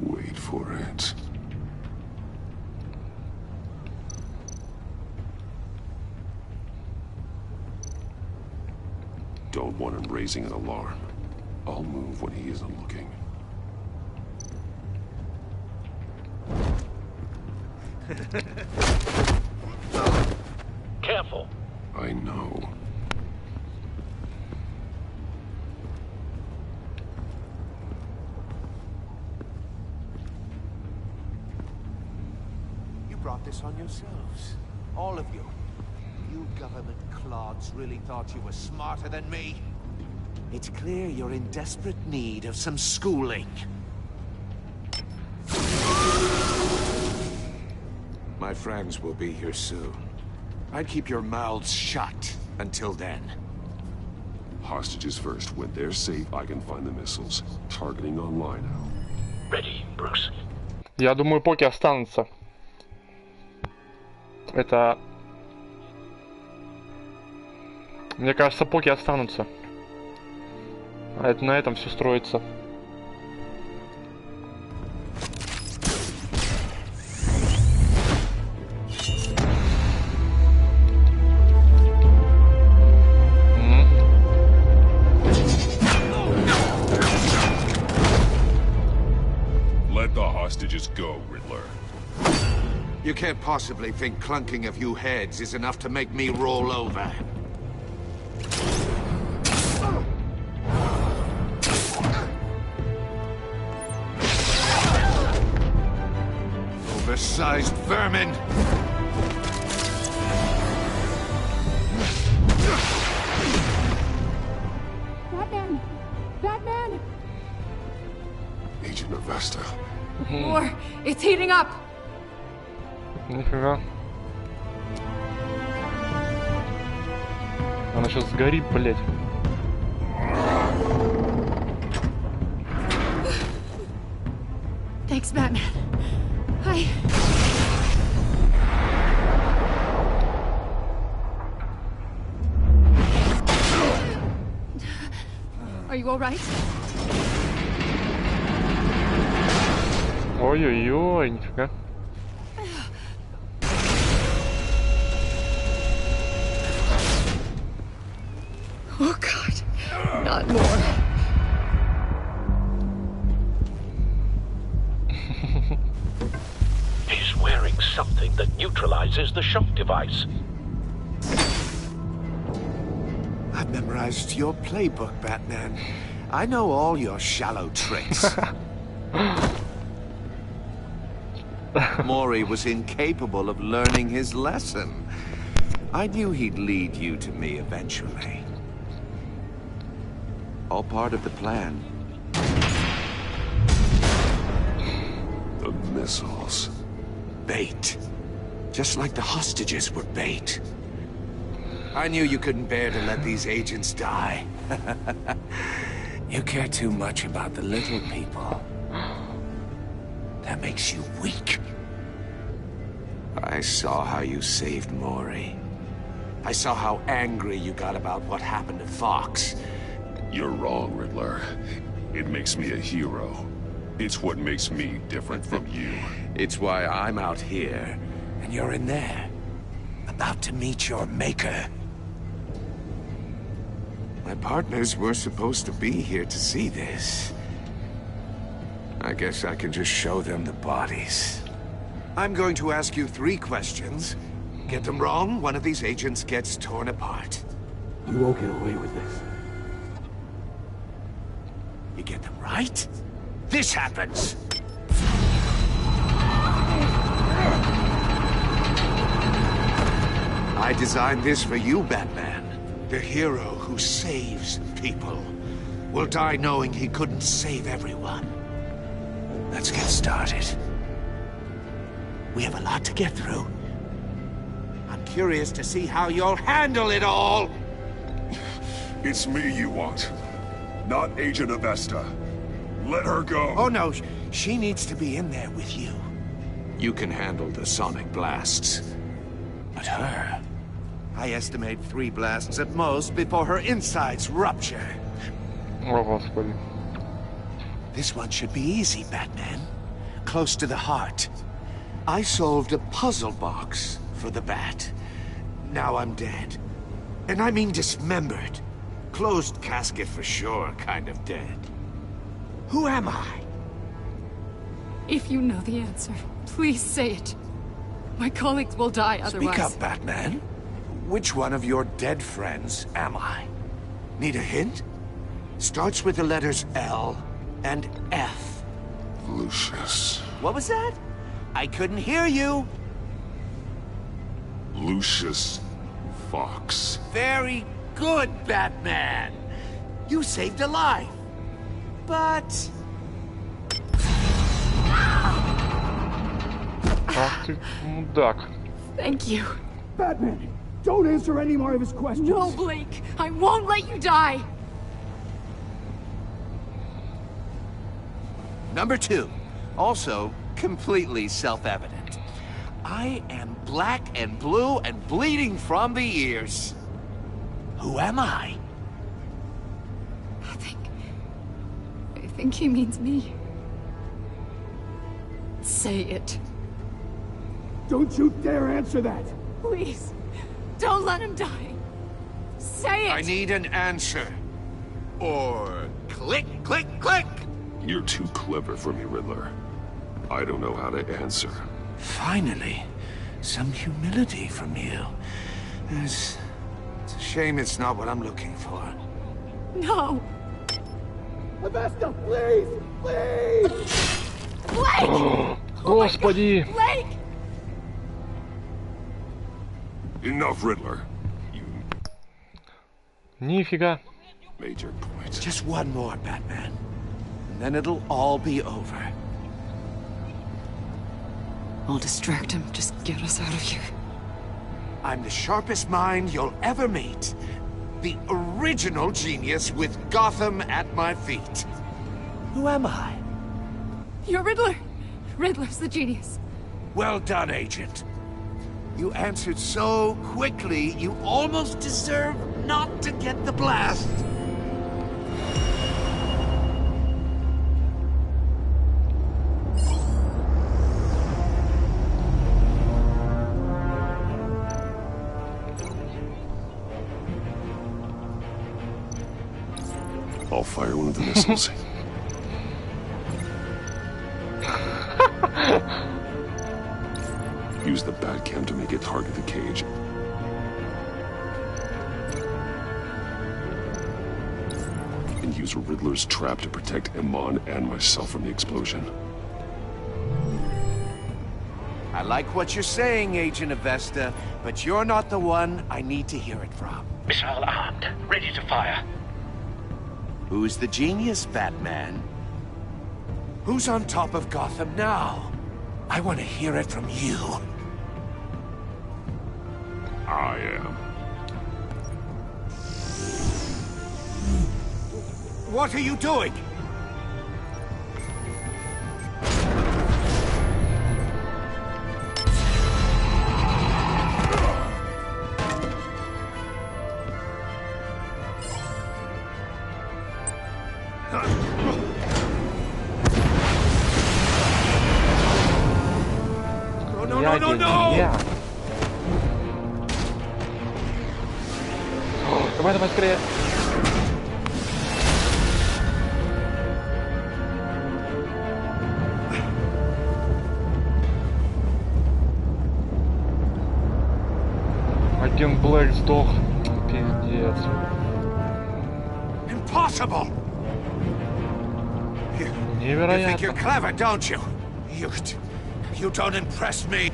Speaker 10: Wait for it. Don't want him raising an alarm. I'll move when he isn't looking.
Speaker 3: Careful.
Speaker 10: I know.
Speaker 21: You brought this on yourselves. All of you. You government clods really thought you were smarter than me? It's clear you're in desperate need of some schooling.
Speaker 12: My friends will be here soon. I'd keep your mouths shut until then.
Speaker 10: Hostages first. When they're safe, I can find the missiles. Targeting online now.
Speaker 3: Ready, Bruce.
Speaker 5: Я думаю, поки останутся. Это... Мне кажется, поки останутся. А это на этом все строится.
Speaker 10: Riddler.
Speaker 12: You can't possibly think clunking a few heads is enough to make me roll over. Oversized vermin!
Speaker 13: Batman! Batman!
Speaker 10: Agent Avesta.
Speaker 13: War! It's heating up!
Speaker 5: Нифига. Она сейчас сгорит, блять.
Speaker 13: Thanks, Batman. Are you all right?
Speaker 5: Ой-ой-ой, нифига.
Speaker 13: Oh God, not more.
Speaker 3: He's wearing something that neutralizes the shock device.
Speaker 12: I've memorized your playbook, Batman. I know all your shallow tricks. Mori was incapable of learning his lesson. I knew he'd lead you to me eventually. All part of the plan.
Speaker 10: The missiles.
Speaker 12: Bait. Just like the hostages were bait. I knew you couldn't bear to let these agents die. You care too much about the little people. That makes you weak. I saw how you saved Mori. I saw how angry you got about what happened to Fox.
Speaker 10: You're wrong, Riddler. It makes me a hero. It's what makes me different from you.
Speaker 12: It's why I'm out here, and you're in there. About to meet your maker. My partners were supposed to be here to see this. I guess I can just show them the bodies. I'm going to ask you 3 questions. Get them wrong, one of these agents gets torn apart.
Speaker 9: You won't get away with this.
Speaker 12: You get them right, this happens. I designed this for you, Batman. The hero who saves people will die knowing he couldn't save everyone. Let's get started. We have a lot to get through. I'm curious to see how you'll handle it all.
Speaker 10: It's me you want, not Agent Avesta. Let her go.
Speaker 12: Oh no, she needs to be in there with you. You can handle the sonic blasts. But her... I estimate 3 blasts at most before her insides rupture.
Speaker 5: О, Господи.
Speaker 12: This one should be easy, Batman. Close to the heart. I solved a puzzle box for the Bat. Now I'm dead. And I mean dismembered. Closed casket for sure, kind of dead. Who am I?
Speaker 13: If you know the answer, please say it. My colleagues will die otherwise.
Speaker 12: Speak up, Batman. Which one of your dead friends am I? Need a hint? Starts with the letters L and F.
Speaker 10: Lucius.
Speaker 12: What was that? I couldn't hear you.
Speaker 10: Lucius Fox.
Speaker 12: Very good, Batman. You saved a life. But...
Speaker 5: Ах ты, мудак.
Speaker 13: Thank you.
Speaker 9: Batman, don't answer any more of his questions.
Speaker 13: No, Blake. I won't let you die.
Speaker 12: Number 2. Also, completely self-evident. I am black and blue and bleeding from the ears. Who am I?
Speaker 13: I think he means me. Say it.
Speaker 9: Don't you dare answer that!
Speaker 13: Please, don't let him die. Say it!
Speaker 12: I need an answer. Or click, click, click!
Speaker 10: You're too clever for me, Riddler. I don't know how to answer.
Speaker 7: Finally, some humility from you. It's a shame it's not what I'm looking for.
Speaker 13: No!
Speaker 9: Vesta, please! Please!
Speaker 13: Blake!
Speaker 5: Господи!
Speaker 13: Blake!
Speaker 10: Enough, Riddler.
Speaker 5: Нифига.
Speaker 10: Major point.
Speaker 7: Just one more, Batman. And then it'll all be over.
Speaker 16: I'll distract him. Just get us out of here.
Speaker 7: I'm the sharpest mind you'll ever meet. The original genius with Gotham at my feet. Who am I?
Speaker 13: You're Riddler. Riddler's the genius.
Speaker 7: Well done, Agent. You answered so quickly, you almost deserve not to get the blast.
Speaker 10: I'll fire one of the missiles. Use the Batcam to make it target the cage. And use Riddler's trap to protect Iman and myself from the explosion.
Speaker 7: I like what you're saying, Agent of Vesta, but you're not the one I need to hear it from.
Speaker 14: Missile armed, ready to fire.
Speaker 7: Who's the genius, Batman? Who's on top of Gotham now? I want to hear it from you.
Speaker 10: I am.
Speaker 7: What are you doing?
Speaker 5: Я. Давай, давай, скорее. Агент Блэк сдох. Пиздец.
Speaker 7: Impossible! You think you're clever, don't you? You don't impress me.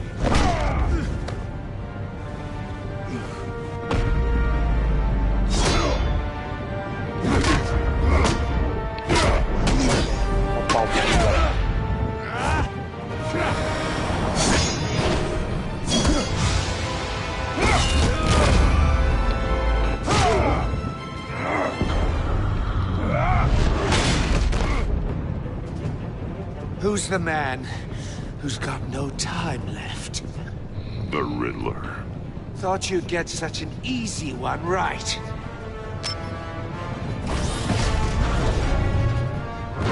Speaker 7: Who's the man who's got no time left?
Speaker 10: The Riddler.
Speaker 7: Thought you'd get such an easy one right.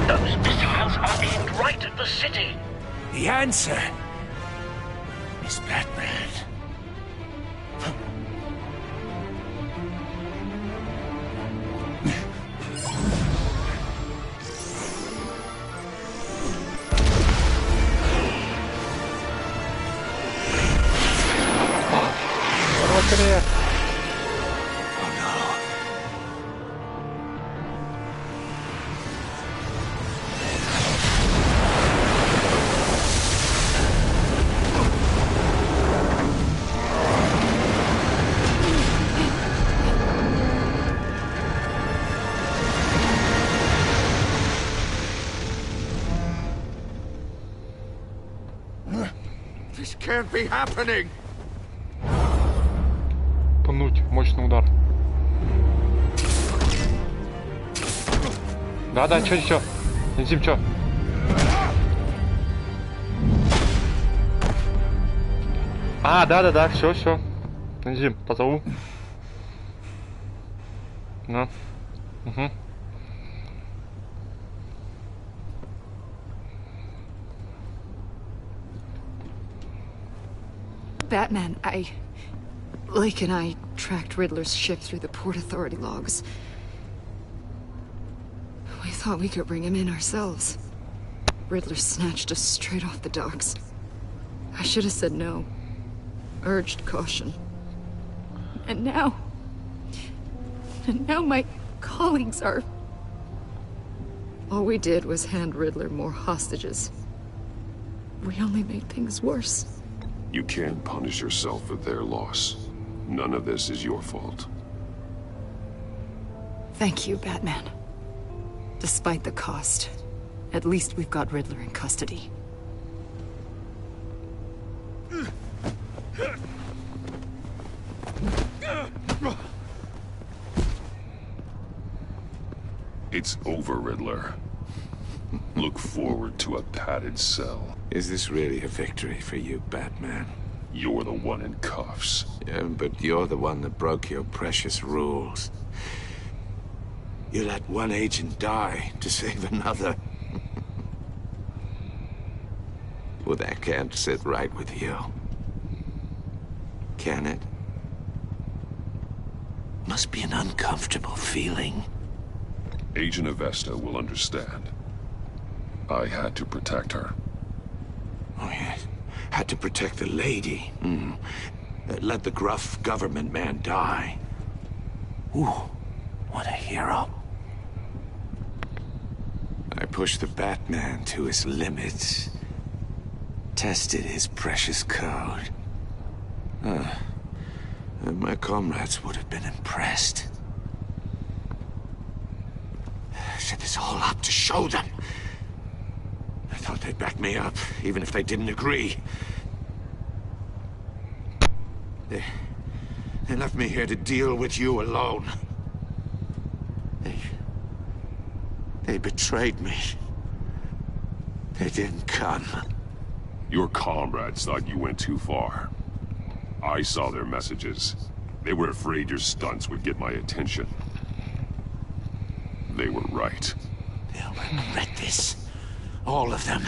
Speaker 14: Those missiles are aimed right at the city.
Speaker 7: The answer is Batman. This can't be happening.
Speaker 5: Пнуть, мощный удар. Да, чё? Инзим, чё? А, да, все. Инзим, позову. Ну. Угу.
Speaker 16: Batman, Lake and I tracked Riddler's ship through the Port Authority logs. We thought we could bring him in ourselves.
Speaker 13: Riddler snatched us straight off the docks. I should have said no. Urged caution. And now my colleagues are... All we did was hand Riddler more hostages. We only made things worse.
Speaker 10: You can't punish yourself for their loss. None of this is your fault.
Speaker 13: Thank you, Batman. Despite the cost, at least we've got Riddler in custody.
Speaker 10: It's over, Riddler. Look forward to a padded cell.
Speaker 12: Is this really a victory for you, Batman?
Speaker 10: You're the one in cuffs.
Speaker 12: Yeah, but you're the one that broke your precious rules. You let one agent die to save another. Well, that can't sit right with you. Can it? Must be an uncomfortable feeling.
Speaker 10: Agent Avesta will understand. I had to protect her.
Speaker 12: Oh, yes. Had to protect the lady. Let the gruff government man die. Ooh, what a hero. I pushed the Batman to his limits. Tested his precious code. My comrades would have been impressed. Set this all up to show them. I thought they'd back me up, even if they didn't agree. They left me here to deal with you alone. They betrayed me. They didn't come.
Speaker 10: Your comrades thought you went too far. I saw their messages. They were afraid your stunts would get my attention. They were right.
Speaker 12: They'll regret this. All of them.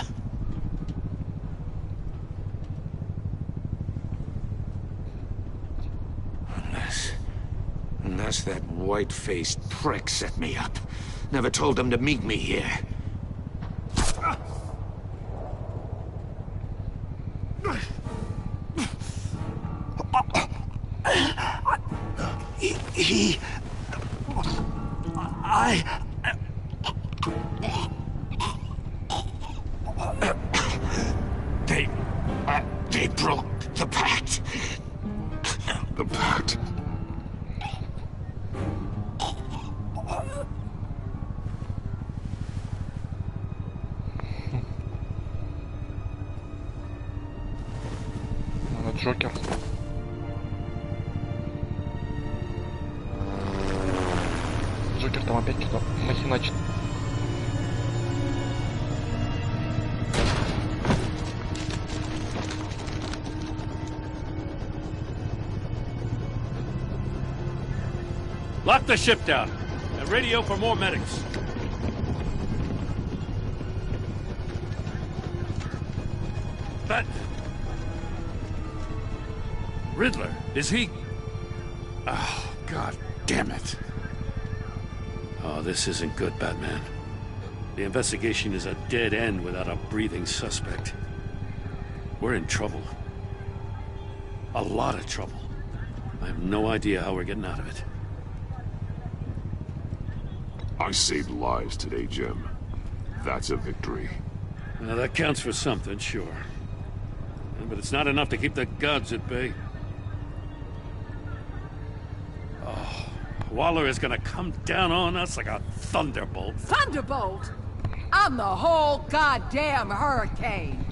Speaker 12: Unless that white-faced prick set me up. Never told them to meet me here. They broke the pact.
Speaker 10: The pact?
Speaker 5: Джокер. Джокер там опять что-то махиначит.
Speaker 11: Lock the ship down and radio for more medics. But Riddler, is he? Oh, God damn it. Oh, this isn't good, Batman. The investigation is a dead end without a breathing suspect. We're in trouble. A lot of trouble. I have no idea how we're getting out of it.
Speaker 10: I saved lives today, Jim. That's a victory.
Speaker 11: Now, that counts for something, sure. But it's not enough to keep the gods at bay. Oh, Waller is gonna come down on us like a thunderbolt.
Speaker 17: Thunderbolt? I'm the whole goddamn hurricane.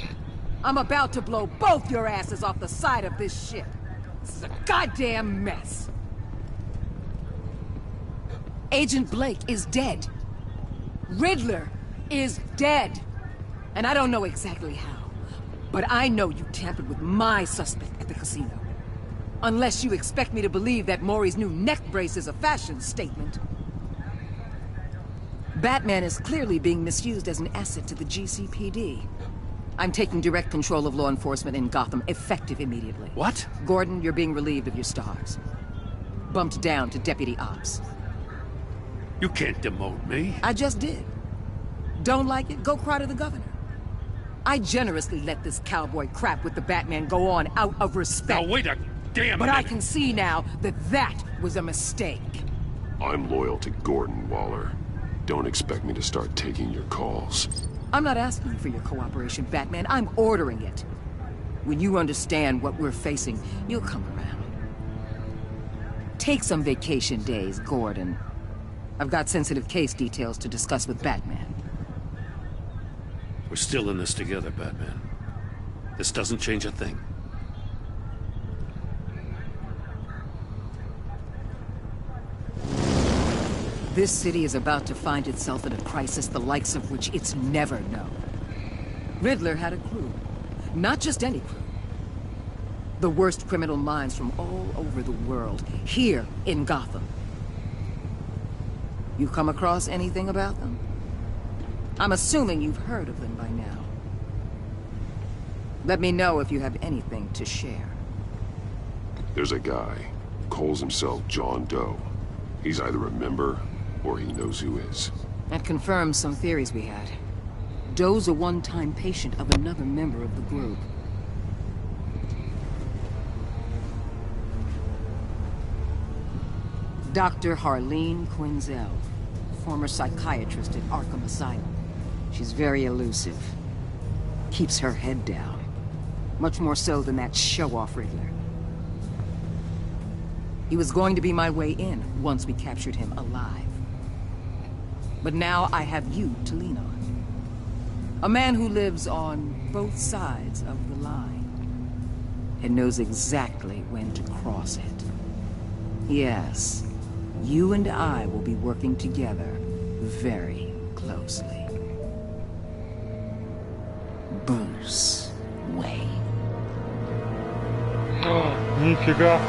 Speaker 17: I'm about to blow both your asses off the side of this ship. This is a goddamn mess. Agent Blake is dead. Riddler is dead. And I don't know exactly how, but I know you tampered with my suspect at the casino. Unless you expect me to believe that Maury's new neck brace is a fashion statement. Batman is clearly being misused as an asset to the GCPD. I'm taking direct control of law enforcement in Gotham, effective immediately.
Speaker 11: What?
Speaker 17: Gordon, you're being relieved of your stars. Bumped down to Deputy Ops.
Speaker 11: You can't demote me.
Speaker 17: I just did. Don't like it? Go cry to the governor. I generously let this cowboy crap with the Batman go on out of respect.
Speaker 11: Now wait a damn
Speaker 17: But
Speaker 11: minute.
Speaker 17: I can see now that that was a mistake.
Speaker 10: I'm loyal to Gordon, Waller. Don't expect me to start taking your calls.
Speaker 17: I'm not asking for your cooperation, Batman. I'm ordering it. When you understand what we're facing, you'll come around. Take some vacation days, Gordon. I've got sensitive case details to discuss with Batman.
Speaker 11: We're still in this together, Batman. This doesn't change a thing.
Speaker 17: This city is about to find itself in a crisis the likes of which it's never known. Riddler had a crew. Not just any crew. The worst criminal minds from all over the world, here in Gotham. You come across anything about them? I'm assuming you've heard of them by now. Let me know if you have anything to share.
Speaker 10: There's a guy, calls himself John Doe. He's either a member, or he knows who is.
Speaker 17: That confirms some theories we had. Doe's a one-time patient of another member of the group. Dr. Harleen Quinzel, former psychiatrist at Arkham Asylum. She's very elusive. Keeps her head down. Much more so than that show-off Riddler. He was going to be my way in once we captured him alive. But now I have you to lean on. A man who lives on both sides of the line. And knows exactly when to cross it. Yes, you and I will be working together very closely. Bruce Wayne.
Speaker 5: Нифига.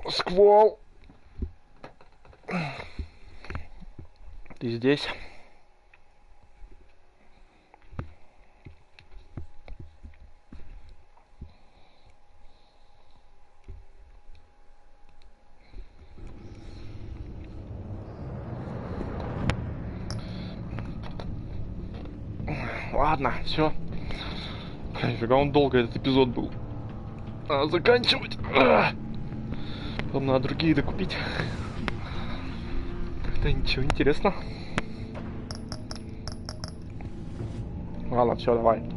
Speaker 5: Сквал. Ты здесь? Ладно, все. Нифига он долго этот эпизод был. Заканчивать. Потом надо другие докупить. Так-то ничего, интересно. Ладно, все, давай.